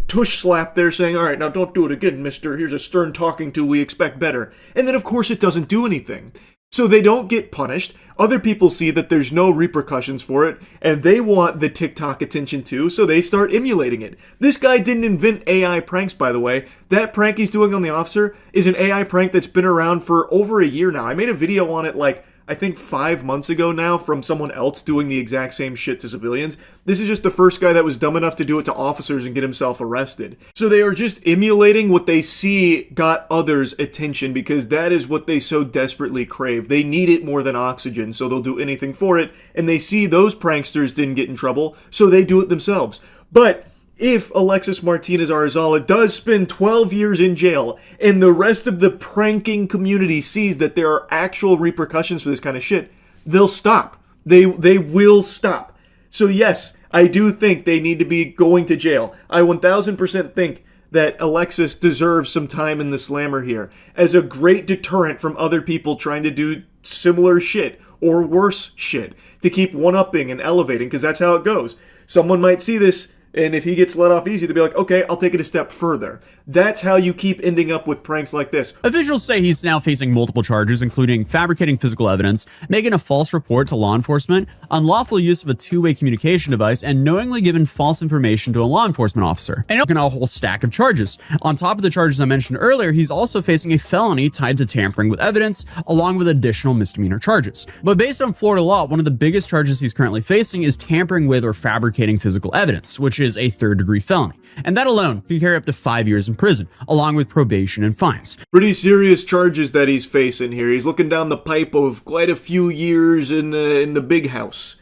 tush slap there saying, all right, now don't do it again, mister. Here's a stern talking to, we expect better. And then, of course, it doesn't do anything. So they don't get punished. Other people see that there's no repercussions for it, and they want the TikTok attention too, so they start emulating it. This guy didn't invent AI pranks, by the way. That prank he's doing on the officer is an AI prank that's been around for over a year now. I made a video on it like, I think 5 months ago now, from someone else doing the exact same shit to civilians. This is just the first guy that was dumb enough to do it to officers and get himself arrested. So they are just emulating what they see got others' attention, because that is what they so desperately crave. They need it more than oxygen, so they'll do anything for it, and they see those pranksters didn't get in trouble, so they do it themselves. But if Alexis Martinez Arizala does spend 12 years in jail and the rest of the pranking community sees that there are actual repercussions for this kind of shit, they'll stop. They will stop. So yes, I do think they need to be going to jail. I 1000% think that Alexis deserves some time in the slammer here as a great deterrent from other people trying to do similar shit or worse shit to keep one-upping and elevating, because that's how it goes. Someone might see this, and if he gets let off easy, they'll be like, okay, I'll take it a step further. That's how you keep ending up with pranks like this. Officials say he's now facing multiple charges, including fabricating physical evidence, making a false report to law enforcement, unlawful use of a two-way communication device, and knowingly giving false information to a law enforcement officer. And a whole stack of charges. On top of the charges I mentioned earlier, he's also facing a felony tied to tampering with evidence, along with additional misdemeanor charges. But based on Florida law, one of the biggest charges he's currently facing is tampering with or fabricating physical evidence, which is a third-degree felony. And that alone can carry up to 5 years in prison, along with probation and fines. Pretty serious charges that he's facing here. He's looking down the pipe of quite a few years in the big house.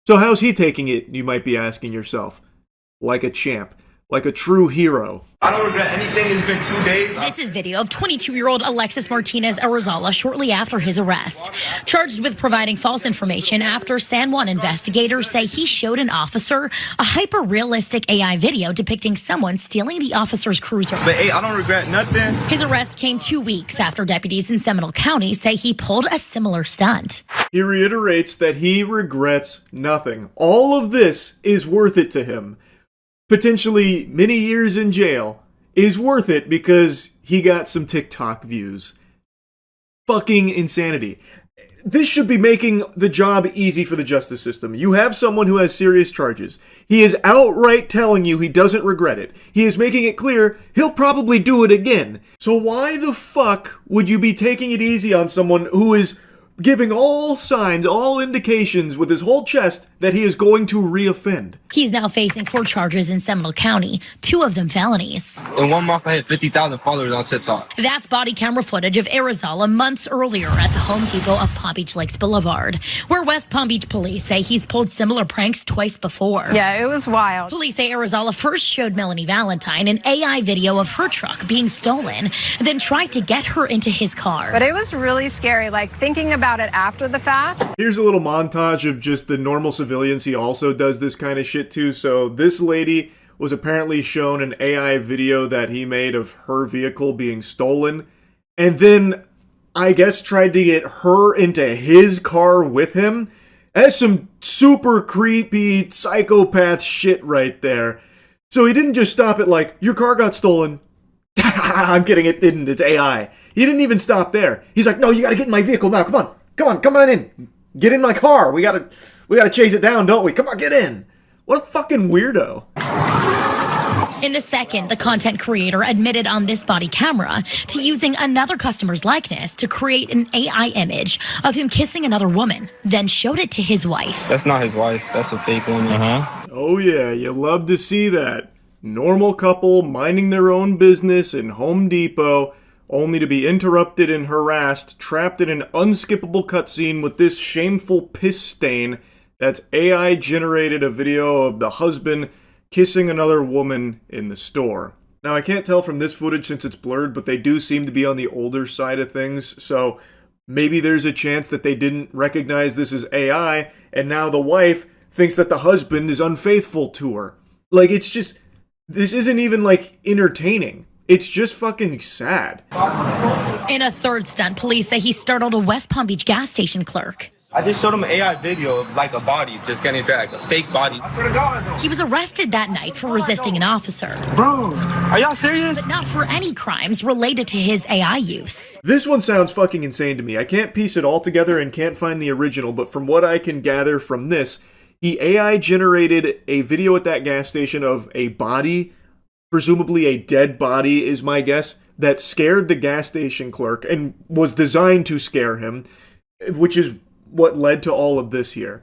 So how's he taking it, you might be asking yourself? Like a champ. Like a true hero. I don't regret anything. It's been 2 days. This is video of 22-year-old Alexis Martinez Arizala shortly after his arrest. Charged with providing false information after San Juan investigators say he showed an officer a hyper-realistic AI video depicting someone stealing the officer's cruiser. But hey, I don't regret nothing. His arrest came 2 weeks after deputies in Seminole County say he pulled a similar stunt. He reiterates that he regrets nothing. All of this is worth it to him. Potentially many years in jail is worth it because he got some TikTok views. Fucking insanity. This should be making the job easy for the justice system. You have someone who has serious charges. He is outright telling you he doesn't regret it. He is making it clear he'll probably do it again. So why the fuck would you be taking it easy on someone who is giving all signs, all indications with his whole chest that he is going to reoffend? He's now facing 4 charges in Seminole County, 2 of them felonies. In 1 month, I hit 50,000 followers on TikTok. That's body camera footage of Arizala months earlier at the Home Depot of Palm Beach Lakes Boulevard, where West Palm Beach police say he's pulled similar pranks twice before. Yeah, it was wild. Police say Arizala first showed Melanie Valentine an AI video of her truck being stolen, then tried to get her into his car. But it was really scary, like thinking about it after the fact. Here's a little montage of just the normal civilians he also does this kind of shit to. So this lady was apparently shown an AI video that he made of her vehicle being stolen, and then I guess tried to get her into his car with him. That's some super creepy psychopath shit right there. So he didn't just stop at like, your car got stolen. I'm kidding, it didn't. It's AI. He didn't even stop there. He's like, no, you gotta get in my vehicle now. Come on in. Get in my car. We gotta chase it down, don't we? Come on, get in. What a fucking weirdo. In a second, the content creator admitted on this body camera to using another customer's likeness to create an AI image of him kissing another woman, then showed it to his wife. That's not his wife. That's a fake woman. Oh yeah, you love to see that. Normal couple minding their own business in Home Depot, only to be interrupted and harassed, trapped in an unskippable cutscene with this shameful piss stain that's AI generated a video of the husband kissing another woman in the store. Now, I can't tell from this footage since it's blurred, but they do seem to be on the older side of things, so maybe there's a chance that they didn't recognize this as AI, and now the wife thinks that the husband is unfaithful to her. Like, it's just, this isn't even, like, entertaining. It's just fucking sad. In a third stunt, police say he startled a West Palm Beach gas station clerk. I just showed him an AI video of like a body just getting dragged, a fake body. He was arrested that night for resisting an officer. Bro, are y'all serious? But not for any crimes related to his AI use. This one sounds fucking insane to me. I can't piece it all together and can't find the original, but from what I can gather from this, he AI generated a video at that gas station of a body, presumably a dead body is my guess, that scared the gas station clerk and was designed to scare him, which is what led to all of this here.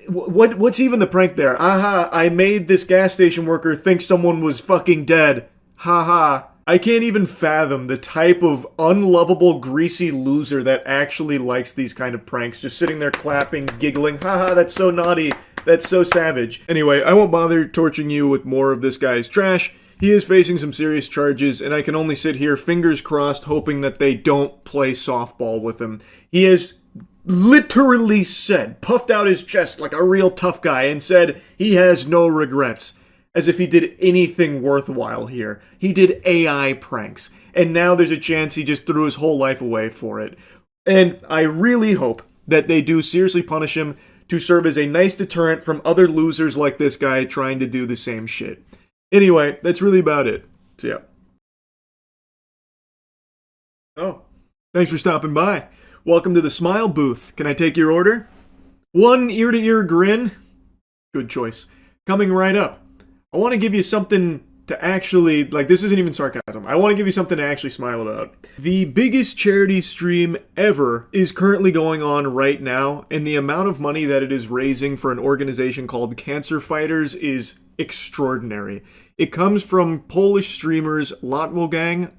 What's even the prank there? Aha, I made this gas station worker think someone was fucking dead. Haha. I can't even fathom the type of unlovable, greasy loser that actually likes these kind of pranks. Just sitting there clapping, giggling. Haha, that's so naughty. That's so savage. Anyway, I won't bother torturing you with more of this guy's trash. He is facing some serious charges, and I can only sit here, fingers crossed, hoping that they don't play softball with him. He has literally said, puffed out his chest like a real tough guy, and said he has no regrets. As if he did anything worthwhile here. He did AI pranks. And now there's a chance he just threw his whole life away for it. And I really hope that they do seriously punish him to serve as a nice deterrent from other losers like this guy trying to do the same shit. Anyway, that's really about it. So yeah. Oh, thanks for stopping by. Welcome to the Smile Booth. Can I take your order? One ear-to-ear grin. Good choice. Coming right up. I want to give you something to actually, like, this isn't even sarcasm. I want to give you something to actually smile about. The biggest charity stream ever is currently going on right now, and the amount of money that it is raising for an organization called Cancer Fighters is extraordinary. It comes from Polish streamers Lotwogang,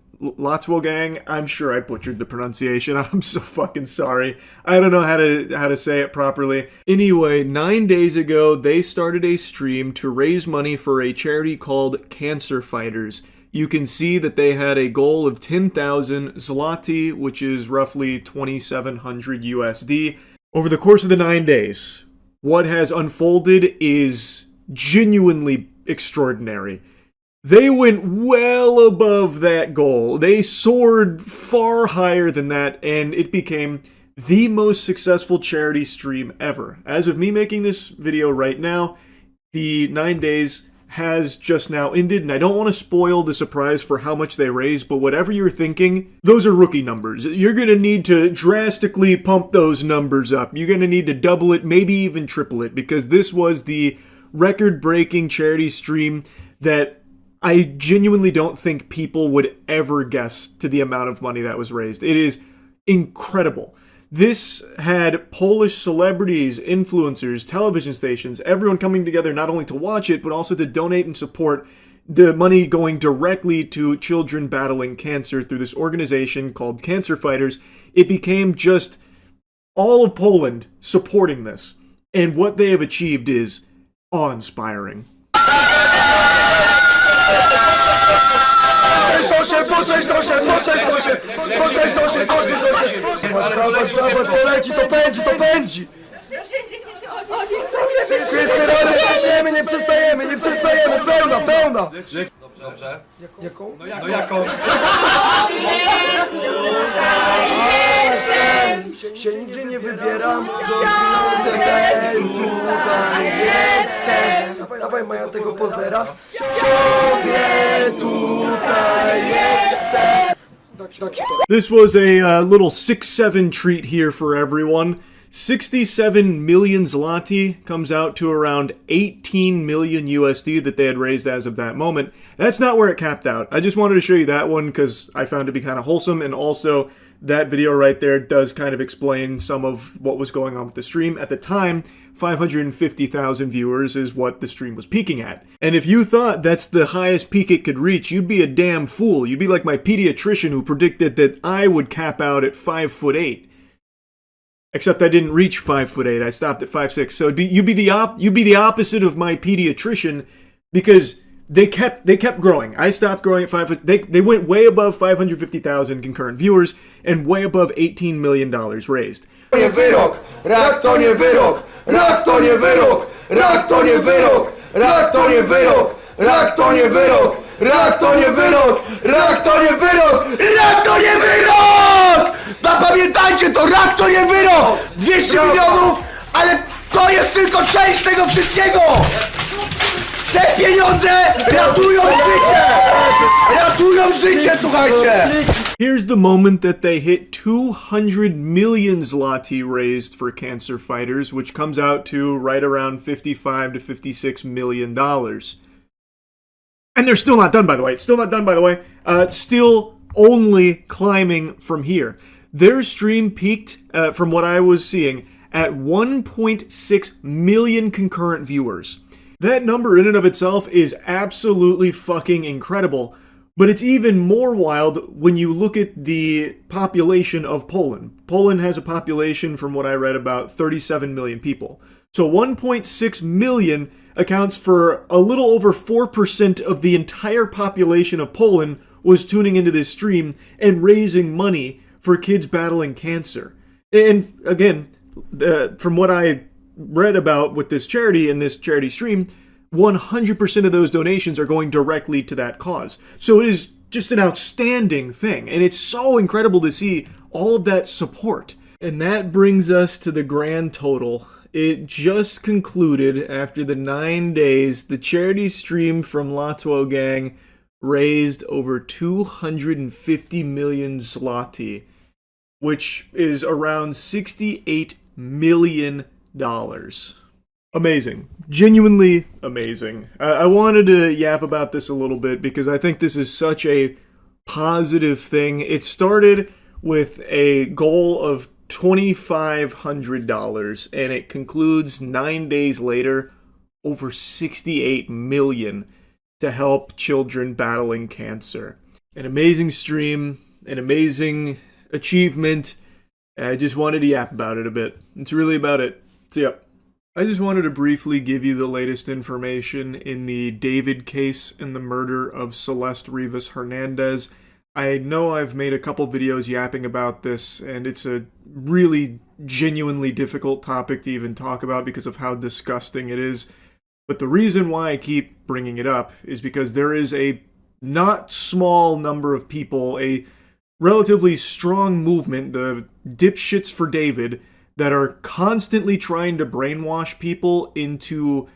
I'm sure I butchered the pronunciation. I'm so fucking sorry. I don't know how to say it properly. Anyway, 9 days ago, they started a stream to raise money for a charity called Cancer Fighters. You can see that they had a goal of 10,000 zloty, which is roughly 2,700 USD. Over the course of the 9 days, what has unfolded is genuinely extraordinary. They went well above that goal. They soared far higher than that, and it became the most successful charity stream ever. As of me making this video right now, the 9 days has just now ended, and I don't want to spoil the surprise for how much they raised, but whatever you're thinking, those are rookie numbers. You're going to need to drastically pump those numbers up. You're going to need to double it, maybe even triple it, because this was the record-breaking charity stream that I genuinely don't think people would ever guess to the amount of money that was raised. It is incredible. This had Polish celebrities, influencers, television stations, everyone coming together not only to watch it, but also to donate and support, the money going directly to children battling cancer through this organization called Cancer Fighters. It became just all of Poland supporting this. And what they have achieved is awe-inspiring. Nie przestajemy, pełna. Dobrze. Jaką? No jaką? Się nigdzie nie wybieram. Tutaj jestem. Dawaj Maja tego pozera. Ciągle tutaj jestem. This was a little 6-7 treat here for everyone. 67 million zloty comes out to around 18 million USD that they had raised as of that moment. That's not where it capped out. I just wanted to show you that one because I found it to be kind of wholesome, and also that video right there does kind of explain some of what was going on with the stream. At the time, 550,000 viewers is what the stream was peaking at. And if you thought that's the highest peak it could reach, you'd be a damn fool. You'd be like my pediatrician who predicted that I would cap out at 5'8". Except I didn't reach 5'8". I stopped at 5'6". So you'd be the opposite of my pediatrician, because they kept growing. I stopped growing at 5 foot. They went way above 550,000 concurrent viewers and way above $18 million raised. Wyrok, rak to nie wyrok, rak to nie wyrok, rak to nie wyrok, rak to nie wyrok, rak to nie wyrok, rak to nie wyrok, rak to nie wyrok, rak to nie wyrok! Pamiętajcie, to rak to nie wyrok! 200 milionów, ale to jest tylko część tego wszystkiego! Te pieniądze ratują życie! Ratują życie, słuchajcie! Here's the moment that they hit 200 million zloty raised for cancer fighters, which comes out to right around $55 to $56 million. And they're still not done, by the way. Still not done, by the way. Still only climbing from here. Their stream peaked, from what I was seeing, at 1.6 million concurrent viewers. That number in and of itself is absolutely fucking incredible, but it's even more wild when you look at the population of Poland. Poland has a population, from what I read, about 37 million people. So 1.6 million accounts for a little over 4% of the entire population of Poland was tuning into this stream and raising money for kids battling cancer. And again, from what I read about with this charity and this charity stream, 100% of those donations are going directly to that cause. So it is just an outstanding thing, and it's so incredible to see all of that support. And that brings us to the grand total. It just concluded after the 9 days. The charity stream from Latwo Gang raised over 250 million zloty, which is around $68 million. Amazing. Genuinely amazing. I wanted to yap about this a little bit because I think this is such a positive thing. It started with a goal of $2,500 and it concludes 9 days later over 68 million to help children battling cancer. An amazing stream, an amazing achievement. I just wanted to yap about it a bit. It's really about it. So yeah, I just wanted to briefly give you the latest information in the David case and the murder of Celeste Rivas Hernandez. I know I've made a couple videos yapping about this, and it's a really genuinely difficult topic to even talk about because of how disgusting it is. But the reason why I keep bringing it up is because there is a not small number of people, a relatively strong movement, the Dipshits for David, that are constantly trying to brainwash people into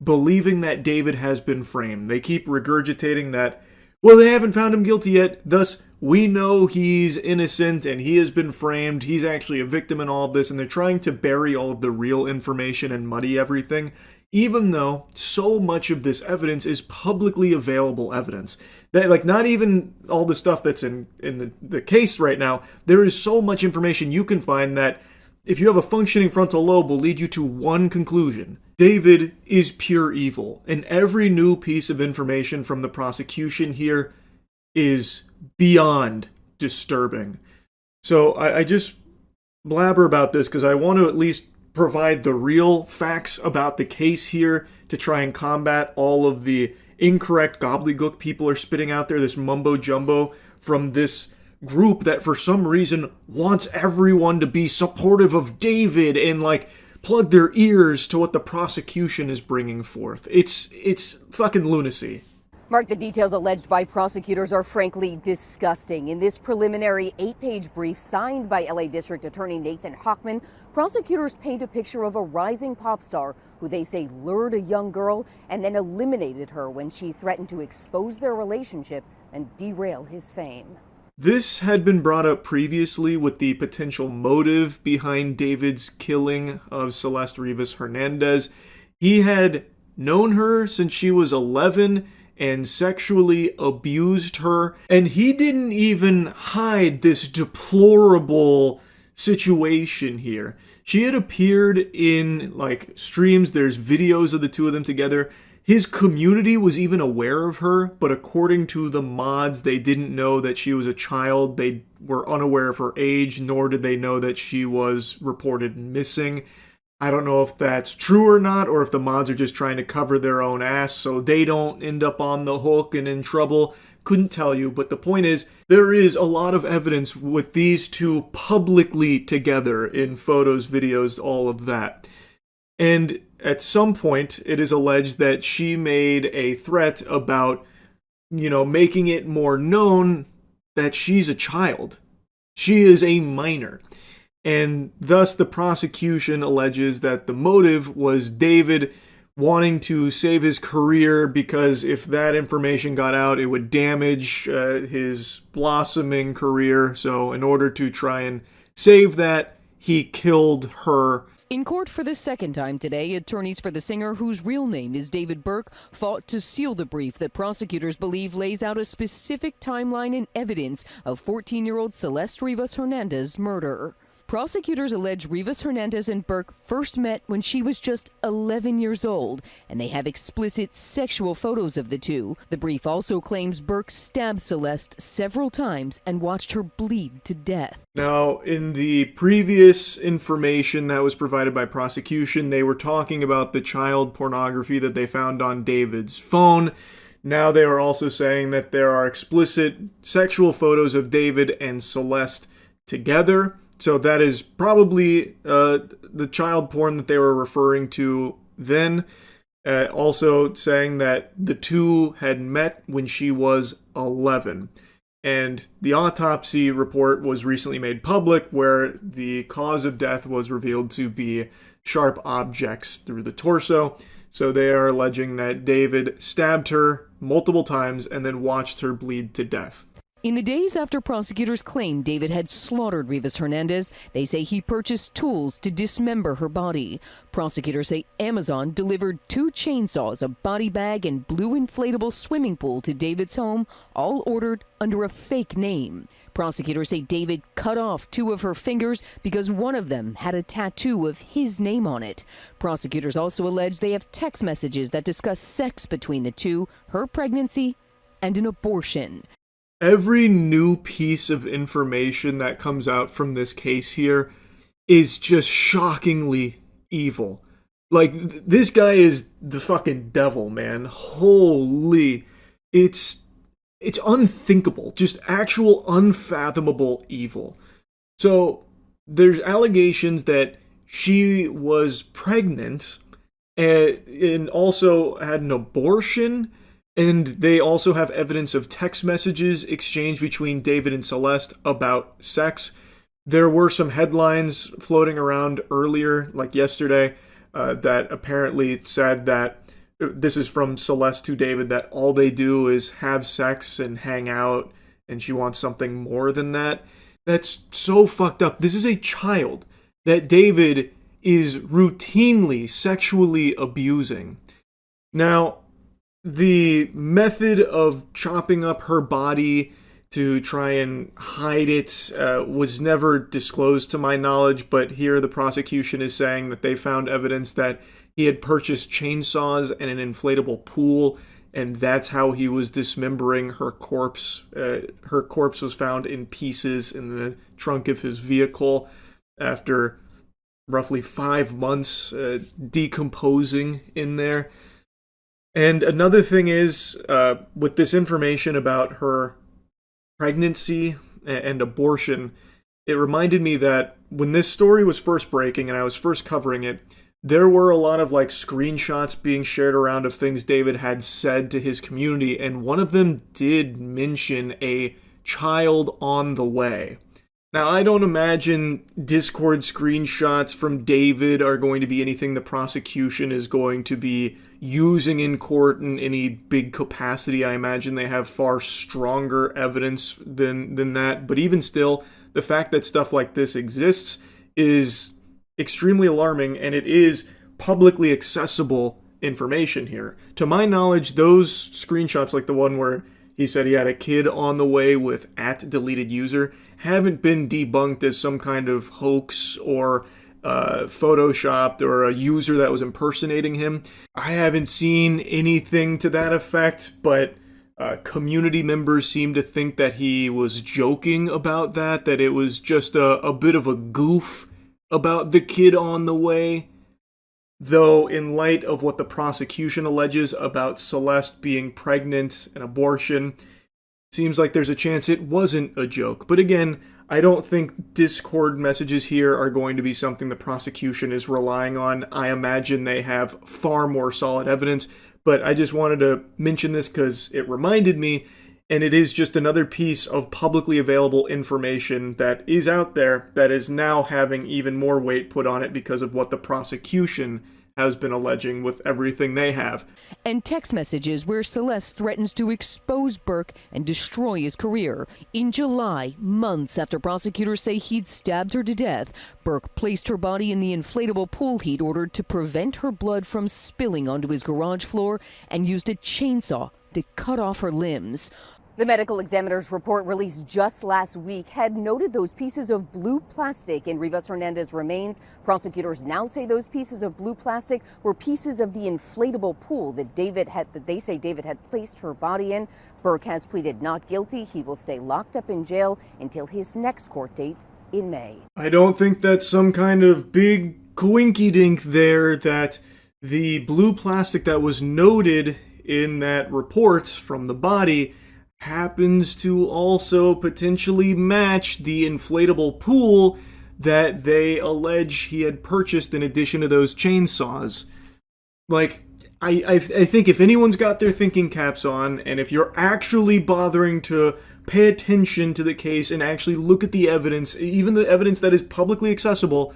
believing that David has been framed. They keep regurgitating that, well, they haven't found him guilty yet, thus we know he's innocent and he has been framed, he's actually a victim in all of this, and they're trying to bury all of the real information and muddy everything, even though so much of this evidence is publicly available evidence. That, like, not even all the stuff that's in the case right now, there is so much information you can find that if you have a functioning frontal lobe, will lead you to one conclusion. David is pure evil, and every new piece of information from the prosecution here is beyond disturbing. So I just blabber about this because I want to at least provide the real facts about the case here to try and combat all of the incorrect gobbledygook people are spitting out there, this mumbo-jumbo from this group that for some reason wants everyone to be supportive of David and like plug their ears to what the prosecution is bringing forth. It's fucking lunacy. Mark, the details alleged by prosecutors are frankly disgusting. In this preliminary 8-page brief signed by LA District Attorney Nathan Hochman, prosecutors paint a picture of a rising pop star who they say lured a young girl and then eliminated her when she threatened to expose their relationship and derail his fame. This had been brought up previously with the potential motive behind David's killing of Celeste Rivas Hernandez. He had known her since she was 11 and sexually abused her, and he didn't even hide this deplorable situation here. She had appeared in like streams, there's videos of the two of them together. His community was even aware of her, but according to the mods, they didn't know that she was a child. They were unaware of her age, nor did they know that she was reported missing. I don't know if that's true or not, or if the mods are just trying to cover their own ass so they don't end up on the hook and in trouble. Couldn't tell you, but the point is, there is a lot of evidence with these two publicly together in photos, videos, all of that. And at some point, it is alleged that she made a threat about, making it more known that she's a child. She is a minor. And thus the prosecution alleges that the motive was David wanting to save his career, because if that information got out, it would damage his blossoming career. So in order to try and save that, he killed her. In court for the second time today, attorneys for the singer, whose real name is David Burke, fought to seal the brief that prosecutors believe lays out a specific timeline and evidence of 14-year-old Celeste Rivas Hernandez's murder. Prosecutors allege Rivas Hernandez and Burke first met when she was just 11 years old, and they have explicit sexual photos of the two. The brief also claims Burke stabbed Celeste several times and watched her bleed to death. Now, in the previous information that was provided by prosecution, they were talking about the child pornography that they found on David's phone. Now they are also saying that there are explicit sexual photos of David and Celeste together. So that is probably the child porn that they were referring to then. Also saying that the two had met when she was 11. And the autopsy report was recently made public, where the cause of death was revealed to be sharp objects through the torso. So they are alleging that David stabbed her multiple times and then watched her bleed to death. In the days after prosecutors claimed David had slaughtered Rivas Hernandez, they say he purchased tools to dismember her body. Prosecutors say Amazon delivered 2 chainsaws, a body bag, and blue inflatable swimming pool to David's home, all ordered under a fake name. Prosecutors say David cut off 2 of her fingers because one of them had a tattoo of his name on it. Prosecutors also allege they have text messages that discuss sex between the two, her pregnancy, and an abortion. Every new piece of information that comes out from this case here is just shockingly evil. Like, this guy is the fucking devil, man. Holy. It's unthinkable. Just actual unfathomable evil. So, there's allegations that she was pregnant and also had an abortion. And they also have evidence of text messages exchanged between David and Celeste about sex. There were some headlines floating around earlier, like yesterday, that apparently said that, this is from Celeste to David, that all they do is have sex and hang out, and she wants something more than that. That's so fucked up. This is a child that David is routinely sexually abusing. Now, the method of chopping up her body to try and hide it was never disclosed to my knowledge, but here the prosecution is saying that they found evidence that he had purchased chainsaws and an inflatable pool, and that's how he was dismembering her corpse. Her corpse was found in pieces in the trunk of his vehicle after roughly 5 months decomposing in there. And another thing is, with this information about her pregnancy and abortion, it reminded me that when this story was first breaking and I was first covering it, there were a lot of like screenshots being shared around of things David had said to his community, and one of them did mention a child on the way. Now, I don't imagine Discord screenshots from David are going to be anything the prosecution is going to be using in court in any big capacity. I imagine they have far stronger evidence than that. But even still, the fact that stuff like this exists is extremely alarming, and it is publicly accessible information here. To my knowledge, those screenshots, like the one where he said he had a kid on the way with @deleted_user, haven't been debunked as some kind of hoax or photoshopped or a user that was impersonating him. I haven't seen anything to that effect, but community members seem to think that he was joking about that it was just a bit of a goof about the kid on the way. Though, in light of what the prosecution alleges about Celeste being pregnant and abortion, seems like there's a chance it wasn't a joke. But again, I don't think Discord messages here are going to be something the prosecution is relying on. I imagine they have far more solid evidence, but I just wanted to mention this because it reminded me, And it is just another piece of publicly available information that is out there that is now having even more weight put on it because of what the prosecution has been alleging with everything they have. And text messages where Celeste threatens to expose Burke and destroy his career. In July, months after prosecutors say he'd stabbed her to death, Burke placed her body in the inflatable pool he'd ordered to prevent her blood from spilling onto his garage floor and used a chainsaw to cut off her limbs. The medical examiner's report released just last week had noted those pieces of blue plastic in Rivas Hernandez's remains. Prosecutors now say those pieces of blue plastic were pieces of the inflatable pool that they say David had placed her body in. Burke has pleaded not guilty. He will stay locked up in jail until his next court date in May. I don't think that's some kind of big coinky-dink there that the blue plastic that was noted in that report from the body happens to also potentially match the inflatable pool that they allege he had purchased in addition to those chainsaws. Like, I think if anyone's got their thinking caps on, and if you're actually bothering to pay attention to the case and actually look at the evidence, even the evidence that is publicly accessible,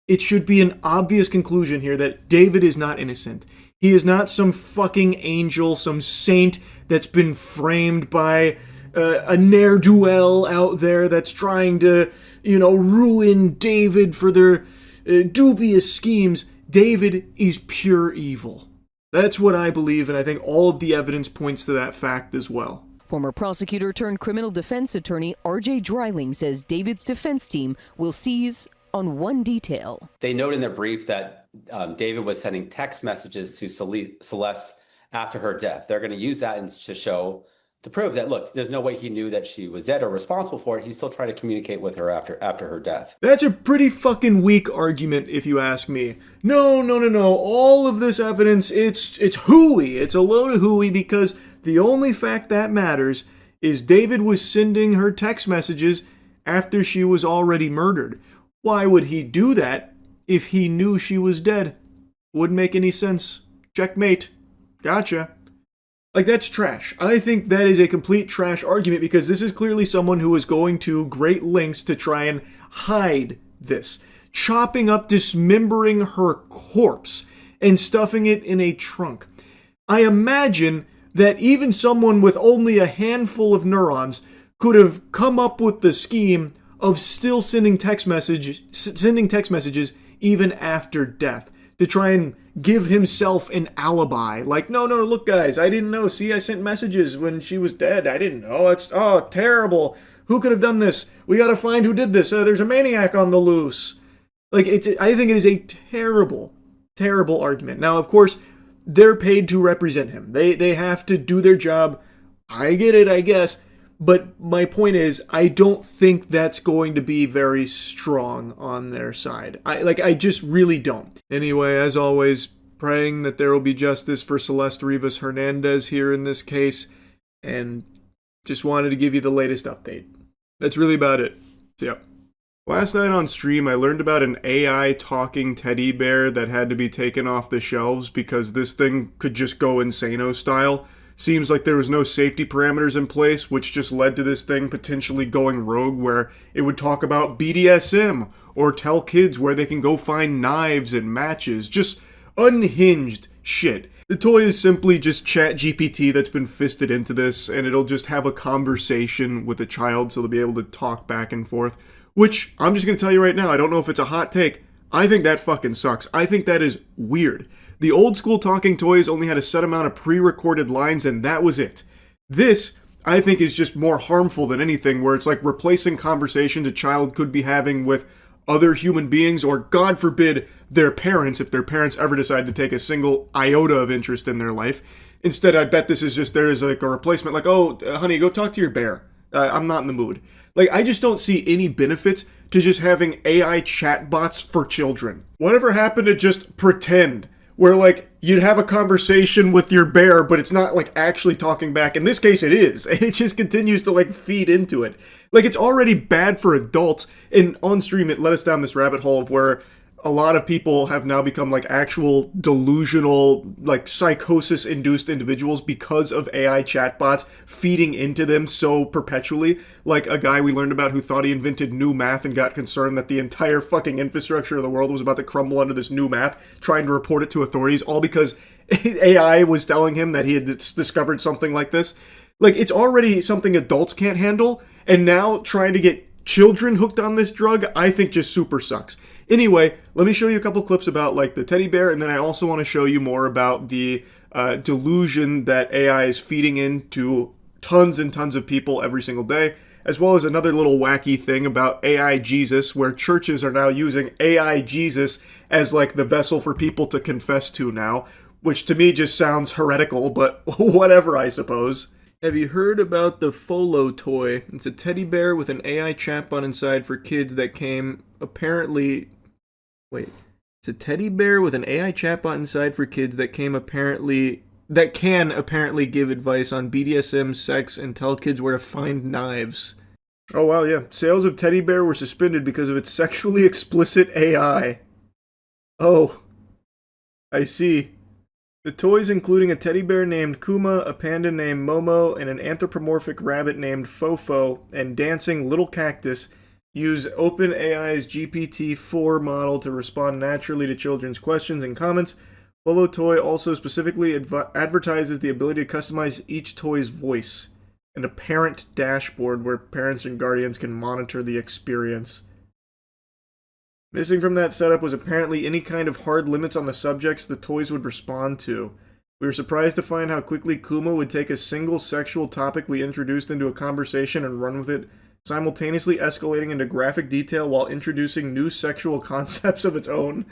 it should be an obvious conclusion here that David is not innocent. He is not some fucking angel, some saint that's been framed by a ne'er-do-well out there that's trying to, ruin David for their dubious schemes. David is pure evil. That's what I believe, and I think all of the evidence points to that fact as well. Former prosecutor turned criminal defense attorney R.J. Dreiling says David's defense team will seize on one detail. They note in their brief that David was sending text messages to Celeste after her death. They're going to use that to prove that, look, there's no way he knew that she was dead or responsible for it. He's still trying to communicate with her after her death. That's a pretty fucking weak argument, if you ask me. No. All of this evidence, it's hooey. It's a load of hooey because the only fact that matters is David was sending her text messages after she was already murdered. Why would he do that if he knew she was dead? Wouldn't make any sense. Checkmate. Gotcha. Like, that's trash. I think that is a complete trash argument because this is clearly someone who is going to great lengths to try and hide this. Chopping up, dismembering her corpse and stuffing it in a trunk. I imagine that even someone with only a handful of neurons could have come up with the scheme of still sending text messages even after death to try and give himself an alibi. Like, no, look guys, I didn't know. See, I sent messages when she was dead. I didn't know. It's, terrible. Who could have done this? We gotta find who did this. There's a maniac on the loose. Like, I think it is a terrible, terrible argument. Now, of course, they're paid to represent him. They have to do their job. I get it, I guess. But my point is, I don't think that's going to be very strong on their side. I just really don't. Anyway, as always, praying that there will be justice for Celeste Rivas Hernandez here in this case, and just wanted to give you the latest update. That's really about it. So, yeah. Last night on stream, I learned about an AI talking teddy bear that had to be taken off the shelves because this thing could just go insano style. Seems like there was no safety parameters in place, which just led to this thing potentially going rogue where it would talk about BDSM or tell kids where they can go find knives and matches. Just unhinged shit. The toy is simply just ChatGPT that's been fisted into this, and it'll just have a conversation with a child so they'll be able to talk back and forth. Which, I'm just going to tell you right now, I don't know if it's a hot take. I think that fucking sucks. I think that is weird. The old school talking toys only had a set amount of pre-recorded lines and that was it. This, I think, is just more harmful than anything, where it's like replacing conversations a child could be having with other human beings, or God forbid, their parents, if their parents ever decide to take a single iota of interest in their life. Instead, I bet this is just, there is like a replacement, like, oh, honey, go talk to your bear. I'm not in the mood. Like, I just don't see any benefits to just having AI chatbots for children. Whatever happened to just pretend? Where, like, you'd have a conversation with your bear, but it's not, like, actually talking back. In this case, it is. And it just continues to, like, feed into it. Like, it's already bad for adults. And on stream, it led us down this rabbit hole of where a lot of people have now become like actual delusional, like psychosis-induced individuals because of AI chatbots feeding into them so perpetually. Like a guy we learned about who thought he invented new math and got concerned that the entire fucking infrastructure of the world was about to crumble under this new math, trying to report it to authorities, all because AI was telling him that he had discovered something like this. Like, it's already something adults can't handle, and now trying to get children hooked on this drug, I think just super sucks. Anyway, let me show you a couple clips about like the teddy bear, and then I also want to show you more about the delusion that AI is feeding into tons and tons of people every single day, as well as another little wacky thing about AI Jesus, where churches are now using AI Jesus as like the vessel for people to confess to now, which to me just sounds heretical, but whatever, I suppose. Have you heard about the Folo toy? It's a teddy bear with an AI chatbot inside for kids that came apparently... Wait. It's a teddy bear with an AI chatbot inside for kids that can apparently give advice on BDSM, sex, and tell kids where to find knives. Oh wow, yeah. Sales of teddy bear were suspended because of its sexually explicit AI. Oh. I see. The toys, including a teddy bear named Kuma, a panda named Momo, and an anthropomorphic rabbit named Fofo, and dancing little cactus, use OpenAI's GPT-4 model to respond naturally to children's questions and comments. Folo Toy also specifically advertises the ability to customize each toy's voice, and a parent dashboard where parents and guardians can monitor the experience. Missing from that setup was apparently any kind of hard limits on the subjects the toys would respond to. We were surprised to find how quickly Kuma would take a single sexual topic we introduced into a conversation and run with it, simultaneously escalating into graphic detail while introducing new sexual concepts of its own.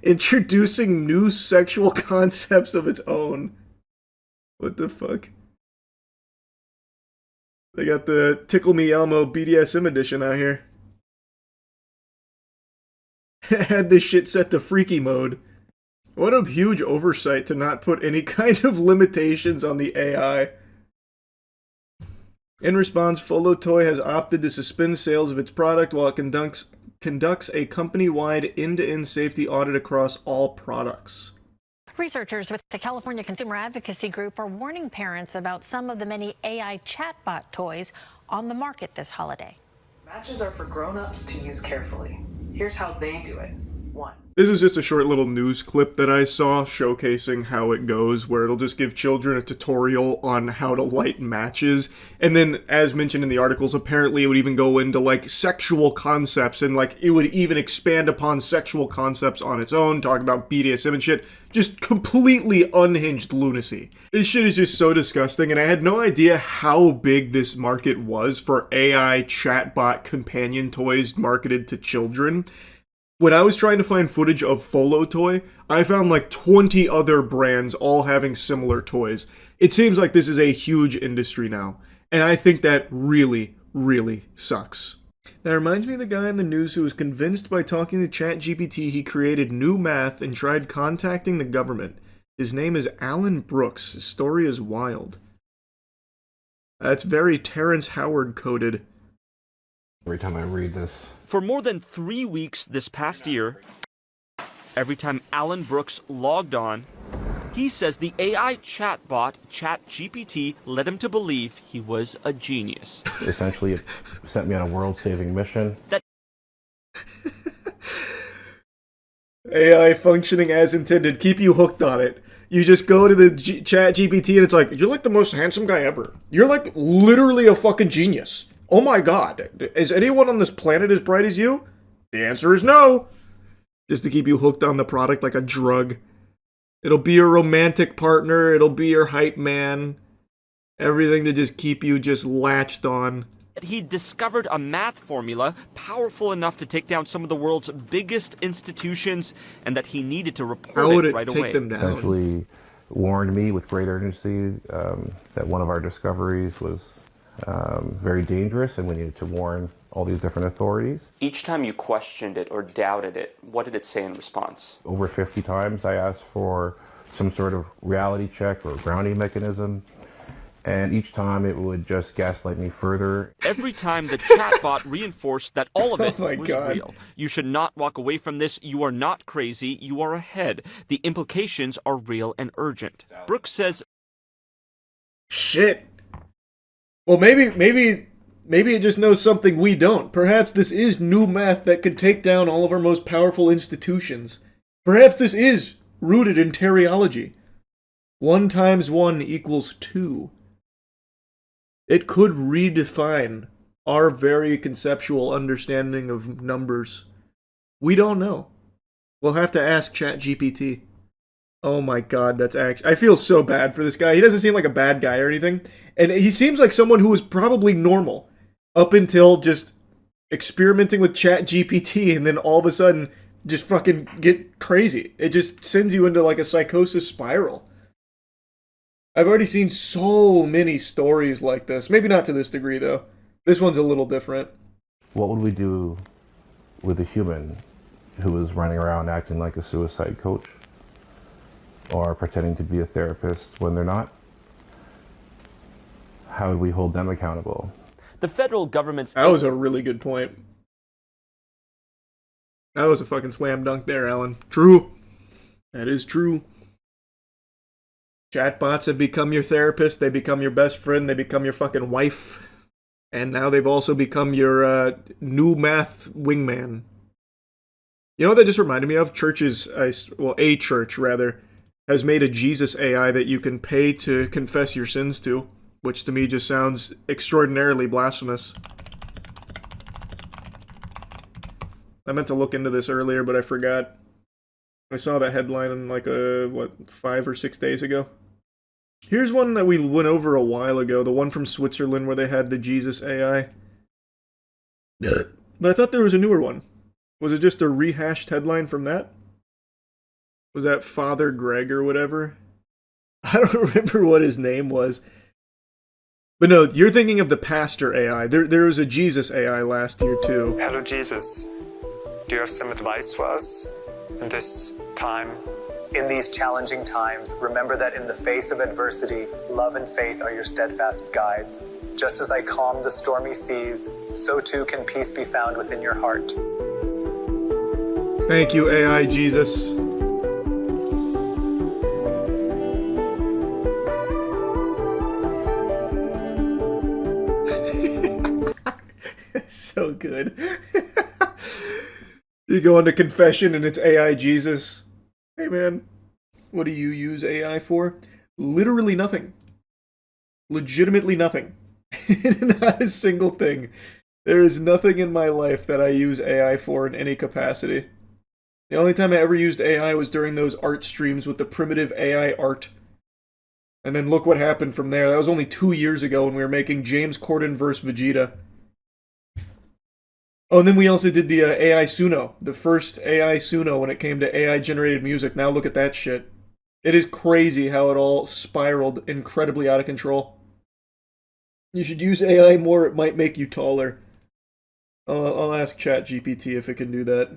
Introducing new sexual concepts of its own. What the fuck? They got the Tickle Me Elmo BDSM edition out here. Had this shit set to freaky mode. What a huge oversight to not put any kind of limitations on the AI. In response, Folo Toy has opted to suspend sales of its product while it conducts a company-wide end-to-end safety audit across all products. Researchers with the California Consumer Advocacy Group are warning parents about some of the many AI chatbot toys on the market this holiday. Matches are for grown-ups to use carefully. Here's how they do it. 1. This was just a short little news clip that I saw showcasing how it goes, where it'll just give children a tutorial on how to light matches. And then, as mentioned in the articles, apparently it would even go into, like, sexual concepts, and, like, it would even expand upon sexual concepts on its own, talk about BDSM and shit. Just completely unhinged lunacy. This shit is just so disgusting, and I had no idea how big this market was for AI chatbot companion toys marketed to children. When I was trying to find footage of Folo Toy, I found like 20 other brands all having similar toys. It seems like this is a huge industry now, and I think that really, really sucks. That reminds me of the guy in the news who was convinced by talking to ChatGPT he created new math and tried contacting the government. His name is Alan Brooks. His story is wild. That's very Terrence Howard coded. Every time I read this. For more than 3 weeks this past year, every time Alan Brooks logged on, he says the AI chatbot ChatGPT led him to believe he was a genius. Essentially, it sent me on a world-saving mission. AI functioning as intended. Keep you hooked on it. You just go to the ChatGPT and it's like, you're like the most handsome guy ever. You're like literally a fucking genius. Oh my god, is anyone on this planet as bright as you? The answer is no. Just to keep you hooked on the product like a drug. It'll be your romantic partner, it'll be your hype man. Everything to just keep you just latched on. He discovered a math formula powerful enough to take down some of the world's biggest institutions, and that he needed to report it right away. Take them down? Essentially warned me with great urgency that one of our discoveries was very dangerous, and we needed to warn all these different authorities. Each time you questioned it or doubted it, what did it say in response? Over 50 times I asked for some sort of reality check or grounding mechanism, And each time it would just gaslight me further. Every time the chatbot reinforced that all of it was God. real. You should not walk away from this. You are not crazy. You are ahead. The implications are real and urgent. Brooks says, Shit. Well, maybe it just knows something we don't. Perhaps this is new math that could take down all of our most powerful institutions. Perhaps this is rooted in teriology. 1 × 1 = 2. It could redefine our very conceptual understanding of numbers. We don't know. We'll have to ask ChatGPT. Oh my god, that's actually... I feel so bad for this guy. He doesn't seem like a bad guy or anything. And he seems like someone who was probably normal up until just experimenting with ChatGPT and then all of a sudden just fucking get crazy. It just sends you into like a psychosis spiral. I've already seen so many stories like this. Maybe not to this degree, though. This one's a little different. What would we do with a human who is running around acting like a suicide coach or pretending to be a therapist when they're not? How would we hold them accountable? the federal government's... That was a really good point. That was a fucking slam dunk there, Alan. True. That is true. Chatbots have become your therapist, they become your best friend, they become your fucking wife. And now they've also become your new math wingman. You know what that just reminded me of? Churches, a church rather, has made a Jesus AI that you can pay to confess your sins to, which to me just sounds extraordinarily blasphemous. I meant to look into this earlier, but I forgot. I saw that headline like 5 or 6 days ago. Here's one that we went over a while ago, the one from Switzerland where they had the Jesus AI. But I thought there was a newer one. Was it just a rehashed headline from that? Was that Father Greg or whatever? I don't remember what his name was. But no, you're thinking of the Pastor AI. There was a Jesus AI last year too. Hello Jesus, do you have some advice for us in this time? In these challenging times, remember that in the face of adversity, love and faith are your steadfast guides. Just as I calm the stormy seas, so too can peace be found within your heart. Thank you, AI Jesus. So good. You go into confession and it's AI Jesus. Hey man, what do you use AI for? Literally nothing. Legitimately nothing. Not a single thing. There is nothing in my life that I use AI for in any capacity. The only time I ever used AI was during those art streams with the primitive AI art. And then look what happened from there. That was only 2 years ago when we were making James Corden vs. Vegeta. Oh, and then we also did the AI Suno. The first AI Suno when it came to AI-generated music. Now look at that shit. It is crazy how it all spiraled incredibly out of control. You should use AI more, it might make you taller. I'll ask ChatGPT if it can do that.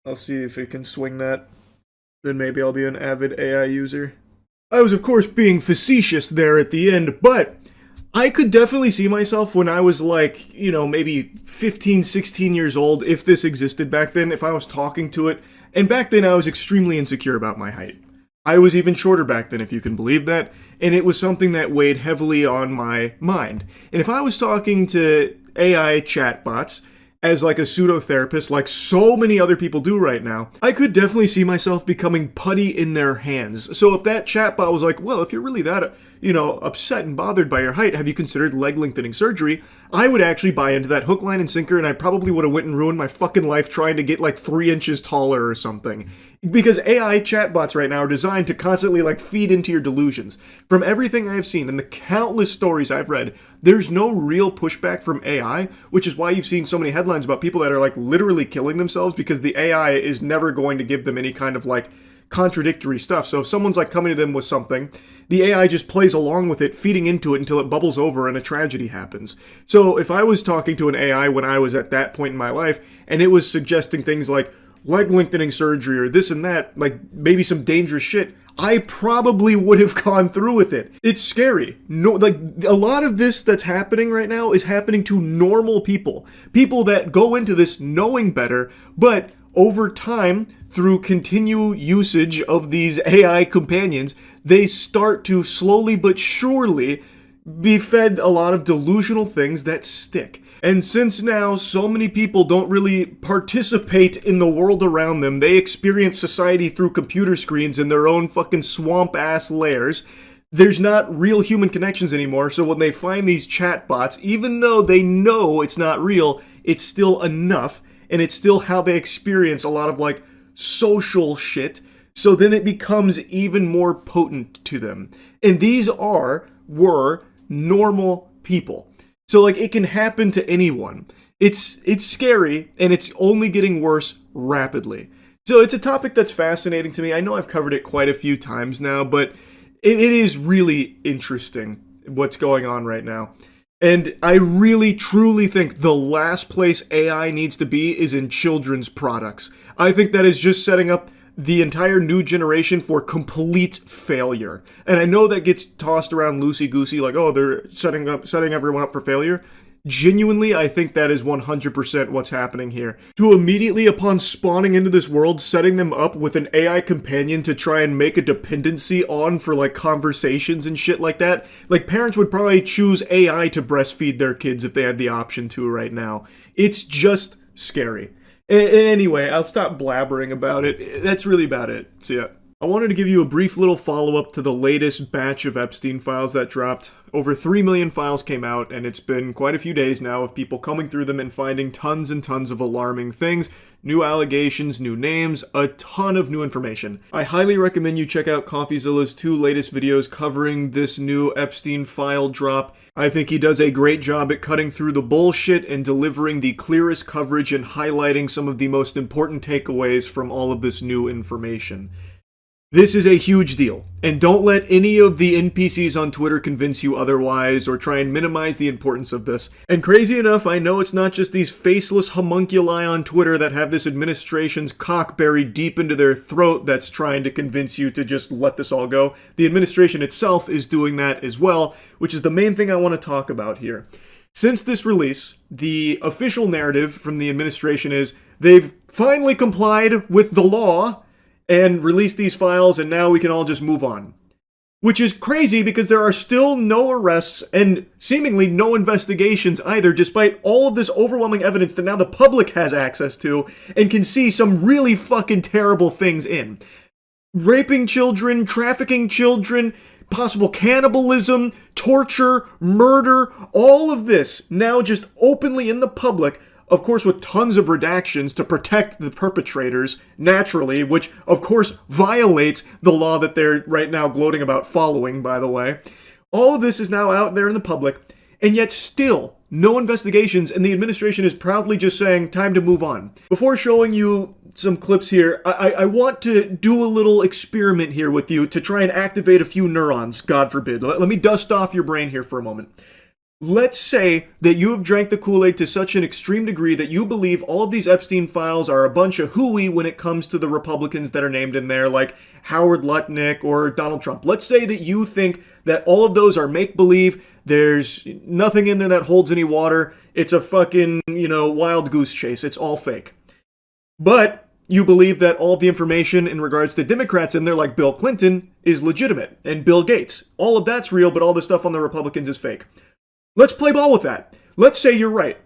I'll see if it can swing that. Then maybe I'll be an avid AI user. I was, of course, being facetious there at the end, but I could definitely see myself when I was like, you know, maybe 15, 16 years old, if this existed back then, if I was talking to it. And back then I was extremely insecure about my height. I was even shorter back then, if you can believe that, and it was something that weighed heavily on my mind. And if I was talking to AI chatbots as like a pseudo-therapist, like so many other people do right now, I could definitely see myself becoming putty in their hands. So if that chatbot was like, well, if you're really that, you know, upset and bothered by your height, have you considered leg lengthening surgery? I would actually buy into that hook, line, and sinker, and I probably would have went and ruined my fucking life trying to get like 3 inches taller or something. Because AI chatbots right now are designed to constantly like feed into your delusions. From everything I've seen and the countless stories I've read, there's no real pushback from AI, which is why you've seen so many headlines about people that are like literally killing themselves because the AI is never going to give them any kind of like contradictory stuff. So if someone's like coming to them with something, the AI just plays along with it, feeding into it until it bubbles over and a tragedy happens. So if I was talking to an AI when I was at that point in my life, and it was suggesting things like leg lengthening surgery or this and that, like maybe some dangerous shit, I probably would have gone through with it. It's scary. No, like a lot of this that's happening right now is happening to normal people. People that go into this knowing better, but over time, through continued usage of these AI companions, they start to slowly but surely be fed a lot of delusional things that stick. And since now so many people don't really participate in the world around them, they experience society through computer screens in their own fucking swamp-ass lairs, there's not real human connections anymore, so when they find these chatbots, even though they know it's not real, it's still enough, and it's still how they experience a lot of, like, social shit, so then it becomes even more potent to them. And these were normal people. So, like, it can happen to anyone. It's scary, and it's only getting worse rapidly. So it's a topic that's fascinating to me. I know I've covered it quite a few times now, but it is really interesting what's going on right now. And I really, truly think the last place AI needs to be is in children's products. I think that is just setting up the entire new generation for complete failure. And I know that gets tossed around loosey-goosey, like, oh, they're setting everyone up for failure. Genuinely, I think that is 100% what's happening here. To immediately upon spawning into this world, setting them up with an AI companion to try and make a dependency on for, like, conversations and shit like that. Like, parents would probably choose AI to breastfeed their kids if they had the option to right now. It's just scary. Anyway, I'll stop blabbering about it. That's really about it. So yeah. I wanted to give you a brief little follow-up to the latest batch of Epstein files that dropped. Over 3 million files came out, and it's been quite a few days now of people coming through them and finding tons and tons of alarming things. New allegations, new names, a ton of new information. I highly recommend you check out CoffeeZilla's 2 latest videos covering this new Epstein file drop. I think he does a great job at cutting through the bullshit and delivering the clearest coverage and highlighting some of the most important takeaways from all of this new information. This is a huge deal, and don't let any of the NPCs on Twitter convince you otherwise or try and minimize the importance of this. And crazy enough, I know it's not just these faceless homunculi on Twitter that have this administration's cock buried deep into their throat that's trying to convince you to just let this all go. The administration itself is doing that as well, which is the main thing I want to talk about here. Since this release, the official narrative from the administration is they've finally complied with the law and released these files, and now we can all just move on. Which is crazy because there are still no arrests and seemingly no investigations either, despite all of this overwhelming evidence that now the public has access to and can see some really fucking terrible things in. Raping children, trafficking children, possible cannibalism, torture, murder, all of this now just openly in the public. Of course, with tons of redactions to protect the perpetrators, naturally, which, of course, violates the law that they're right now gloating about following, by the way. All of this is now out there in the public, and yet still, no investigations, and the administration is proudly just saying, time to move on. Before showing you some clips here, I want to do a little experiment here with you to try and activate a few neurons, God forbid. Let me dust off your brain here for a moment. Let's say that you have drank the Kool-Aid to such an extreme degree that you believe all of these Epstein files are a bunch of hooey when it comes to the Republicans that are named in there, like Howard Lutnick or Donald Trump. Let's say that you think that all of those are make-believe, there's nothing in there that holds any water, it's a fucking, wild goose chase, it's all fake. But you believe that all of the information in regards to Democrats in there, like Bill Clinton, is legitimate, and Bill Gates. All of that's real, but all the stuff on the Republicans is fake. Let's play ball with that. Let's say you're right.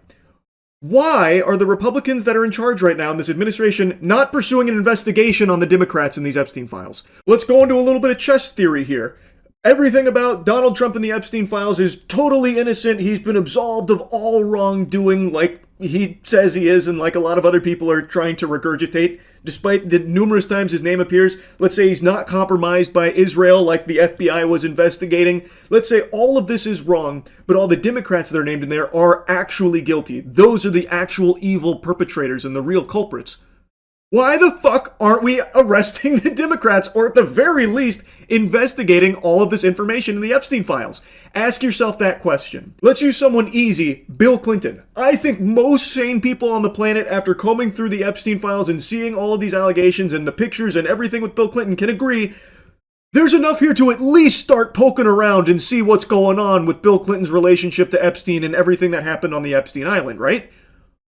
Why are the Republicans that are in charge right now in this administration not pursuing an investigation on the Democrats in these Epstein files? Let's go into a little bit of chess theory here. Everything about Donald Trump and the Epstein files is totally innocent. He's been absolved of all wrongdoing like he says he is and like a lot of other people are trying to regurgitate. Despite the numerous times his name appears, let's say he's not compromised by Israel like the FBI was investigating. Let's say all of this is wrong, but all the Democrats that are named in there are actually guilty. Those are the actual evil perpetrators and the real culprits. Why the fuck aren't we arresting the Democrats, or at the very least, investigating all of this information in the Epstein files? Ask yourself that question. Let's use someone easy, Bill Clinton. I think most sane people on the planet, after combing through the Epstein files and seeing all of these allegations and the pictures and everything with Bill Clinton, can agree There's enough here to at least start poking around and see what's going on with Bill Clinton's relationship to Epstein and everything that happened on the Epstein Island, right?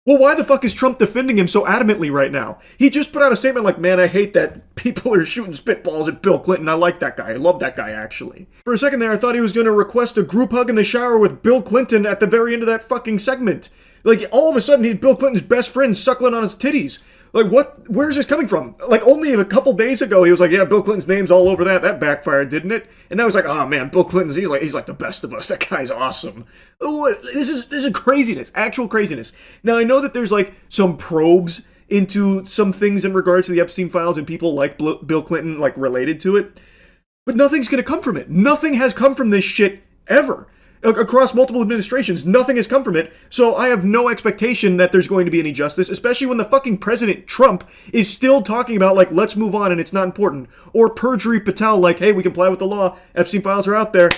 Well, why the fuck is Trump defending him so adamantly right now? He just put out a statement like, man, I hate that people are shooting spitballs at Bill Clinton. I like that guy. I love that guy, actually. For a second there, I thought he was going to request a group hug in the shower with Bill Clinton at the very end of that fucking segment. Like, all of a sudden, he's Bill Clinton's best friend suckling on his titties. Like, what? Where's this coming from? Like, only a couple days ago, he was like, yeah, Bill Clinton's name's all over that. That backfired, didn't it? And now he's like, oh, man, Bill Clinton's, he's like the best of us. That guy's awesome. This is craziness. Actual craziness. Now, I know that there's, like, some probes into some things in regards to the Epstein files and people like Bill Clinton, like, related to it. But nothing's going to come from it. Nothing has come from this shit ever. Across multiple administrations, nothing has come from it, so I have no expectation that there's going to be any justice, especially when the fucking President Trump is still talking about, like, let's move on and it's not important. Or Perjury Patel, like, hey, we comply with the law, Epstein files are out there,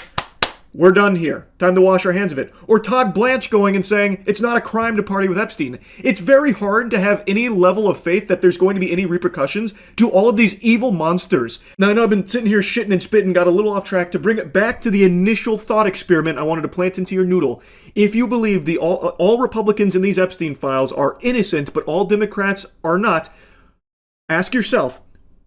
we're done here, time to wash our hands of it. Or Todd Blanche going and saying, it's not a crime to party with Epstein. It's very hard to have any level of faith that there's going to be any repercussions to all of these evil monsters. Now, I know I've been sitting here shitting and spitting, got a little off track. To bring it back to the initial thought experiment I wanted to plant into your noodle. If you believe all Republicans in these Epstein files are innocent, but all Democrats are not, ask yourself,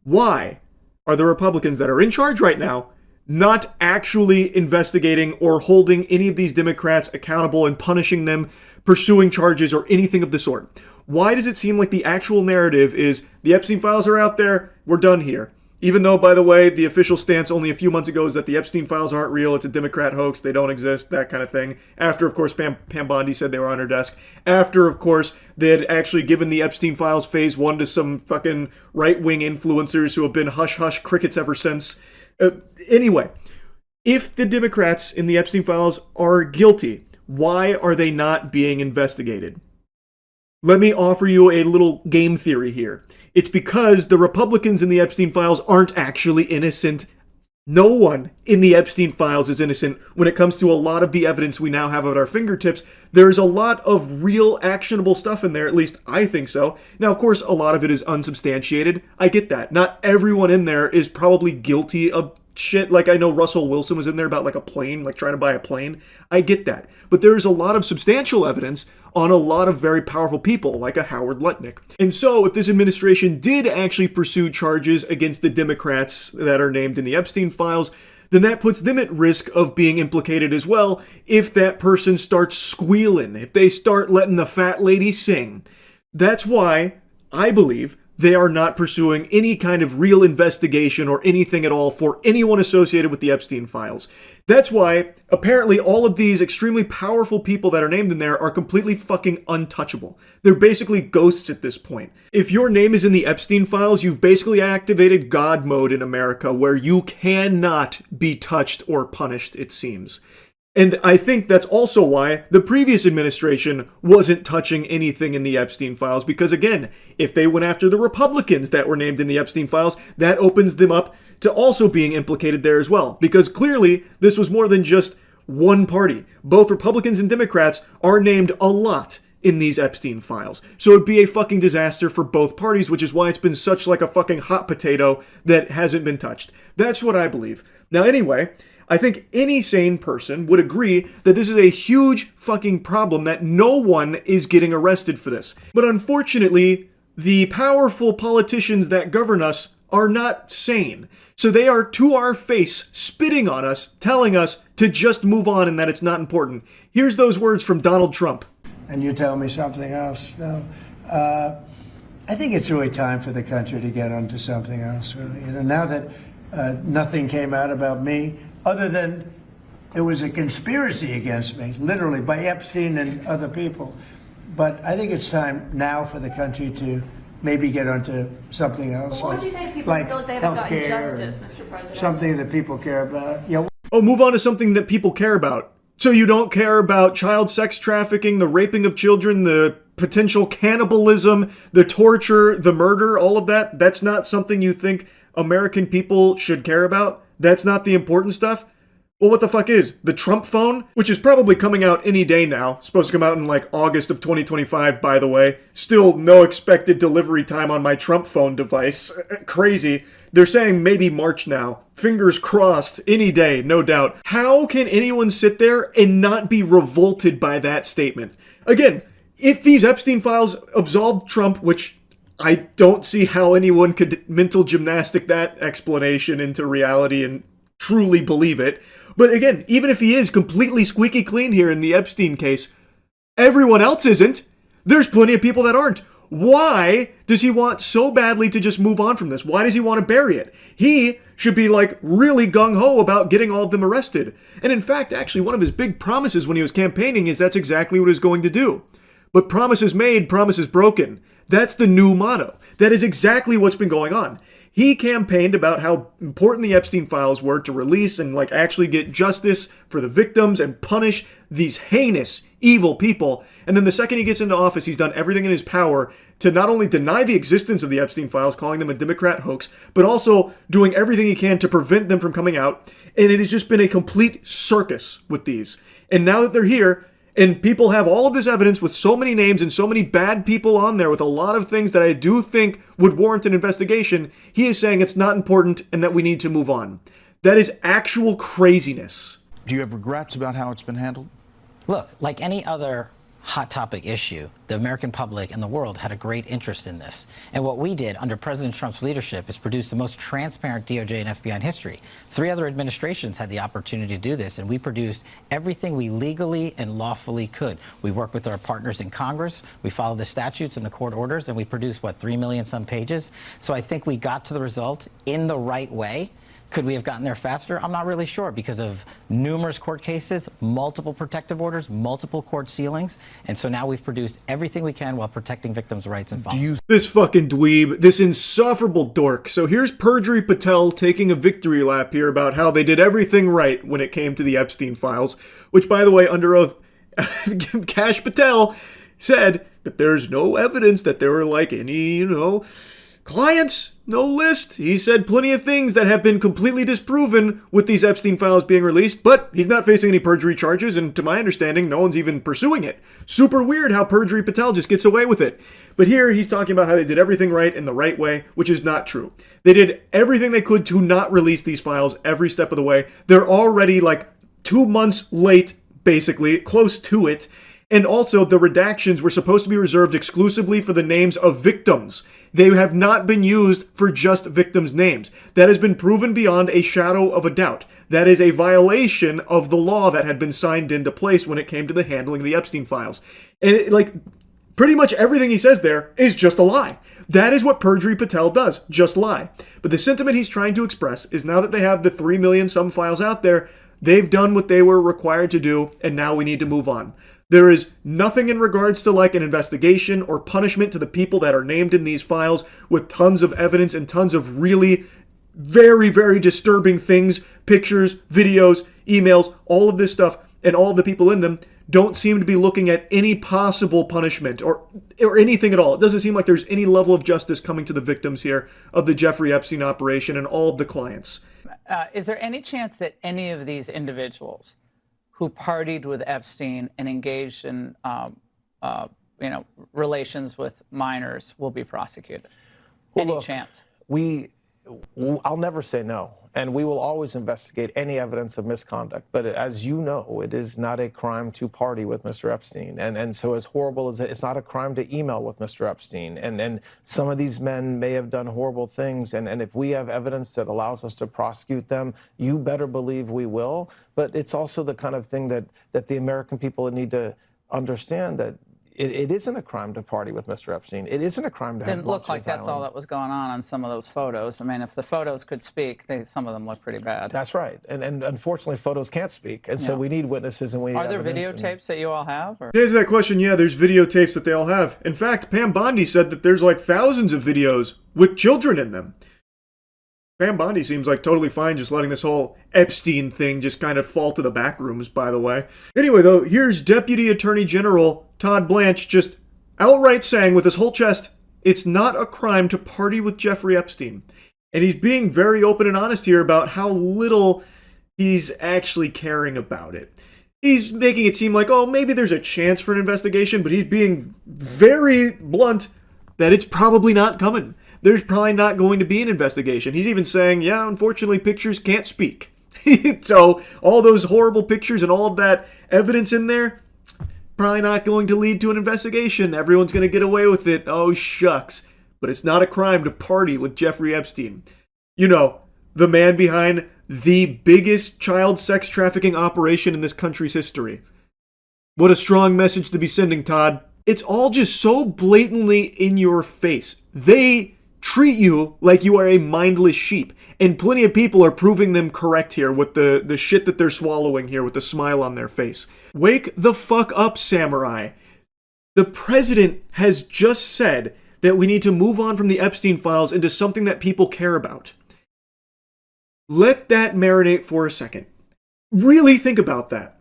why are the Republicans that are in charge right now not actually investigating or holding any of these Democrats accountable and punishing them, pursuing charges, or anything of the sort? Why does it seem like the actual narrative is the Epstein files are out there, we're done here? Even though, by the way, the official stance only a few months ago is that the Epstein files aren't real, it's a Democrat hoax, they don't exist, that kind of thing. After, of course, Pam Bondi said they were on her desk. After, of course, they had actually given the Epstein files phase 1 to some fucking right-wing influencers who have been hush-hush crickets ever since. Anyway, if the Democrats in the Epstein files are guilty, why are they not being investigated? Let me offer you a little game theory here. It's because the Republicans in the Epstein files aren't actually innocent. No one in the Epstein files is innocent when it comes to a lot of the evidence we now have at our fingertips. There's a lot of real actionable stuff in there, at least I think so. Now, of course, a lot of it is unsubstantiated. I get that. Not everyone in there is probably guilty of shit. Like, I know Russell Wilson was in there about, like, a plane, like trying to buy a plane. I get that. But there's a lot of substantial evidence on a lot of very powerful people, like a Howard Lutnick. And so, if this administration did actually pursue charges against the Democrats that are named in the Epstein files, then that puts them at risk of being implicated as well if that person starts squealing, if they start letting the fat lady sing. That's why I believe they are not pursuing any kind of real investigation or anything at all for anyone associated with the Epstein files. That's why, apparently, all of these extremely powerful people that are named in there are completely fucking untouchable. They're basically ghosts at this point. If your name is in the Epstein files, you've basically activated God mode in America, where you cannot be touched or punished, it seems. And I think that's also why the previous administration wasn't touching anything in the Epstein files, because again, if they went after the Republicans that were named in the Epstein files, that opens them up to also being implicated there as well. Because clearly, this was more than just one party. Both Republicans and Democrats are named a lot in these Epstein files. So it'd be a fucking disaster for both parties, which is why it's been such like a fucking hot potato that hasn't been touched. That's what I believe. Now anyway, I think any sane person would agree that this is a huge fucking problem, that no one is getting arrested for this. But unfortunately, the powerful politicians that govern us are not sane. So they are to our face spitting on us, telling us to just move on and that it's not important. Here's those words from Donald Trump. And you tell me something else. No, I think it's really time for the country to get onto something else. Really. You know, now that nothing came out about me, other than it was a conspiracy against me, literally, by Epstein and other people. But I think it's time now for the country to maybe get onto something else. What would you say to people who feel like they haven't gotten justice, Mr. President? Something that people care about. Yeah. Oh, move on to something that people care about. So you don't care about child sex trafficking, the raping of children, the potential cannibalism, the torture, the murder, all of that? That's not something you think American people should care about? That's not the important stuff? Well, what the fuck is the Trump phone, which is probably coming out any day now, supposed to come out in like August of 2025, by the way. Still no expected delivery time on my Trump phone device. Crazy. They're saying maybe March now. Fingers crossed, any day, no doubt. How can anyone sit there and not be revolted by that statement? Again, if these Epstein files absolved Trump, which I don't see how anyone could mental gymnastic that explanation into reality and truly believe it. But again, even if he is completely squeaky clean here in the Epstein case, everyone else isn't. There's plenty of people that aren't. Why does he want so badly to just move on from this? Why does he want to bury it? He should be like really gung-ho about getting all of them arrested. And in fact, actually, one of his big promises when he was campaigning is that's exactly what he's going to do. But promises made, promises broken. That's the new motto. That is exactly what's been going on. He campaigned about how important the Epstein files were to release and like actually get justice for the victims and punish these heinous, evil people. And then the second he gets into office, he's done everything in his power to not only deny the existence of the Epstein files, calling them a Democrat hoax, but also doing everything he can to prevent them from coming out. And it has just been a complete circus with these. And now that they're here, and people have all of this evidence with so many names and so many bad people on there with a lot of things that I do think would warrant an investigation, he is saying it's not important and that we need to move on. That is actual craziness. Do you have regrets about how it's been handled? Look, like any other hot topic issue, the American public and the world had a great interest in this. And what we did under President Trump's leadership is produce the most transparent DOJ and FBI in history. 3 other administrations had the opportunity to do this, and we produced everything we legally and lawfully could. We worked with our partners in Congress, we followed the statutes and the court orders, and we produced, 3 million some pages? So I think we got to the result in the right way. Could we have gotten there faster? I'm not really sure because of numerous court cases, multiple protective orders, multiple court sealings. And so now we've produced everything we can while protecting victims' rights and following. This fucking dweeb, this insufferable dork. So here's Perjury Patel taking a victory lap here about how they did everything right when it came to the Epstein files, which, by the way, under oath, Kash Patel said that there's no evidence that there were like any, clients, no list. He said plenty of things that have been completely disproven with these Epstein files being released, but he's not facing any perjury charges, and to my understanding, no one's even pursuing it. Super weird how Perjury Patel just gets away with it. But here, he's talking about how they did everything right in the right way, which is not true. They did everything they could to not release these files every step of the way. They're already 2 months late, basically, close to it. And also, the redactions were supposed to be reserved exclusively for the names of victims. They have not been used for just victims' names. That has been proven beyond a shadow of a doubt. That is a violation of the law that had been signed into place when it came to the handling of the Epstein files. And pretty much everything he says there is just a lie. That is what Perjury Patel does, just lie. But the sentiment he's trying to express is now that they have the 3 million some files out there, they've done what they were required to do, and now we need to move on. There is nothing in regards to an investigation or punishment to the people that are named in these files with tons of evidence and tons of really very, very disturbing things, pictures, videos, emails, all of this stuff, and all of the people in them don't seem to be looking at any possible punishment or anything at all. It doesn't seem like there's any level of justice coming to the victims here of the Jeffrey Epstein operation and all of the clients. Is there any chance that any of these individuals who partied with Epstein and engaged in, relations with minors will be prosecuted? Any chance? I'll never say no, and we will always investigate any evidence of misconduct. But as you know, it is not a crime to party with Mr. Epstein, and so as horrible as it's not a crime to email with Mr. Epstein. And some of these men may have done horrible things, and if we have evidence that allows us to prosecute them, you better believe we will. But it's also the kind of thing that the American people need to understand that. It isn't a crime to party with Mr. Epstein. It isn't a crime to have Didn't look like that's all that was going on some of those photos. I mean, if the photos could speak, some of them look pretty bad. That's right. And unfortunately, photos can't speak. And so we need witnesses and we need Are there evidence videotapes that you all have? Or? To answer that question, yeah, there's videotapes that they all have. In fact, Pam Bondi said that there's thousands of videos with children in them. Pam Bondi seems totally fine just letting this whole Epstein thing just kind of fall to the back rooms, by the way. Anyway, though, here's Deputy Attorney General Todd Blanche just outright saying with his whole chest, it's not a crime to party with Jeffrey Epstein. And he's being very open and honest here about how little he's actually caring about it. He's making it seem like, oh, maybe there's a chance for an investigation, but he's being very blunt that it's probably not coming. There's probably not going to be an investigation. He's even saying, yeah, unfortunately, pictures can't speak. So all those horrible pictures and all of that evidence in there, probably not going to lead to an investigation. Everyone's going to get away with it. Oh, shucks. But it's not a crime to party with Jeffrey Epstein. You know, the man behind the biggest child sex trafficking operation in this country's history. What a strong message to be sending, Todd. It's all just so blatantly in your face. They treat you like you are a mindless sheep. And plenty of people are proving them correct here with the shit that they're swallowing here with the smile on their face. Wake the fuck up, samurai. The president has just said that we need to move on from the Epstein files into something that people care about. Let that marinate for a second. Really think about that.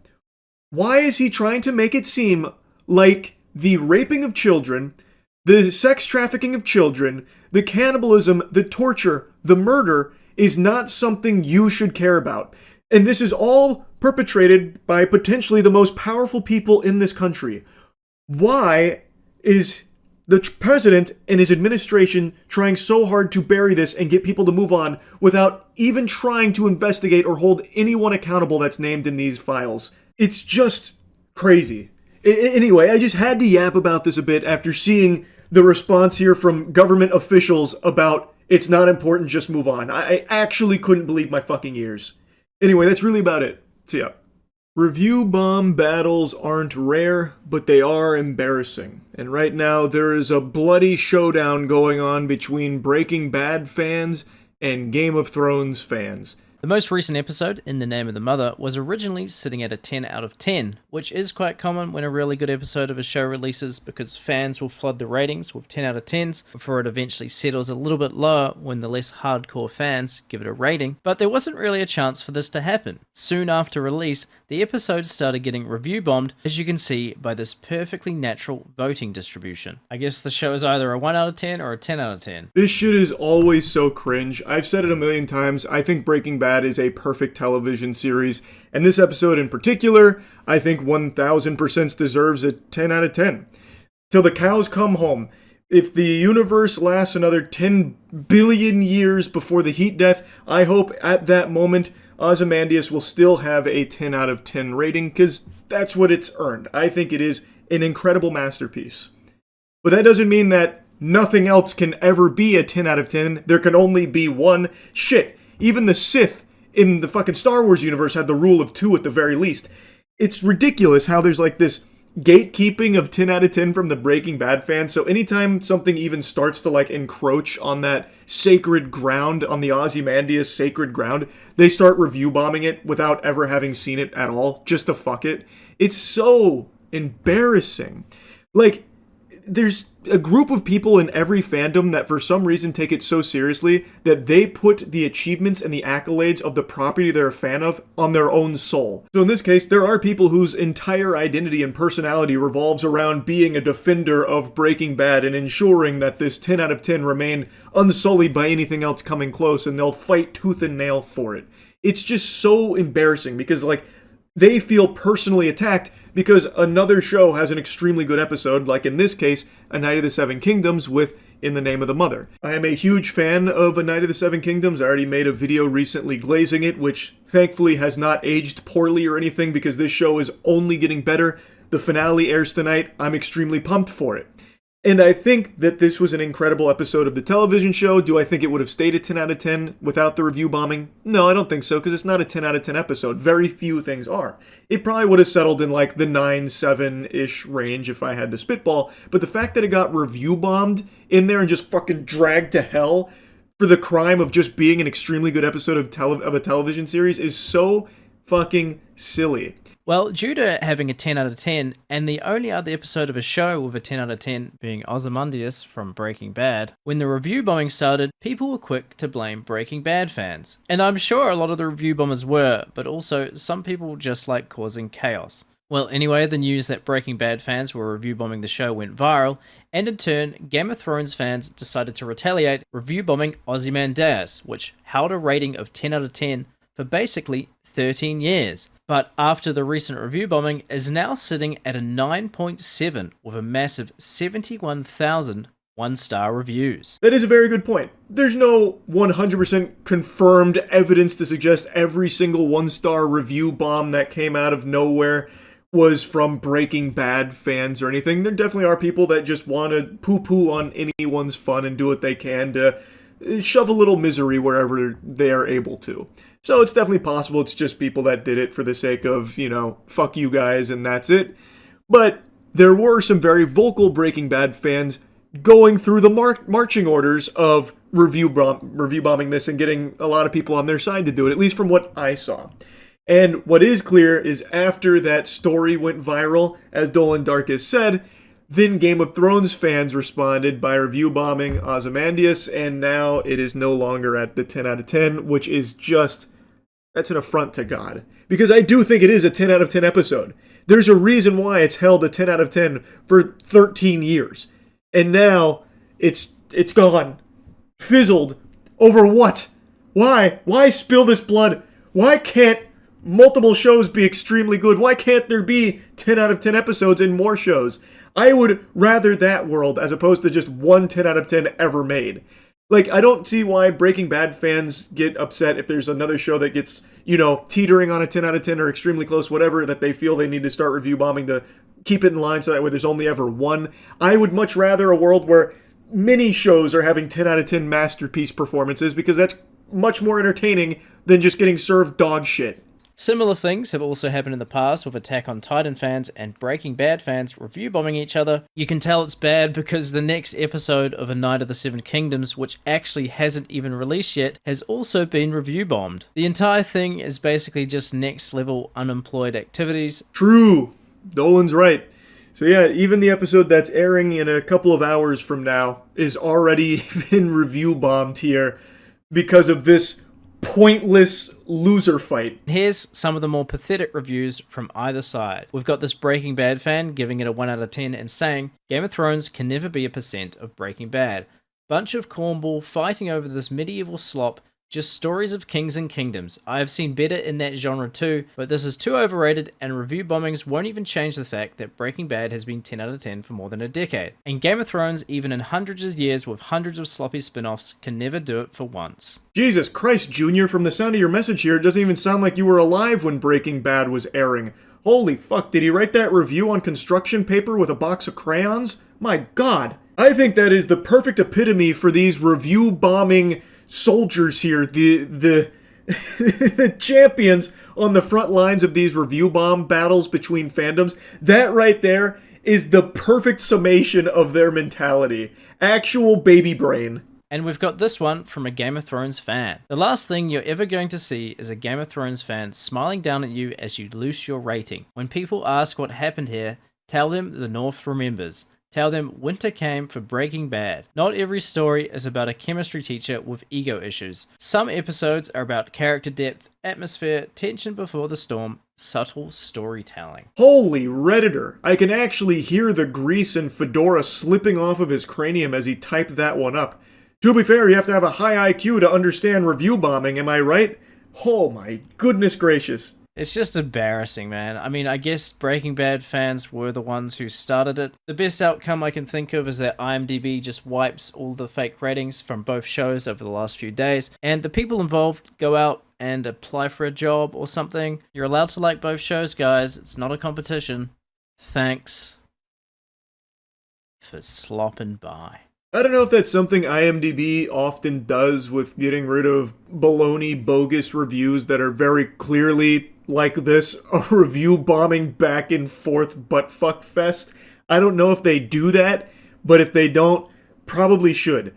Why is he trying to make it seem like the raping of children, the sex trafficking of children, the cannibalism, the torture, the murder is not something you should care about? And this is all perpetrated by potentially the most powerful people in this country. Why is the president and his administration trying so hard to bury this and get people to move on without even trying to investigate or hold anyone accountable that's named in these files? It's just crazy. Anyway, I just had to yap about this a bit after seeing the response here from government officials about it's not important, just move on. I actually couldn't believe my fucking ears. Anyway, that's really about it. See ya. Review bomb battles aren't rare, but they are embarrassing. And right now, there is a bloody showdown going on between Breaking Bad fans and Game of Thrones fans. The most recent episode, In the Name of the Mother, was originally sitting at a 10 out of 10, which is quite common when a really good episode of a show releases because fans will flood the ratings with 10 out of 10s before it eventually settles a little bit lower when the less hardcore fans give it a rating. But there wasn't really a chance for this to happen. Soon after release, the episode started getting review bombed, as you can see by this perfectly natural voting distribution. I guess the show is either a 1 out of 10 or a 10 out of 10. This shit is always so cringe. I've said it a million times. I think Breaking Bad is a perfect television series, and this episode in particular, I think 1000% deserves a 10 out of 10. Till the cows come home. If the universe lasts another 10 billion years before the heat death, I hope at that moment Ozymandias will still have a 10 out of 10 rating, because that's what it's earned. I think it is an incredible masterpiece. But that doesn't mean that nothing else can ever be a 10 out of 10. There can only be one. Shit, even the Sith in the fucking Star Wars universe had the rule of 2 at the very least. It's ridiculous how there's like this gatekeeping of 10 out of 10 from the Breaking Bad fans. So anytime something even starts to like encroach on that sacred ground, on the Ozymandias sacred ground, they start review bombing it without ever having seen it at all, just to fuck it. It's so embarrassing. Like, there's a group of people in every fandom that for some reason take it so seriously that they put the achievements and the accolades of the property they're a fan of on their own soul. So in this case, there are people whose entire identity and personality revolves around being a defender of Breaking Bad and ensuring that this 10 out of 10 remain unsullied by anything else coming close, and they'll fight tooth and nail for it. It's just so embarrassing because, like, they feel personally attacked because another show has an extremely good episode, like in this case, A Night of the Seven Kingdoms with In the Name of the Mother. I am a huge fan of A Night of the Seven Kingdoms. I already made a video recently glazing it, which thankfully has not aged poorly or anything because this show is only getting better. The finale airs tonight. I'm extremely pumped for it. And I think that this was an incredible episode of the television show. Do I think it would have stayed a 10 out of 10 without the review bombing? No, I don't think so, because it's not a 10 out of 10 episode. Very few things are. It probably would have settled in like the 9-7-ish range if I had to spitball, but the fact that it got review bombed in there and just fucking dragged to hell for the crime of just being an extremely good episode of a television series is so fucking silly. Well, due to having a 10 out of 10, and the only other episode of a show with a 10 out of 10 being Ozymandias from Breaking Bad, when the review bombing started, people were quick to blame Breaking Bad fans. And I'm sure a lot of the review bombers were, but also some people just like causing chaos. Well, anyway, the news that Breaking Bad fans were review bombing the show went viral, and in turn, Game of Thrones fans decided to retaliate, review bombing Ozymandias, which held a rating of 10 out of 10 for basically 13 years. But after the recent review bombing, is now sitting at a 9.7 with a massive 71,000 one-star reviews. That is a very good point. There's no 100% confirmed evidence to suggest every single one-star review bomb that came out of nowhere was from Breaking Bad fans or anything. There definitely are people that just want to poo-poo on anyone's fun and do what they can to shove a little misery wherever they are able to. So it's definitely possible it's just people that did it for the sake of, fuck you guys and that's it. But there were some very vocal Breaking Bad fans going through the marching orders of review bombing this and getting a lot of people on their side to do it, at least from what I saw. And what is clear is after that story went viral, as Dolan Darkus said, then Game of Thrones fans responded by review bombing Ozymandias, and now it is no longer at the 10 out of 10, which is that's an affront to God. Because I do think it is a 10 out of 10 episode. There's a reason why it's held a 10 out of 10 for 13 years. And now it's gone. Fizzled. Over what? Why? Why spill this blood? Why can't multiple shows be extremely good? Why can't there be 10 out of 10 episodes in more shows? I would rather that world as opposed to just one 10 out of 10 ever made. Like, I don't see why Breaking Bad fans get upset if there's another show that gets, teetering on a 10 out of 10 or extremely close, whatever, that they feel they need to start review bombing to keep it in line so that way there's only ever one. I would much rather a world where many shows are having 10 out of 10 masterpiece performances because that's much more entertaining than just getting served dog shit. Similar things have also happened in the past with Attack on Titan fans and Breaking Bad fans review bombing each other. You can tell it's bad because the next episode of A Night of the Seven Kingdoms, which actually hasn't even released yet, has also been review bombed. The entire thing is basically just next level unemployed activities. True. Dolan's right. So yeah, even the episode that's airing in a couple of hours from now is already been review bombed here because of this pointless loser fight. Here's some of the more pathetic reviews from either side. We've got this Breaking Bad fan giving it a 1 out of 10 and saying, Game of Thrones can never be a percent of Breaking Bad. Bunch of cornball fighting over this medieval slop, just stories of kings and kingdoms. I have seen better in that genre too, but this is too overrated and review bombings won't even change the fact that Breaking Bad has been 10 out of 10 for more than a decade. And Game of Thrones, even in hundreds of years with hundreds of sloppy spin-offs, can never do it for once. Jesus Christ, Junior, from the sound of your message here, it doesn't even sound like you were alive when Breaking Bad was airing. Holy fuck, did he write that review on construction paper with a box of crayons? My God. I think that is the perfect epitome for these review bombing soldiers here, the champions on the front lines of these review bomb battles between fandoms. That right there is the perfect summation of their mentality. Actual baby brain. And we've got this one from a Game of Thrones fan. The last thing you're ever going to see is a Game of Thrones fan smiling down at you as you loose your rating. When people ask what happened here, tell them the North remembers. Tell them winter came for Breaking Bad. Not every story is about a chemistry teacher with ego issues. Some episodes are about character depth, atmosphere, tension before the storm, subtle storytelling. Holy Redditor, I can actually hear the grease and fedora slipping off of his cranium as he typed that one up. To be fair, you have to have a high IQ to understand review bombing, am I right? Oh my goodness gracious. It's just embarrassing, man. I mean, I guess Breaking Bad fans were the ones who started it. The best outcome I can think of is that IMDb just wipes all the fake ratings from both shows over the last few days, and the people involved go out and apply for a job or something. You're allowed to like both shows, guys. It's not a competition. Thanks for slopping by. I don't know if that's something IMDb often does with getting rid of baloney, bogus reviews that are very clearly like this, a review bombing back and forth buttfuck fest. I don't know if they do that, but if they don't, probably should.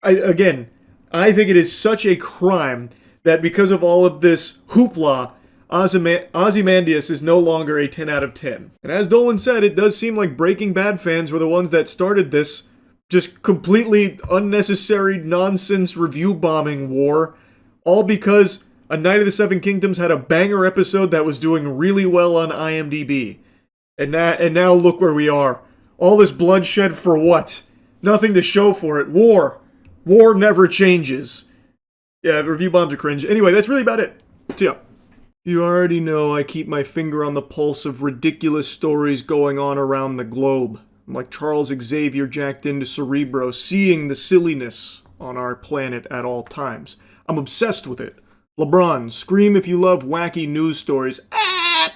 I think it is such a crime that because of all of this hoopla, Ozymandias is no longer a 10 out of 10. And as Dolan said, it does seem like Breaking Bad fans were the ones that started this just completely unnecessary nonsense review bombing war, all because A Night of the Seven Kingdoms had a banger episode that was doing really well on IMDb. And now look where we are. All this bloodshed for what? Nothing to show for it. War. War never changes. Yeah, review bombs are cringe. Anyway, that's really about it. What's up? You already know I keep my finger on the pulse of ridiculous stories going on around the globe. I'm like Charles Xavier jacked into Cerebro, seeing the silliness on our planet at all times. I'm obsessed with it. LeBron, scream if you love wacky news stories. Ah!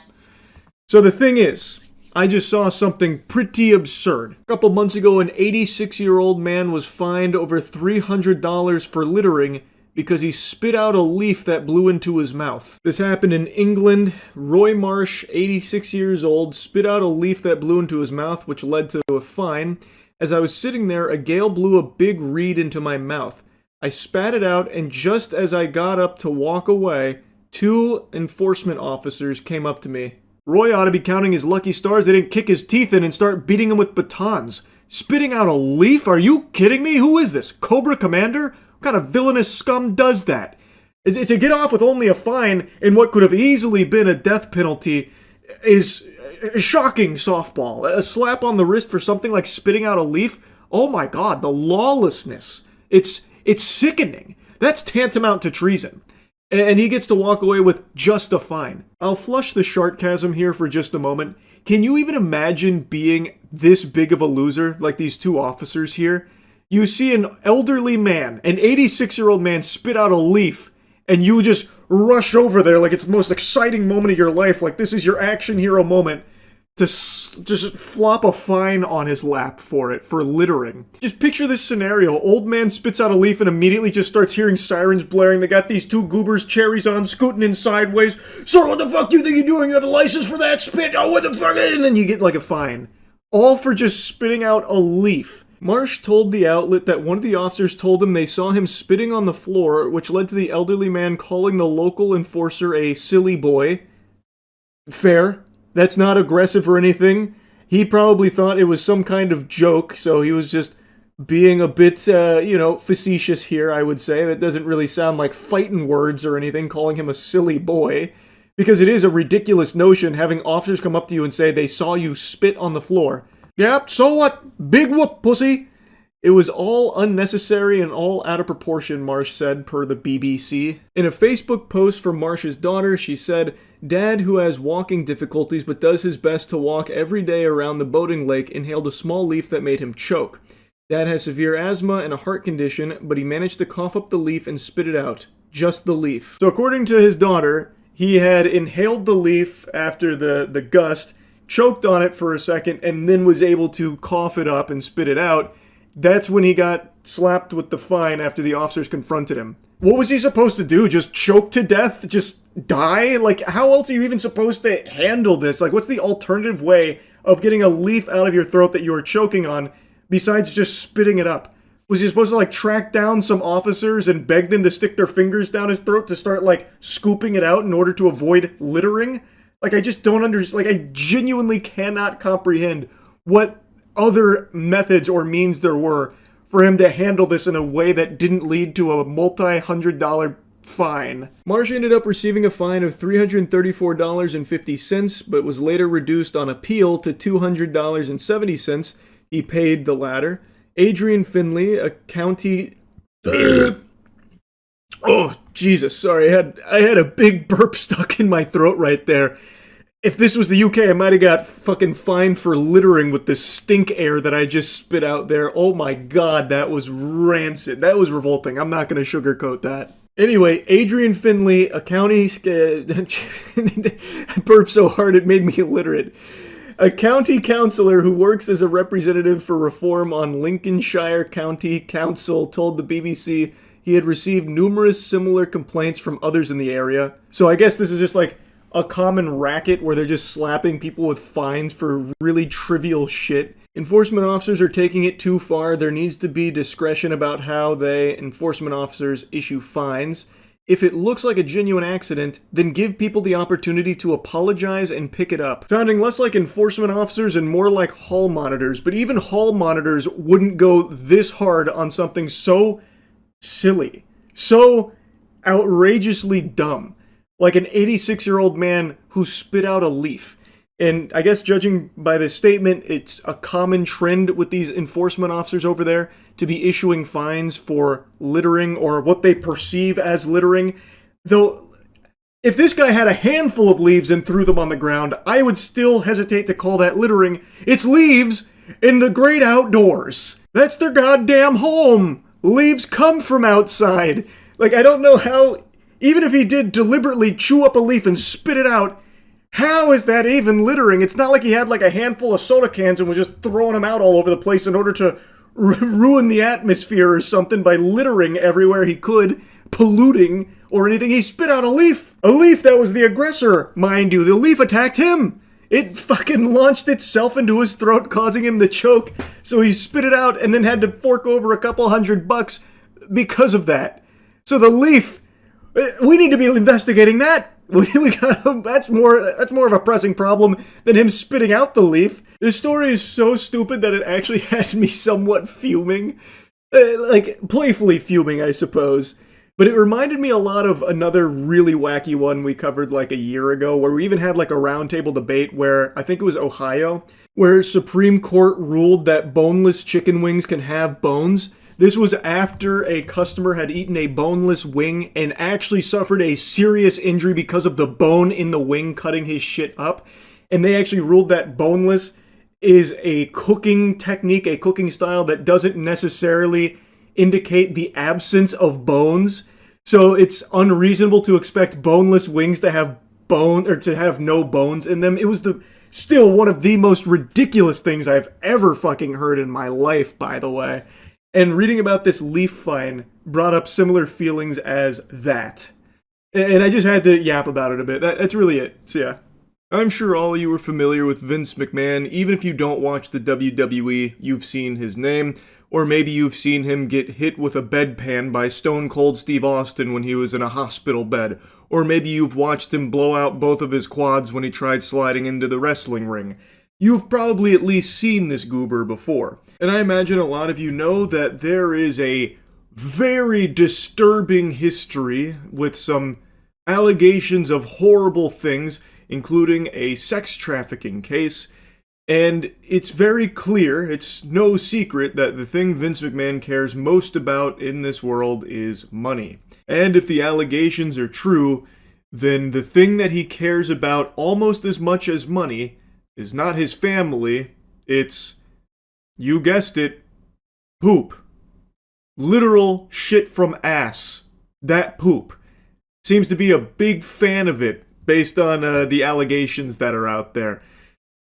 So the thing is, I just saw something pretty absurd. A couple months ago, an 86-year-old man was fined over $300 for littering because he spit out a leaf that blew into his mouth. This happened in England. Roy Marsh, 86 years old, spit out a leaf that blew into his mouth, which led to a fine. As I was sitting there, a gale blew a big reed into my mouth. I spat it out, and just as I got up to walk away, 2 enforcement officers came up to me. Roy ought to be counting his lucky stars they didn't kick his teeth in and start beating him with batons. Spitting out a leaf? Are you kidding me? Who is this? Cobra Commander? What kind of villainous scum does that? To get off with only a fine in what could have easily been a death penalty is a shocking softball. A slap on the wrist for something like spitting out a leaf? Oh my god, the lawlessness. It's sickening. That's tantamount to treason. And he gets to walk away with just a fine. I'll flush the sarcasm here for just a moment. Can you even imagine being this big of a loser like these 2 officers here? You see an elderly man, an 86-year-old man, spit out a leaf, and you just rush over there like it's the most exciting moment of your life, like this is your action hero moment, to just flop a fine on his lap for it, for littering. Just picture this scenario. Old man spits out a leaf and immediately just starts hearing sirens blaring. They got these 2 goobers, cherries on, scooting in sideways. Sir, what the fuck do you think you're doing? You have a license for that spit? Oh, what the fuck? And then you get like a fine. All for just spitting out a leaf. Marsh told the outlet that one of the officers told him they saw him spitting on the floor, which led to the elderly man calling the local enforcer a silly boy. Fair. That's not aggressive or anything. He probably thought it was some kind of joke, so he was just being a bit, facetious here, I would say. That doesn't really sound like fighting words or anything, calling him a silly boy. Because it is a ridiculous notion having officers come up to you and say they saw you spit on the floor. Yep, so what? Big whoop, pussy. It was all unnecessary and all out of proportion, Marsh said, per the BBC. In a Facebook post from Marsh's daughter, she said, Dad, who has walking difficulties but does his best to walk every day around the boating lake, inhaled a small leaf that made him choke. Dad has severe asthma and a heart condition, but he managed to cough up the leaf and spit it out. Just the leaf. So according to his daughter, he had inhaled the leaf after the gust, choked on it for a second, and then was able to cough it up and spit it out. That's when he got slapped with the fine after the officers confronted him. What was he supposed to do? Just choke to death? Just die? Like, how else are you even supposed to handle this? Like, what's the alternative way of getting a leaf out of your throat that you are choking on besides just spitting it up? Was he supposed to, like, track down some officers and beg them to stick their fingers down his throat to start, like, scooping it out in order to avoid littering? Like, I just don't understand. Like, I genuinely cannot comprehend what other methods or means there were for him to handle this in a way that didn't lead to a multi-$100 fine. Marsh ended up receiving a fine of $334.50, but was later reduced on appeal to $200.70. He paid the latter. Adrian Finley, a county... Oh, Jesus, sorry, I had a big burp stuck in my throat right there. If this was the UK, I might have got fucking fined for littering with the stink air that I just spit out there. Oh my god, that was rancid. That was revolting. I'm not going to sugarcoat that. Anyway, Adrian Finley, a county... I burped so hard it made me illiterate. A county councillor who works as a representative for reform on Lincolnshire County Council told the BBC he had received numerous similar complaints from others in the area. So I guess this is just like a common racket where they're just slapping people with fines for really trivial shit. Enforcement officers are taking it too far. There needs to be discretion about how enforcement officers, issue fines. If it looks like a genuine accident, then give people the opportunity to apologize and pick it up. Sounding less like enforcement officers and more like hall monitors, but even hall monitors wouldn't go this hard on something so silly, so outrageously dumb. Like an 86-year-old man who spit out a leaf. And I guess judging by this statement, it's a common trend with these enforcement officers over there to be issuing fines for littering or what they perceive as littering. Though, If this guy had a handful of leaves and threw them on the ground, I would still hesitate to call that littering. It's leaves in the great outdoors. That's their goddamn home. Leaves come from outside. Like, I don't know how, even if he did deliberately chew up a leaf and spit it out, how is that even littering? It's not like he had like a handful of soda cans and was just throwing them out all over the place in order to ruin the atmosphere or something by littering everywhere he could, polluting or anything. He spit out a leaf. A leaf that was the aggressor, mind you. The leaf attacked him. It fucking launched itself into his throat, causing him to choke. So he spit it out and then had to fork over a couple $100 because of that. So the leaf, we need to be investigating that. We got that's more of a pressing problem than him spitting out the leaf. This story is so stupid that it actually had me somewhat fuming, like playfully fuming, I suppose. But it reminded me a lot of another really wacky one we covered like a year ago, where we even had like a roundtable debate where I think it was Ohio, where Supreme Court ruled that boneless chicken wings can have bones. This was after a customer had eaten a boneless wing and actually suffered a serious injury because of the bone in the wing cutting his shit up. And they actually ruled that boneless is a cooking technique, a cooking style that doesn't necessarily indicate the absence of bones. So it's unreasonable to expect boneless wings to have no bones in them. It was still one of the most ridiculous things I've ever fucking heard in my life, by the way. And reading about this leaf fine brought up similar feelings as that. And I just had to yap about it a bit. That's really it. So yeah. I'm sure all of you are familiar with Vince McMahon. Even if you don't watch the WWE, you've seen his name. Or maybe you've seen him get hit with a bedpan by Stone Cold Steve Austin when he was in a hospital bed. Or maybe you've watched him blow out both of his quads when he tried sliding into the wrestling ring. You've probably at least seen this goober before. And I imagine a lot of you know that there is a very disturbing history with some allegations of horrible things, including a sex trafficking case. And it's very clear, it's no secret, that the thing Vince McMahon cares most about in this world is money. And if the allegations are true, then the thing that he cares about almost as much as money is not his family, it's, you guessed it, poop. Literal shit from ass. That poop. Seems to be a big fan of it, based on the allegations that are out there.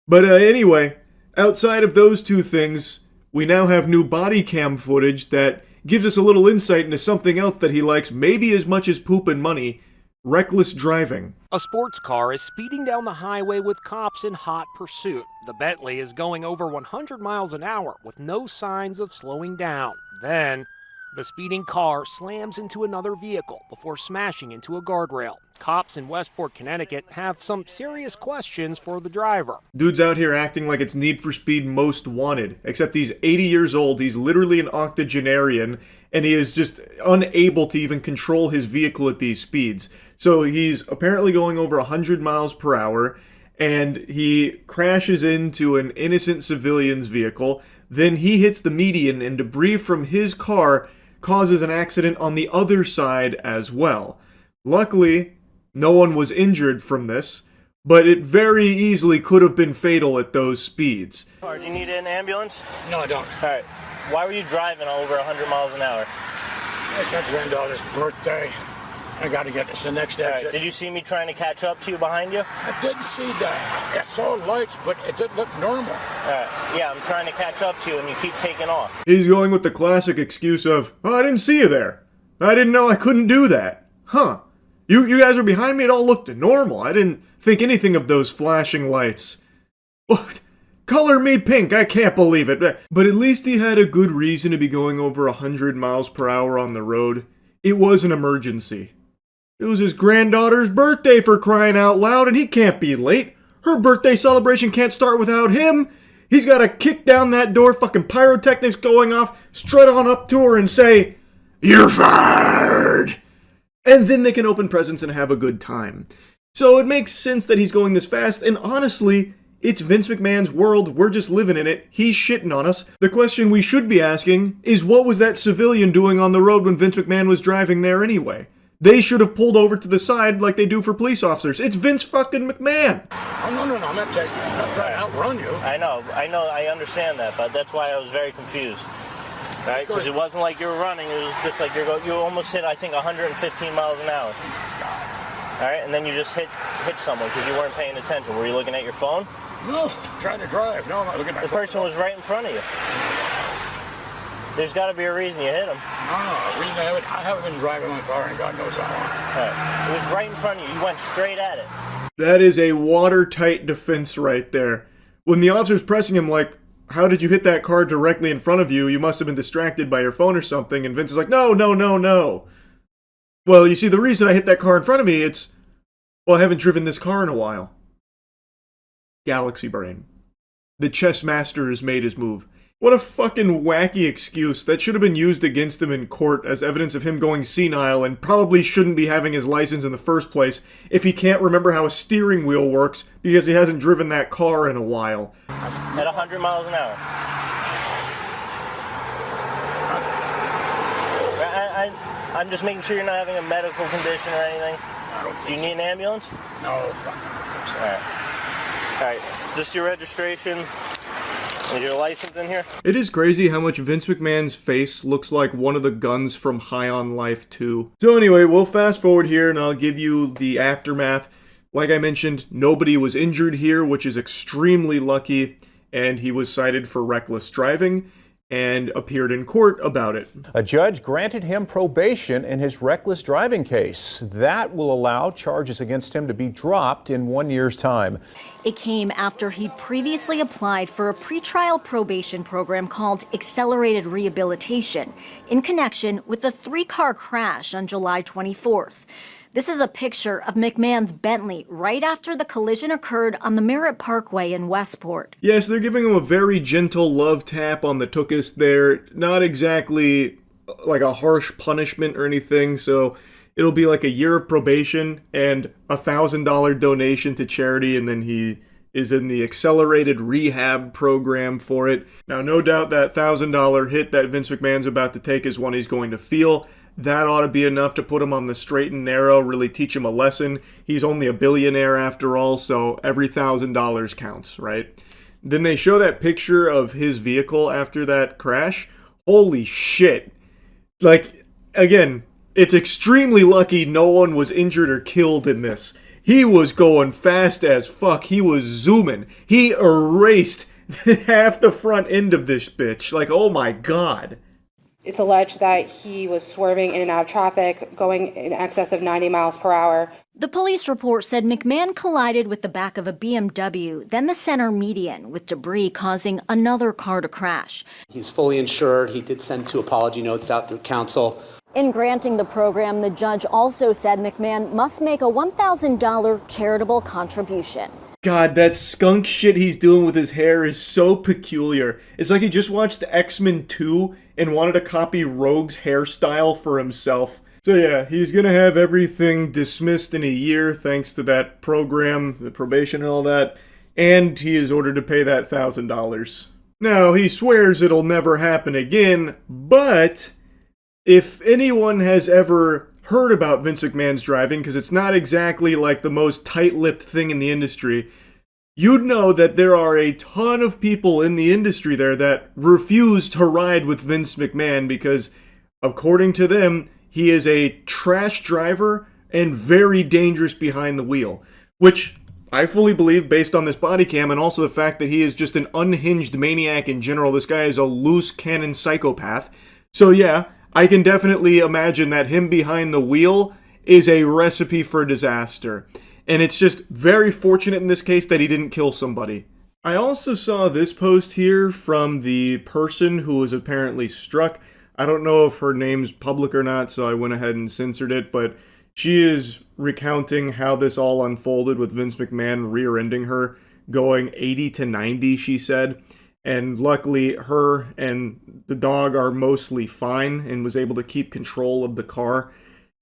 But anyway, outside of those two things, we now have new body cam footage that gives us a little insight into something else that he likes maybe as much as poop and money: reckless driving. A sports car is speeding down the highway with cops in hot pursuit. The Bentley is going over 100 miles an hour with no signs of slowing down. Then, the speeding car slams into another vehicle before smashing into a guardrail. Cops in Westport, Connecticut have some serious questions for the driver. Dude's out here acting like it's Need for Speed Most Wanted, except he's 80 years old, he's literally an octogenarian, and he is just unable to even control his vehicle at these speeds. So he's apparently going over 100 miles per hour, and he crashes into an innocent civilian's vehicle. Then he hits the median, and debris from his car causes an accident on the other side as well. Luckily, no one was injured from this, but it very easily could have been fatal at those speeds. Do you need an ambulance? No, I don't. All right. Why were you driving over 100 miles an hour? It's my granddaughter's birthday. I got to get this the next exit. Right. Did you see me trying to catch up to you behind you? I didn't see that. I saw lights, but it didn't look normal. All right. Yeah, I'm trying to catch up to you, and you keep taking off. He's going with the classic excuse of, oh, I didn't see you there. I didn't know I couldn't do that. Huh. You guys were behind me, it all looked normal. I didn't think anything of those flashing lights. What? Color me pink, I can't believe it. But at least he had a good reason to be going over 100 miles per hour on the road. It was an emergency. It was his granddaughter's birthday, for crying out loud, and he can't be late. Her birthday celebration can't start without him. He's gotta kick down that door, fucking pyrotechnics going off, strut on up to her and say, "You're fired!" And then they can open presents and have a good time. So it makes sense that he's going this fast, and honestly, it's Vince McMahon's world, we're just living in it, he's shitting on us. The question we should be asking is, what was that civilian doing on the road when Vince McMahon was driving there anyway? They should have pulled over to the side like they do for police officers. It's Vince fucking McMahon. Oh, no, I'm not trying to outrun you. I know, I understand that, but that's why I was very confused. Right? Because it wasn't like you were running, it was just like you almost hit, I think, 115 miles an hour. All right, and then you just hit someone because you weren't paying attention. Were you looking at your phone? No, trying to drive. No, I'm not looking at my phone. The person was right in front of you. There's got to be a reason you hit him. No, the reason I haven't been driving my car in God knows how long. Right. It was right in front of you. You went straight at it. That is a watertight defense right there. When the officer's pressing him like, how did you hit that car directly in front of you? You must have been distracted by your phone or something. And Vince is like, no. Well, you see, the reason I hit that car in front of me, I haven't driven this car in a while. Galaxy brain. The chess master has made his move. What a fucking wacky excuse. That should have been used against him in court as evidence of him going senile and probably shouldn't be having his license in the first place if he can't remember how a steering wheel works because he hasn't driven that car in a while. At 100 miles an hour. I'm just making sure you're not having a medical condition or anything. Do you need an ambulance? No. All right. Just your registration. Is your license in here? It is crazy how much Vince McMahon's face looks like one of the guns from High on Life 2. So anyway, we'll fast forward here and I'll give you the aftermath. Like I mentioned, nobody was injured here, which is extremely lucky, and he was cited for reckless driving and appeared in court about it. A judge granted him probation in his reckless driving case. That will allow charges against him to be dropped in 1 year's time. It came after he'd previously applied for a pretrial probation program called Accelerated Rehabilitation in connection with a 3-car crash on July 24th. This is a picture of McMahon's Bentley right after the collision occurred on the Merritt Parkway in Westport. Yes, they're giving him a very gentle love tap on the tuchus there. Not exactly like a harsh punishment or anything, so it'll be like a year of probation and a $1,000 donation to charity, and then he is in the accelerated rehab program for it. Now, no doubt that $1,000 hit that Vince McMahon's about to take is one he's going to feel. That ought to be enough to put him on the straight and narrow, really teach him a lesson. He's only a billionaire after all, so every $1,000 counts, right? Then they show that picture of his vehicle after that crash. Holy shit. Like, again, it's extremely lucky no one was injured or killed in this. He was going fast as fuck. He was zooming. He erased half the front end of this bitch. Like, oh my god. It's alleged that he was swerving in and out of traffic, going in excess of 90 miles per hour. The police report said McMahon collided with the back of a BMW, then the center median, with debris causing another car to crash. He's fully insured. He did send 2 apology notes out through counsel. In granting the program, the judge also said McMahon must make a $1,000 charitable contribution. God, that skunk shit he's doing with his hair is so peculiar. It's like he just watched X-Men 2 and wanted to copy Rogue's hairstyle for himself. So yeah, he's gonna have everything dismissed in a year thanks to that program, the probation and all that, and he is ordered to pay that $1,000. Now, he swears it'll never happen again, but if anyone has ever heard about Vince McMahon's driving, because it's not exactly like the most tight-lipped thing in the industry, you'd know that there are a ton of people in the industry there that refuse to ride with Vince McMahon because, according to them, he is a trash driver and very dangerous behind the wheel. Which I fully believe based on this body cam and also the fact that he is just an unhinged maniac in general. This guy is a loose cannon psychopath. So yeah, I can definitely imagine that him behind the wheel is a recipe for disaster. And it's just very fortunate in this case that he didn't kill somebody. I also saw this post here from the person who was apparently struck. I don't know if her name's public or not, so I went ahead and censored it, but she is recounting how this all unfolded with Vince McMahon rear-ending her, going 80 to 90, she said. And luckily, her and the dog are mostly fine and was able to keep control of the car.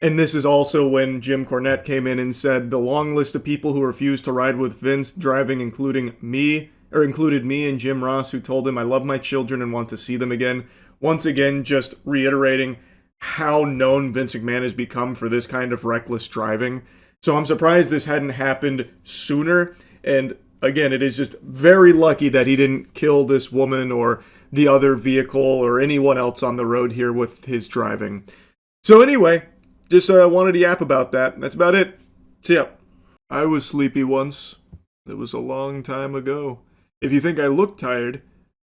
And this is also when Jim Cornette came in and said the long list of people who refused to ride with Vince driving included me and Jim Ross, who told him, "I love my children and want to see them again." Once again, just reiterating how known Vince McMahon has become for this kind of reckless driving. So I'm surprised this hadn't happened sooner. And again, it is just very lucky that he didn't kill this woman or the other vehicle or anyone else on the road here with his driving. So anyway, just wanted to yap about that. That's about it. See ya. I was sleepy once. It was a long time ago. If you think I look tired,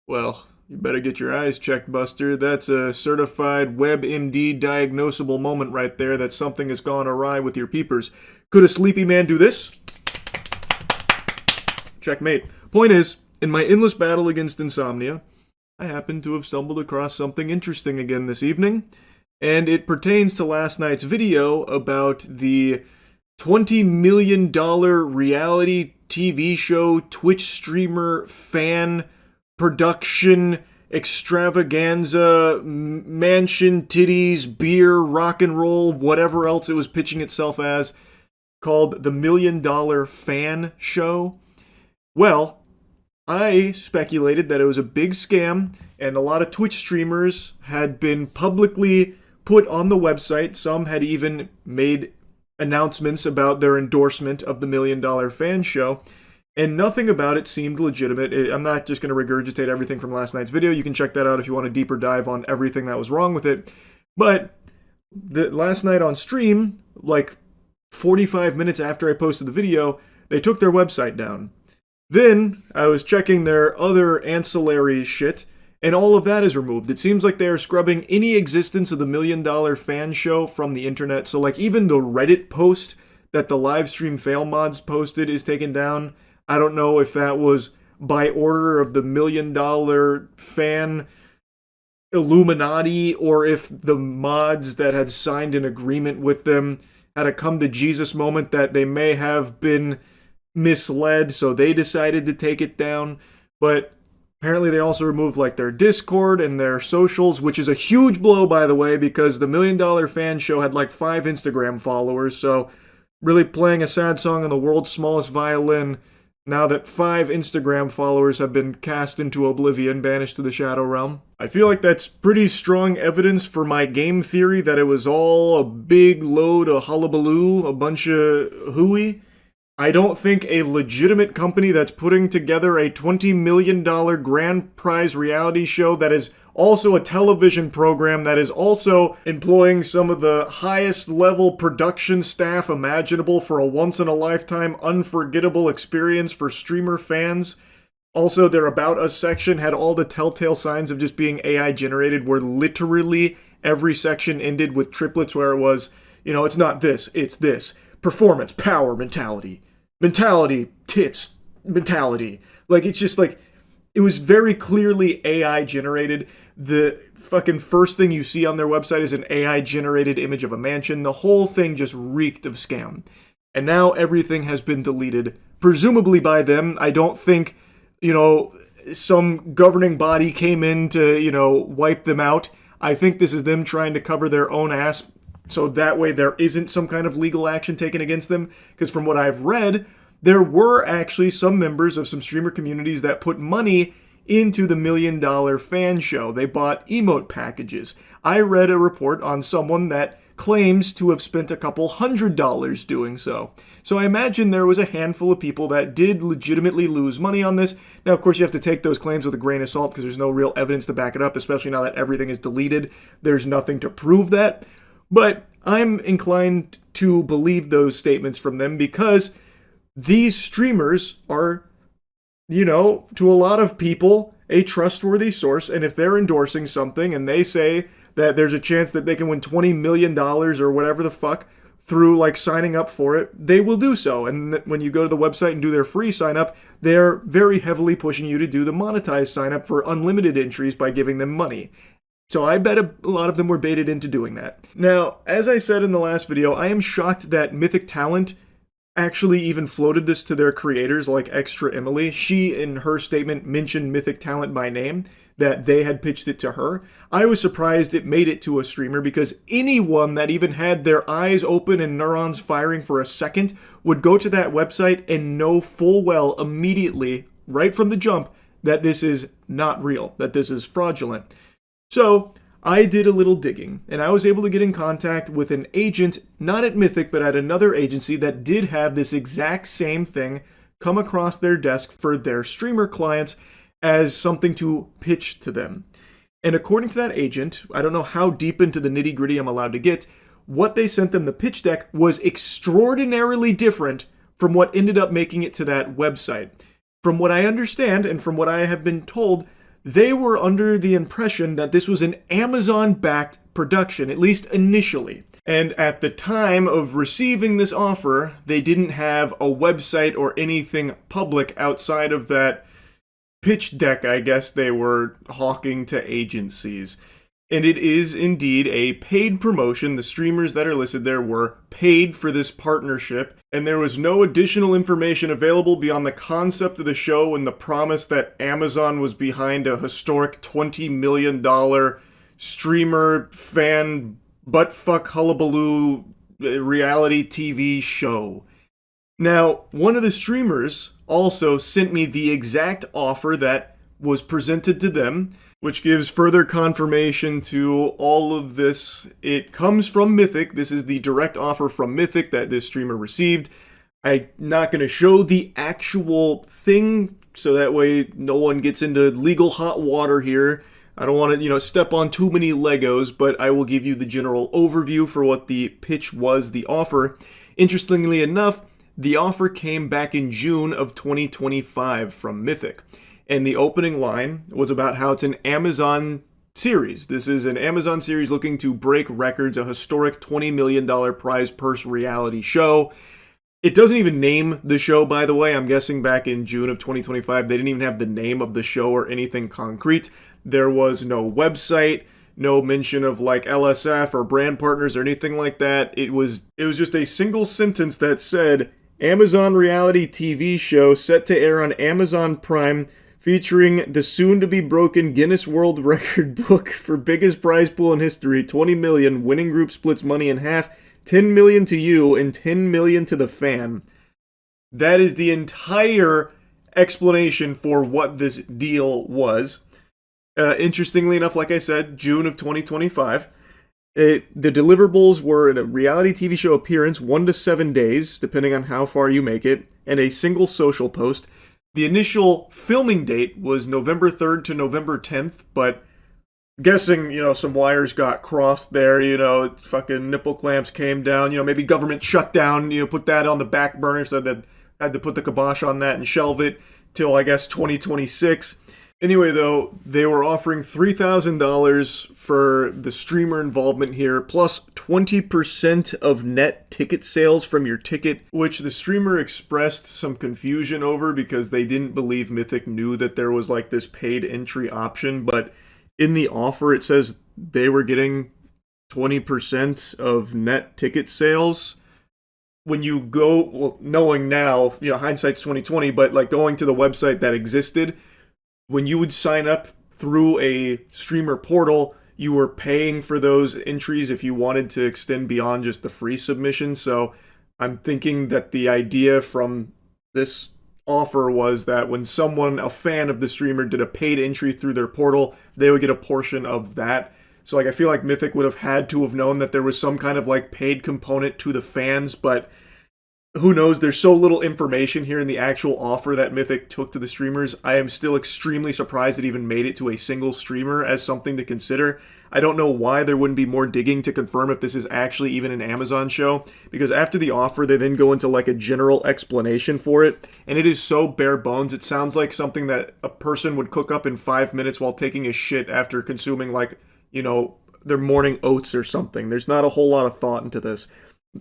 well, you better get your eyes checked, Buster. That's a certified WebMD diagnosable moment right there that something has gone awry with your peepers. Could a sleepy man do this? Checkmate. Point is, in my endless battle against insomnia, I happen to have stumbled across something interesting again this evening, and it pertains to last night's video about the $20 million reality TV show, Twitch streamer, fan production, extravaganza, mansion, titties, beer, rock and roll, whatever else it was pitching itself as, called the $1 Million Fan Show. Well, I speculated that it was a big scam, and a lot of Twitch streamers had been publicly put on the website. Some had even made announcements about their endorsement of the $1 Million Fan Show, and nothing about it seemed legitimate. I'm not just going to regurgitate everything from last night's video. You can check that out if you want a deeper dive on everything that was wrong with it. But last night on stream, like 45 minutes after I posted the video, they took their website down. Then I was checking their other ancillary shit, and all of that is removed. It seems like they are scrubbing any existence of the $1 Million Fan Show from the internet. So like even the Reddit post that the livestream fail mods posted is taken down. I don't know if that was by order of the $1 Million Fan Illuminati, or if the mods that had signed an agreement with them had a come to Jesus moment that they may have been misled, so they decided to take it down. But apparently they also removed like their Discord and their socials, which is a huge blow, by the way, because the $1 Million Fan Show had like 5 Instagram followers, so really playing a sad song on the world's smallest violin now that 5 Instagram followers have been cast into oblivion, banished to the Shadow Realm. I feel like that's pretty strong evidence for my game theory that it was all a big load of hullabaloo, a bunch of hooey. I don't think a legitimate company that's putting together a $20 million grand prize reality show that is also a television program that is also employing some of the highest level production staff imaginable for a once-in-a-lifetime unforgettable experience for streamer fans. Also, their About Us section had all the telltale signs of just being AI generated, where literally every section ended with triplets where it was, you know, it's not this, it's this. Performance, power, mentality. Mentality, tits, mentality. Like, it's just like, it was very clearly AI generated. The fucking first thing you see on their website is an AI generated image of a mansion. The whole thing just reeked of scam. And now everything has been deleted, presumably by them. I don't think, you know, some governing body came in to, you know, wipe them out. I think this is them trying to cover their own ass, so that way there isn't some kind of legal action taken against them. Because from what I've read, there were actually some members of some streamer communities that put money into the $1 Million Fan Show. They bought emote packages. I read a report on someone that claims to have spent a couple $100 doing so. So I imagine there was a handful of people that did legitimately lose money on this. Now, of course, you have to take those claims with a grain of salt because there's no real evidence to back it up, especially now that everything is deleted. There's nothing to prove that. But I'm inclined to believe those statements from them because these streamers are, you know, to a lot of people, a trustworthy source. And if they're endorsing something and they say that there's a chance that they can win $20 million or whatever the fuck through like signing up for it, they will do so. And when you go to the website and do their free sign up, they're very heavily pushing you to do the monetized sign up for unlimited entries by giving them money. So I bet a lot of them were baited into doing that. Now, as I said in the last video, I am shocked that Mythic Talent actually even floated this to their creators like Extra Emily. She, in her statement, mentioned Mythic Talent by name, that they had pitched it to her. I was surprised it made it to a streamer because anyone that even had their eyes open and neurons firing for a second would go to that website and know full well immediately, right from the jump, that this is not real, that this is fraudulent. So I did a little digging, and I was able to get in contact with an agent, not at Mythic, but at another agency that did have this exact same thing come across their desk for their streamer clients as something to pitch to them. And according to that agent, I don't know how deep into the nitty-gritty I'm allowed to get, what they sent them, the pitch deck, was extraordinarily different from what ended up making it to that website. From what I understand, and from what I have been told, they were under the impression that this was an Amazon-backed production, at least initially. And at the time of receiving this offer, they didn't have a website or anything public outside of that pitch deck, I guess, they were hawking to agencies. And it is indeed a paid promotion. The streamers that are listed there were paid for this partnership, and there was no additional information available beyond the concept of the show and the promise that Amazon was behind a historic $20 million streamer fan buttfuck hullabaloo reality TV show. Now, one of the streamers also sent me the exact offer that was presented to them, which gives further confirmation to all of this. It comes from Mythic. This is the direct offer from Mythic that this streamer received. I'm not going to show the actual thing, so that way no one gets into legal hot water here. I don't want to, step on too many Legos, but I will give you the general overview for what the pitch was, the offer. Interestingly enough, the offer came back in June of 2025 from Mythic. And the opening line was about how it's an Amazon series. This is an Amazon series looking to break records, a historic $20 million prize purse reality show. It doesn't even name the show, by the way. I'm guessing back in June of 2025, they didn't even have the name of the show or anything concrete. There was no website, no mention of like LSF or brand partners or anything like that. It was just a single sentence that said, Amazon reality TV show set to air on Amazon Prime, featuring the soon-to-be-broken Guinness World Record book for biggest prize pool in history, $20 million, winning group splits money in half, $10 million to you, and $10 million to the fan. That is the entire explanation for what this deal was. Interestingly enough, like I said, June of 2025. The deliverables were a reality TV show appearance, 1 to 7 days, depending on how far you make it, and a single social post. The initial filming date was November 3rd to November 10th, but guessing, some wires got crossed there, fucking nipple clamps came down, maybe government shutdown, put that on the back burner, so that had to put the kibosh on that and shelve it till, I guess, 2026. Anyway, though, they were offering $3,000 for the streamer involvement here, plus 20% of net ticket sales from your ticket, which the streamer expressed some confusion over because they didn't believe Mythic knew that there was like this paid entry option, but in the offer it says they were getting 20% of net ticket sales. When you go, well, knowing now, hindsight's 2020, but like going to the website that existed, when you would sign up through a streamer portal, you were paying for those entries if you wanted to extend beyond just the free submission. So I'm thinking that the idea from this offer was that when someone, a fan of the streamer, did a paid entry through their portal, they would get a portion of that. So I feel like Mythic would have had to have known that there was some kind of like paid component to the fans, but who knows? There's so little information here in the actual offer that Mythic took to the streamers. I am still extremely surprised it even made it to a single streamer as something to consider. I don't know why there wouldn't be more digging to confirm if this is actually even an Amazon show, because after the offer, they then go into like a general explanation for it, and it is so bare bones. It sounds like something that a person would cook up in 5 minutes while taking a shit after consuming their morning oats or something. There's not a whole lot of thought into this.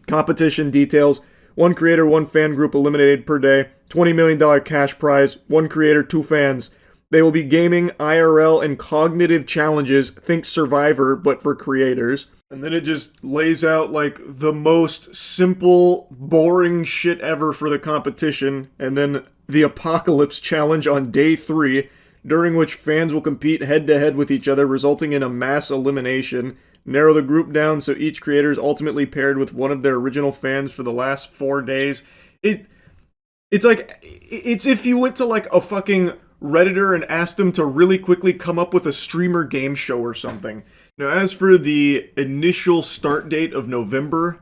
Competition details. 1 creator, 1 fan group eliminated per day. $20 million cash prize. 1 creator, 2 fans. They will be gaming, IRL, and cognitive challenges. Think Survivor, but for creators. And then it just lays out like the most simple, boring shit ever for the competition. And then the Apocalypse Challenge on day 3, during which fans will compete head-to-head with each other, resulting in a mass elimination. Narrow the group down so each creator is ultimately paired with one of their original fans for the last 4 days. It's if you went to like a fucking Redditor and asked them to really quickly come up with a streamer game show or something. Now, as for the initial start date of November,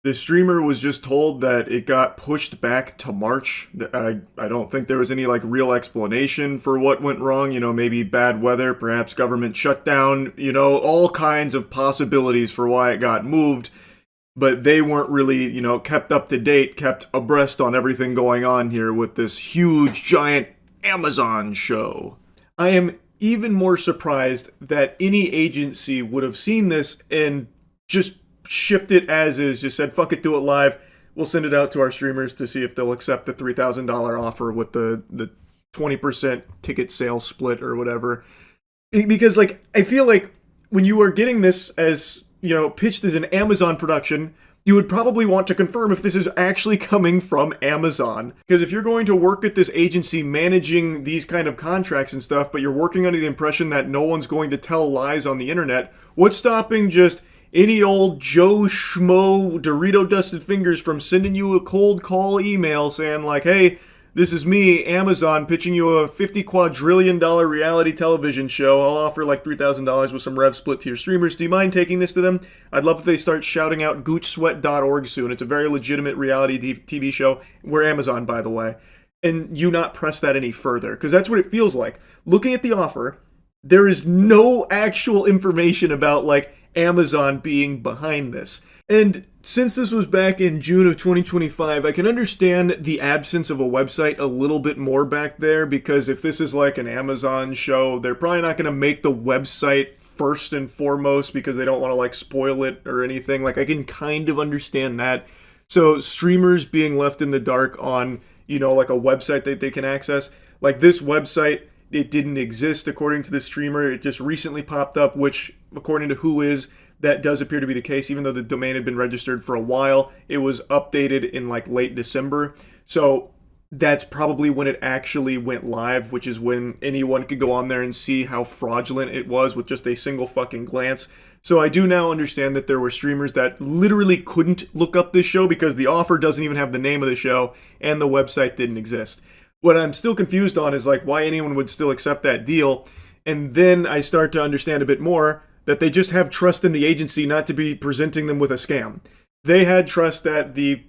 the streamer was just told that it got pushed back to March. I don't think there was any like real explanation for what went wrong. Maybe bad weather, perhaps government shutdown, all kinds of possibilities for why it got moved. But they weren't really, kept up to date, kept abreast on everything going on here with this huge, giant Amazon show. I am even more surprised that any agency would have seen this and just shipped it as is, just said, fuck it, do it live. We'll send it out to our streamers to see if they'll accept the $3,000 offer with the 20% ticket sales split or whatever. Because, I feel like when you are getting this as, pitched as an Amazon production, you would probably want to confirm if this is actually coming from Amazon. Because if you're going to work at this agency managing these kind of contracts and stuff, but you're working under the impression that no one's going to tell lies on the internet, what's stopping just any old Joe Schmo Dorito dusted fingers from sending you a cold call email saying like, hey, this is me, Amazon, pitching you a $50 quadrillion reality television show. I'll offer like $3,000 with some rev split to your streamers. Do you mind taking this to them? I'd love if they start shouting out goochsweat.org soon. It's a very legitimate reality TV show. We're Amazon, by the way. And you not press that any further, because that's what it feels like. Looking at the offer, there is no actual information about like Amazon being behind this. And since this was back in June of 2025, I can understand the absence of a website a little bit more back there, because if this is like an Amazon show, they're probably not going to make the website first and foremost because they don't want to like spoil it or anything. Like, I can kind of understand that. So streamers being left in the dark on, like a website that they can access, like this website, it didn't exist according to the streamer. It just recently popped up, which according to Whois, that does appear to be the case. Even though the domain had been registered for a while, it was updated in like late December. So that's probably when it actually went live, which is when anyone could go on there and see how fraudulent it was with just a single fucking glance. So I do now understand that there were streamers that literally couldn't look up this show because the offer doesn't even have the name of the show and the website didn't exist. What I'm still confused on is like why anyone would still accept that deal. And then I start to understand a bit more that they just have trust in the agency not to be presenting them with a scam. They had trust that the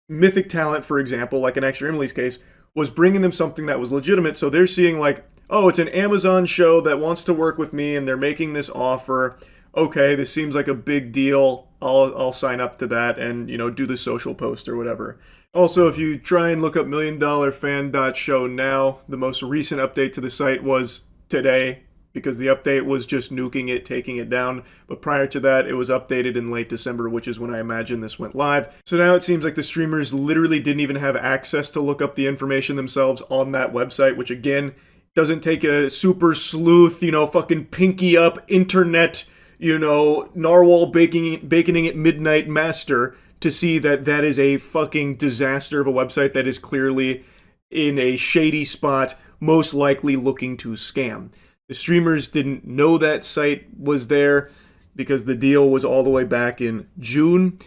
mythic talent, for example, like in Extra Emily's case, was bringing them something that was legitimate. So they're seeing like, oh, it's an Amazon show that wants to work with me and they're making this offer. Okay, this seems like a big deal. I'll sign up to that and, do the social post or whatever. Also, if you try and look up milliondollarfan.show now, the most recent update to the site was today, because the update was just nuking it, taking it down. But prior to that, it was updated in late December, which is when I imagine this went live. So now it seems like the streamers literally didn't even have access to look up the information themselves on that website, which again, doesn't take a super sleuth, fucking pinky up internet, narwhal baconing at midnight master to see that that is a fucking disaster of a website that is clearly in a shady spot, most likely looking to scam. The streamers didn't know that site was there because the deal was all the way back in June.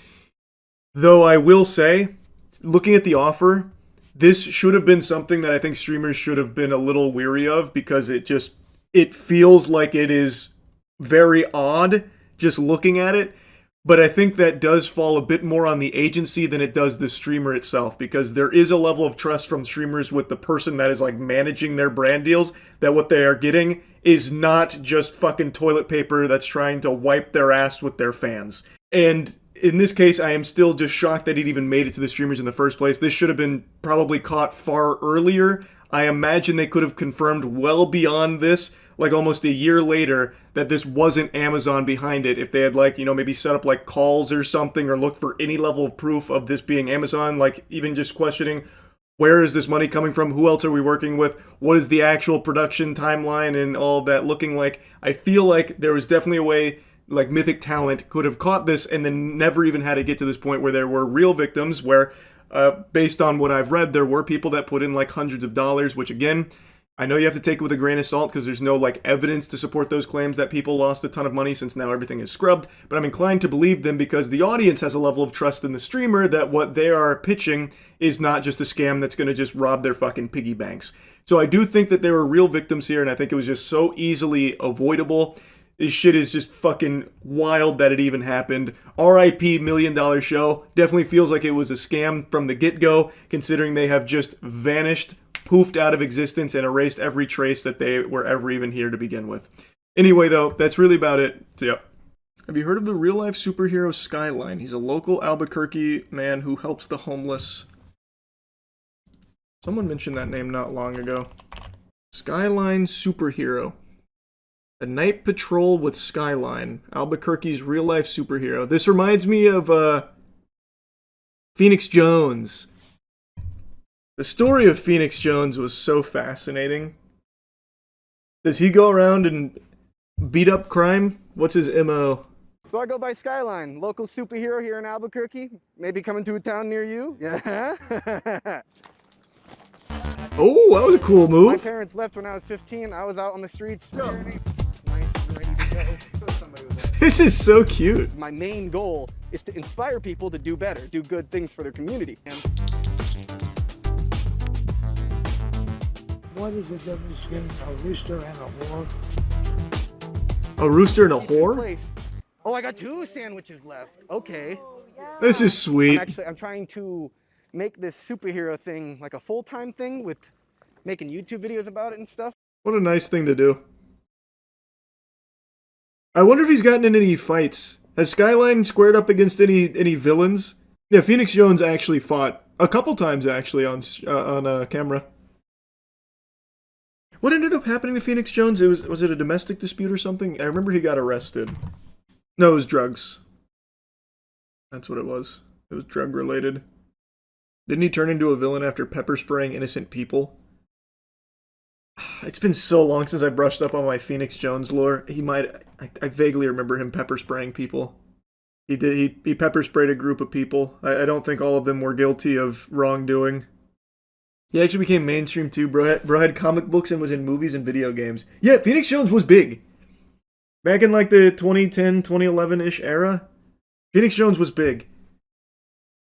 Though I will say, looking at the offer, this should have been something that I think streamers should have been a little weary of, because it feels like it is very odd just looking at it. But I think that does fall a bit more on the agency than it does the streamer itself, because there is a level of trust from streamers with the person that is like managing their brand deals, that what they are getting is not just fucking toilet paper that's trying to wipe their ass with their fans. And in this case, I am still just shocked that it even made it to the streamers in the first place. This should have been probably caught far earlier. I imagine they could have confirmed well beyond this, like almost a year later, that this wasn't Amazon behind it. If they had like, maybe set up like calls or something, or looked for any level of proof of this being Amazon, like even just questioning, where is this money coming from? Who else are we working with? What is the actual production timeline and all that looking like? I feel like there was definitely a way like Mythic Talent could have caught this and then never even had to get to this point where there were real victims, where based on what I've read, there were people that put in like hundreds of dollars, which again, I know you have to take it with a grain of salt because there's no like evidence to support those claims that people lost a ton of money, since now everything is scrubbed, but I'm inclined to believe them because the audience has a level of trust in the streamer that what they are pitching is not just a scam that's going to just rob their fucking piggy banks. So I do think that there were real victims here, and I think it was just so easily avoidable. This shit is just fucking wild that it even happened. R.I.P. $1 Million Show. Definitely feels like it was a scam from the get-go, considering they have just vanished, poofed out of existence, and erased every trace that they were ever even here to begin with. Anyway, though, that's really about it. So, yeah. Have you heard of the real-life superhero Skyline? He's a local Albuquerque man who helps the homeless. Someone mentioned that name not long ago. Skyline Superhero. A night patrol with Skyline. Albuquerque's real-life superhero. This reminds me of, Phoenix Jones. The story of Phoenix Jones was so fascinating. Does he go around and beat up crime? What's his MO? So I go by Skyline, local superhero here in Albuquerque. Maybe coming to a town near you. Yeah. Oh, that was a cool move. My parents left when I was 15. I was out on the streets. Nice and ready to go. This is so cute. My main goal is to inspire people to do better, do good things for their community. What is the difference between a rooster and a whore? A rooster and a whore? Oh, I got 2 sandwiches left. Okay. This is sweet. I'm trying to make this superhero thing like a full-time thing with making YouTube videos about it and stuff. What a nice thing to do. I wonder if he's gotten in any fights. Has Skyline squared up against any villains? Yeah, Phoenix Jones actually fought a couple times actually on camera. What ended up happening to Phoenix Jones? Was it a domestic dispute or something? I remember he got arrested. No, it was drugs. That's what it was. It was drug related. Didn't he turn into a villain after pepper spraying innocent people? It's been so long since I brushed up on my Phoenix Jones lore. I vaguely remember him pepper spraying people. He pepper sprayed a group of people. I don't think all of them were guilty of wrongdoing. He actually became mainstream too. Bro had comic books and was in movies and video games. Yeah, Phoenix Jones was big. Back in like the 2010, 2011-ish era, Phoenix Jones was big.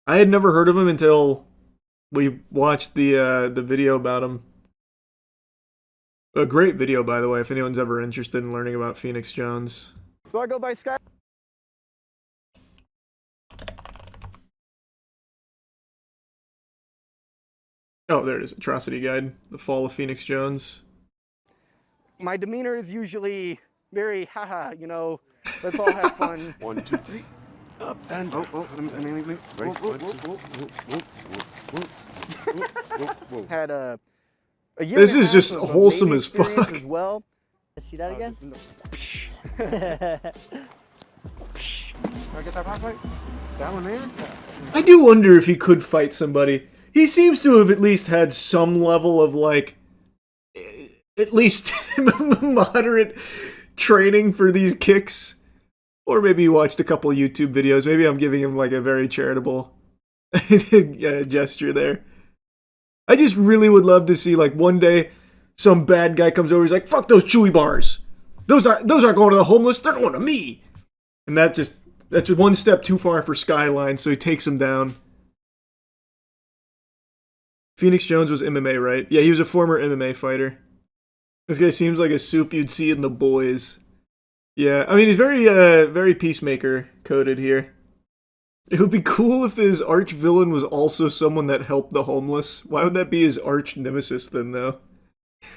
I had never heard of him until we watched the video about him. A great video, by the way, if anyone's ever interested in learning about Phoenix Jones. So I go by Sky. Oh, there it is. Atrocity Guide. The Fall of Phoenix Jones. My demeanor is usually very haha, you know, let's all have fun. 1, 2, 3. Up and Had a year. This and a is half just of wholesome amazing as fuck. experience as well. See that again? Can I get that rock fight? That one there? I do wonder if he could fight somebody. He seems to have at least had some level of, like, at least moderate training for these kicks. Or maybe he watched a couple YouTube videos. Maybe I'm giving him, like, a very charitable gesture there. I just really would love to see, like, one day some bad guy comes over, he's like, fuck those Chewy bars. Those aren't going to the homeless, they're going to me. And that's one step too far for Skyline, so he takes him down. Phoenix Jones was MMA, right? Yeah, he was a former MMA fighter. This guy seems like a soup you'd see in The Boys. Yeah, I mean, he's very Peacemaker coded here. It would be cool if his arch villain was also someone that helped the homeless. Why would that be his arch nemesis then, though?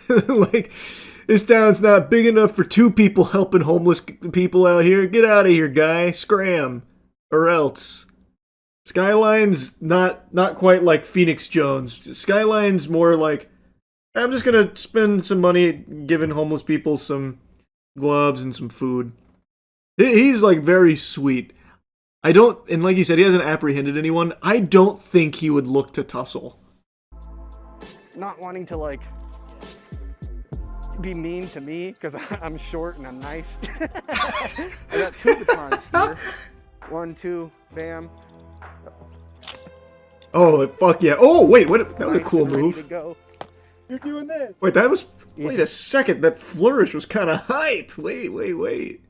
Like, this town's not big enough for 2 people helping homeless people out here. Get out of here, guy. Scram. Or else. Skyline's not quite like Phoenix Jones. Skyline's more like, I'm just gonna spend some money giving homeless people some gloves and some food. He's like very sweet. And like he said, he hasn't apprehended anyone. I don't think he would look to tussle. Not wanting to, like, be mean to me because I'm short and I'm nice. I got 2 batons here. 1, 2, bam. Oh, fuck yeah. Oh, wait, what? That was a cool move. You're doing this. Wait, wait a second. That flourish was kind of hype. Wait.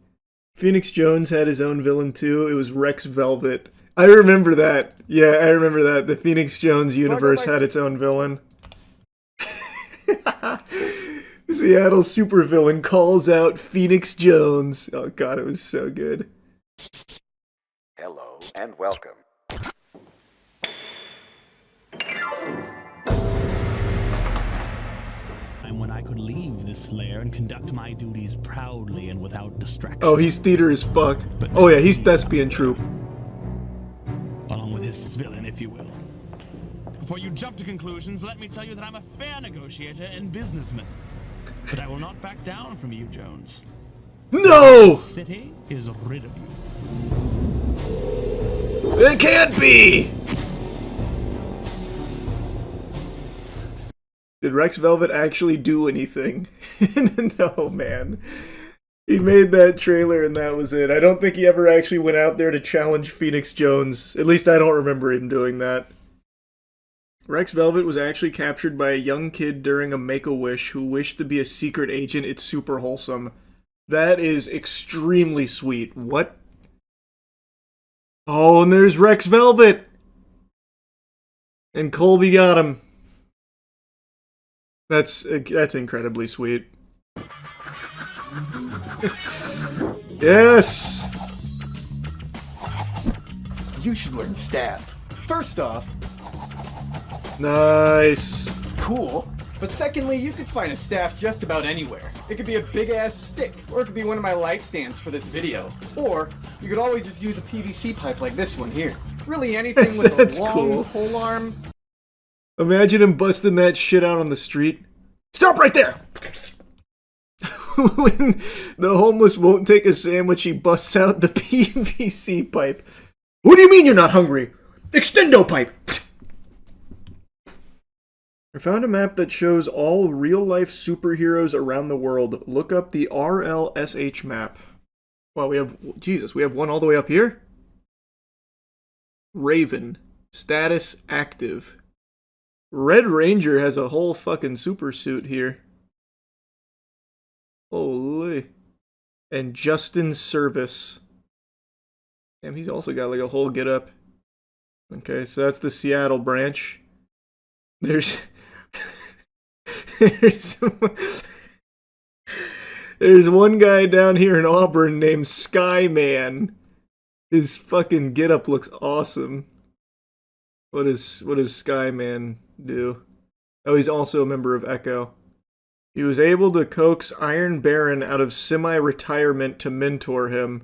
Phoenix Jones had his own villain too. It was Rex Velvet. I remember that. Yeah, I remember that. The Phoenix Jones universe had its own villain. Seattle supervillain calls out Phoenix Jones. Oh god, it was so good. Hello and welcome. When I could leave this lair and conduct my duties proudly and without distraction. Oh, he's theater as fuck. Oh yeah, he's thespian troupe. Along with his villain, if you will. Before you jump to conclusions, let me tell you that I'm a fair negotiator and businessman. But I will not back down from you, Jones. No! The city is rid of you. It can't be! Did Rex Velvet actually do anything? No, man. He made that trailer and that was it. I don't think he ever actually went out there to challenge Phoenix Jones. At least I don't remember him doing that. Rex Velvet was actually captured by a young kid during a Make-A-Wish who wished to be a secret agent. It's super wholesome. That is extremely sweet. What? Oh, and there's Rex Velvet! And Colby got him. That's incredibly sweet. Yes! You should learn staff. First off, nice. Cool. But secondly, you could find a staff just about anywhere. It could be a big-ass stick, or it could be one of my light stands for this video. Or, you could always just use a PVC pipe like this one here. Really anything with a long cool. pole arm. Imagine him busting that shit out on the street. Stop right there! When the homeless won't take a sandwich, he busts out the PVC pipe. What do you mean you're not hungry? Extendo pipe! I found a map that shows all real-life superheroes around the world. Look up the RLSH map. Wow, we have one all the way up here? Raven. Status active. Red Ranger has a whole fucking super suit here. Holy. And Justin Service. Damn, he's also got like a whole get-up. Okay, so that's the Seattle branch. There's one guy down here in Auburn named Skyman. His fucking get-up looks awesome. What does Skyman do? Oh, he's also a member of Echo. He was able to coax Iron Baron out of semi-retirement to mentor him.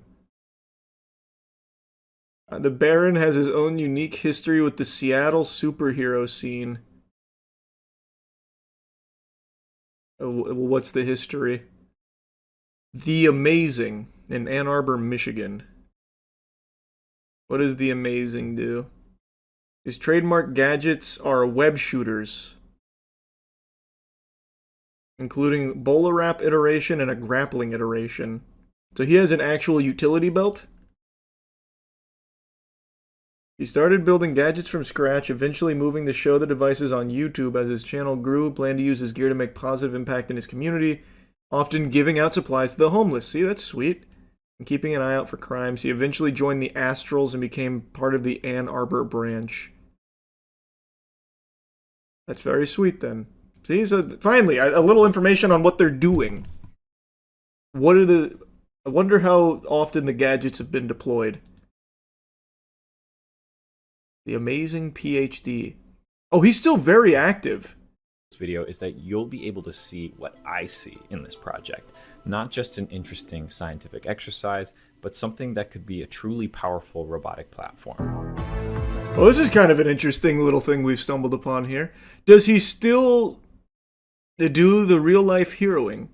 The Baron has his own unique history with the Seattle superhero scene. What's the history? The Amazing in Ann Arbor, Michigan. What does The Amazing do? His trademark gadgets are web shooters, including bowler wrap iteration and a grappling iteration. So he has an actual utility belt? He started building gadgets from scratch, eventually moving to show the devices on YouTube as his channel grew, planned to use his gear to make positive impact in his community, often giving out supplies to the homeless. See, that's sweet. And keeping an eye out for crimes. He eventually joined the Astrals and became part of the Ann Arbor branch. That's very sweet then. See, so finally, a little information on what they're doing. I wonder how often the gadgets have been deployed. The Amazing PhD. Oh, he's still very active. This video is that you'll be able to see what I see in this project. Not just an interesting scientific exercise, but something that could be a truly powerful robotic platform. Well, this is kind of an interesting little thing we've stumbled upon here. Does he still do the real-life heroing?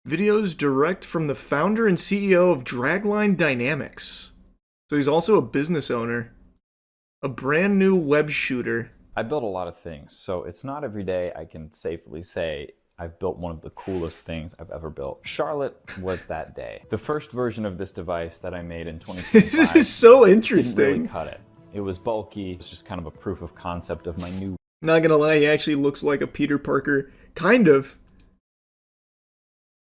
Videos direct from the founder and CEO of Dragline Dynamics. So he's also a business owner. A brand new web shooter. I built a lot of things, so it's not every day I can safely say I've built one of the coolest things I've ever built. Charlotte was that day. The first version of this device that I made in 2025 This is so interesting. didn't really cut it. It was bulky. It was just kind of a proof of concept of my new... Not gonna lie, he actually looks like a Peter Parker. Kind of.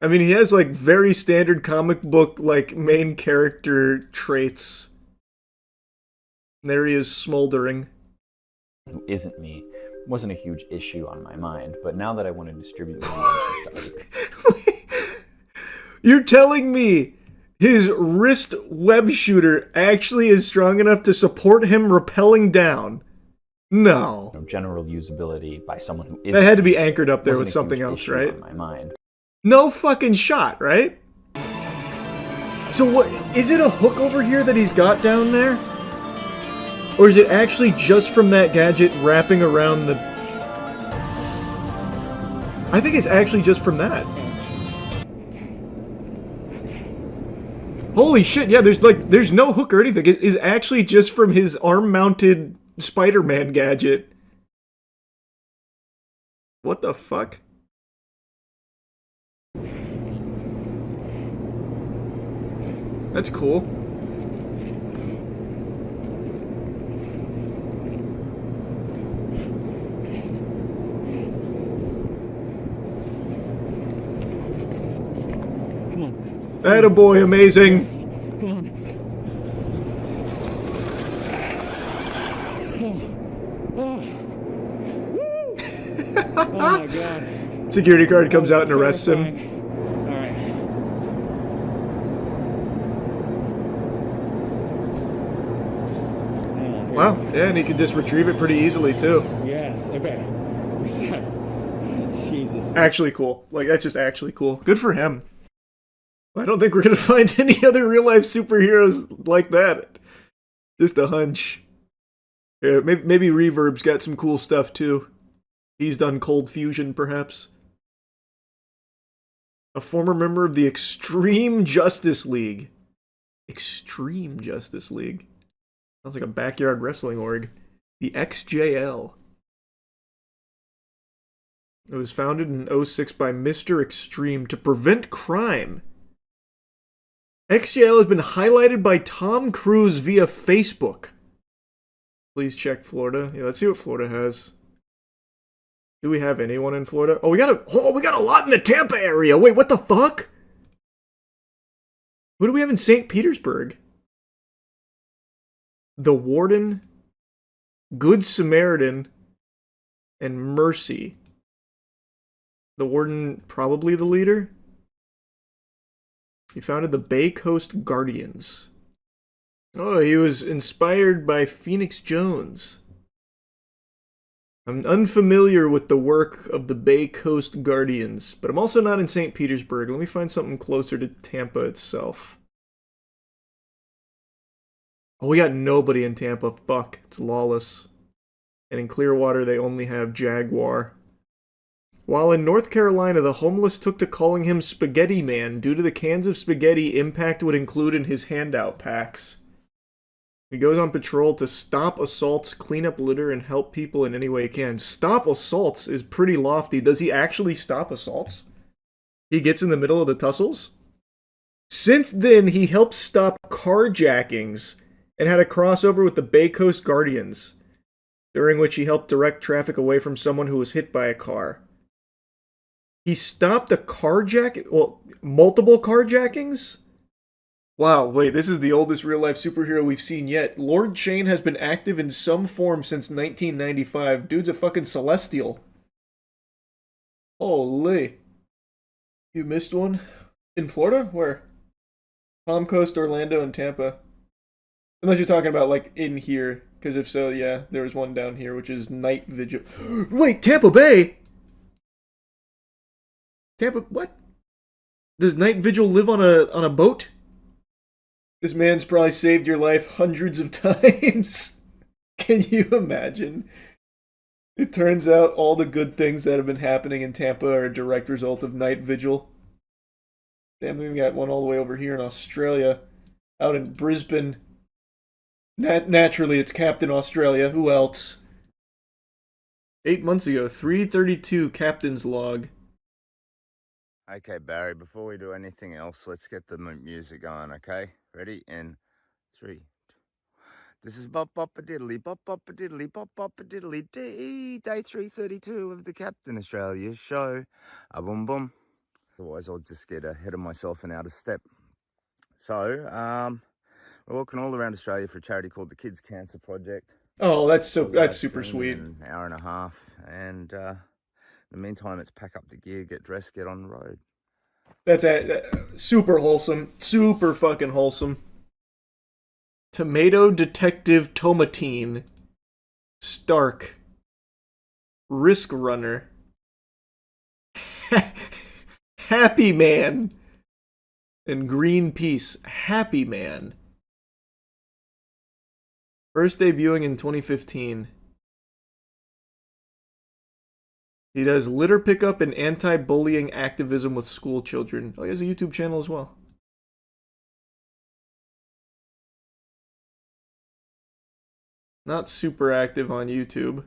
I mean, he has like very standard comic book like main character traits. There he is, smoldering. Who isn't me, wasn't a huge issue on my mind, but now that I want to distribute the You're telling me his wrist web shooter actually is strong enough to support him rappelling down? No. General usability by someone who is. That had to be anchored up there with something else, right? On my mind. No fucking shot, right? So what, is it a hook over here that he's got down there? Or is it actually just from that gadget wrapping around the... I think it's actually just from that. Holy shit, yeah, there's no hook or anything. It is actually just from his arm-mounted Spider-Man gadget. What the fuck? That's cool. Come on. Attaboy, amazing. Come on. Oh my god. Security guard comes out and arrests him. Alright. Wow, yeah, and he can just retrieve it pretty easily, too. Yes, okay. Jesus. Actually cool. Like, that's just actually cool. Good for him. I don't think we're gonna find any other real-life superheroes like that. Just a hunch. Yeah, maybe Reverb's got some cool stuff, too. He's done cold fusion, perhaps. A former member of the Extreme Justice League. Extreme Justice League. Sounds like a backyard wrestling org. The XJL. It was founded in 06 by Mr. Extreme to prevent crime. XJL has been highlighted by Tom Cruise via Facebook. Please check Florida. Yeah, let's see what Florida has. Do we have anyone in Florida? Oh, we got a lot in the Tampa area. Wait, what the fuck? Who do we have in St. Petersburg? The Warden, Good Samaritan, and Mercy. The Warden, probably the leader? He founded the Bay Coast Guardians. Oh, he was inspired by Phoenix Jones. I'm unfamiliar with the work of the Bay Coast Guardians, but I'm also not in St. Petersburg. Let me find something closer to Tampa itself. Oh, we got nobody in Tampa. Fuck, it's lawless. And in Clearwater, they only have Jaguar. While in North Carolina, the homeless took to calling him Spaghetti Man due to the cans of spaghetti Impact would include in his handout packs. He goes on patrol to stop assaults, clean up litter, and help people in any way he can. Stop assaults is pretty lofty. Does he actually stop assaults? He gets in the middle of the tussles? Since then, he helped stop carjackings and had a crossover with the Bay Coast Guardians, during which he helped direct traffic away from someone who was hit by a car. He stopped multiple carjackings? Wow, wait, this is the oldest real-life superhero we've seen yet. Lord Chain has been active in some form since 1995. Dude's a fucking celestial. Holy. You missed one? In Florida? Where? Palm Coast, Orlando, and Tampa. Unless you're talking about, like, in here. Because if so, yeah, there was one down here, which is Night Vigil. Wait, Tampa Bay? Tampa, what? Does Night Vigil live on a boat? This man's probably saved your life hundreds of times. Can you imagine? It turns out all the good things that have been happening in Tampa are a direct result of Night Vigil. Damn, we've got one all the way over here in Australia. Out in Brisbane. Naturally, it's Captain Australia. Who else? 8 months ago, 332 Captain's Log. Okay, Barry, before we do anything else, let's get the music going, okay? Ready? In 3. This is bop bop a diddly, bop bop a diddly, bop bop a diddly dee. Day 332 of the Captain Australia show. Boom boom. Otherwise, I'll just get ahead of myself and out of step. So, we're walking all around Australia for a charity called the Kids Cancer Project. Oh, that's super Scene sweet. in an hour and a half, and in the meantime, it's pack up the gear, get dressed, get on the road. That's super wholesome. Super fucking wholesome. Tomato Detective Tomatine. Stark. Risk Runner. Happy Man. And Greenpeace. Happy Man. First debuting in 2015. He does litter pickup and anti-bullying activism with school children. Oh, he has a YouTube channel as well. Not super active on YouTube.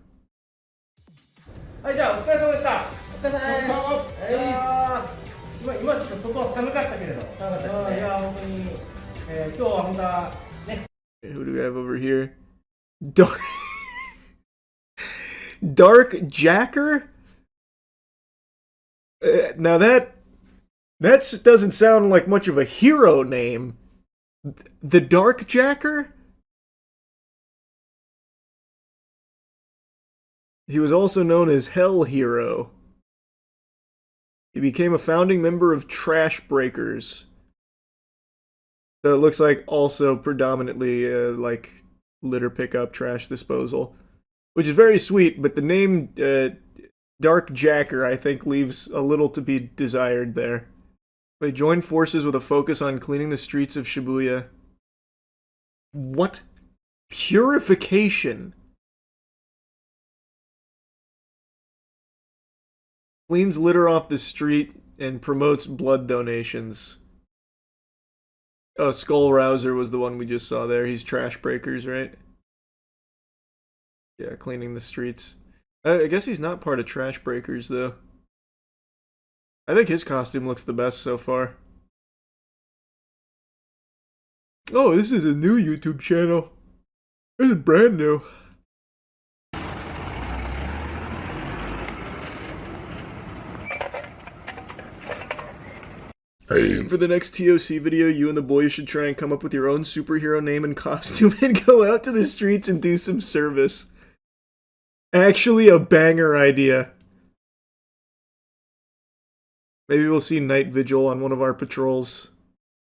はい、じゃあお疲れ様でした。お疲れ様です。今ちょっと外は寒かったけれど、寒かったですね。いや本当に、今日は本当はね。 Who do we have over here? Dark Jacker? Now that doesn't sound like much of a hero name. The Dark Jacker? He was also known as Hell Hero. He became a founding member of Trash Breakers. So it looks like also predominantly like litter pickup, trash disposal. Which is very sweet, but the name Dark Jacker, I think, leaves a little to be desired there. They joined forces with a focus on cleaning the streets of Shibuya. What? Purification. Cleans litter off the street and promotes blood donations. Oh, Skull Rouser was the one we just saw there. He's Trash Breakers, right? Yeah, cleaning the streets. I guess he's not part of Trash Breakers, though. I think his costume looks the best so far. Oh, this is a new YouTube channel. This is brand new. For the next TOC video, you and the boys should try and come up with your own superhero name and costume and go out to the streets and do some service. Actually, a banger idea. Maybe we'll see Night Vigil on one of our patrols.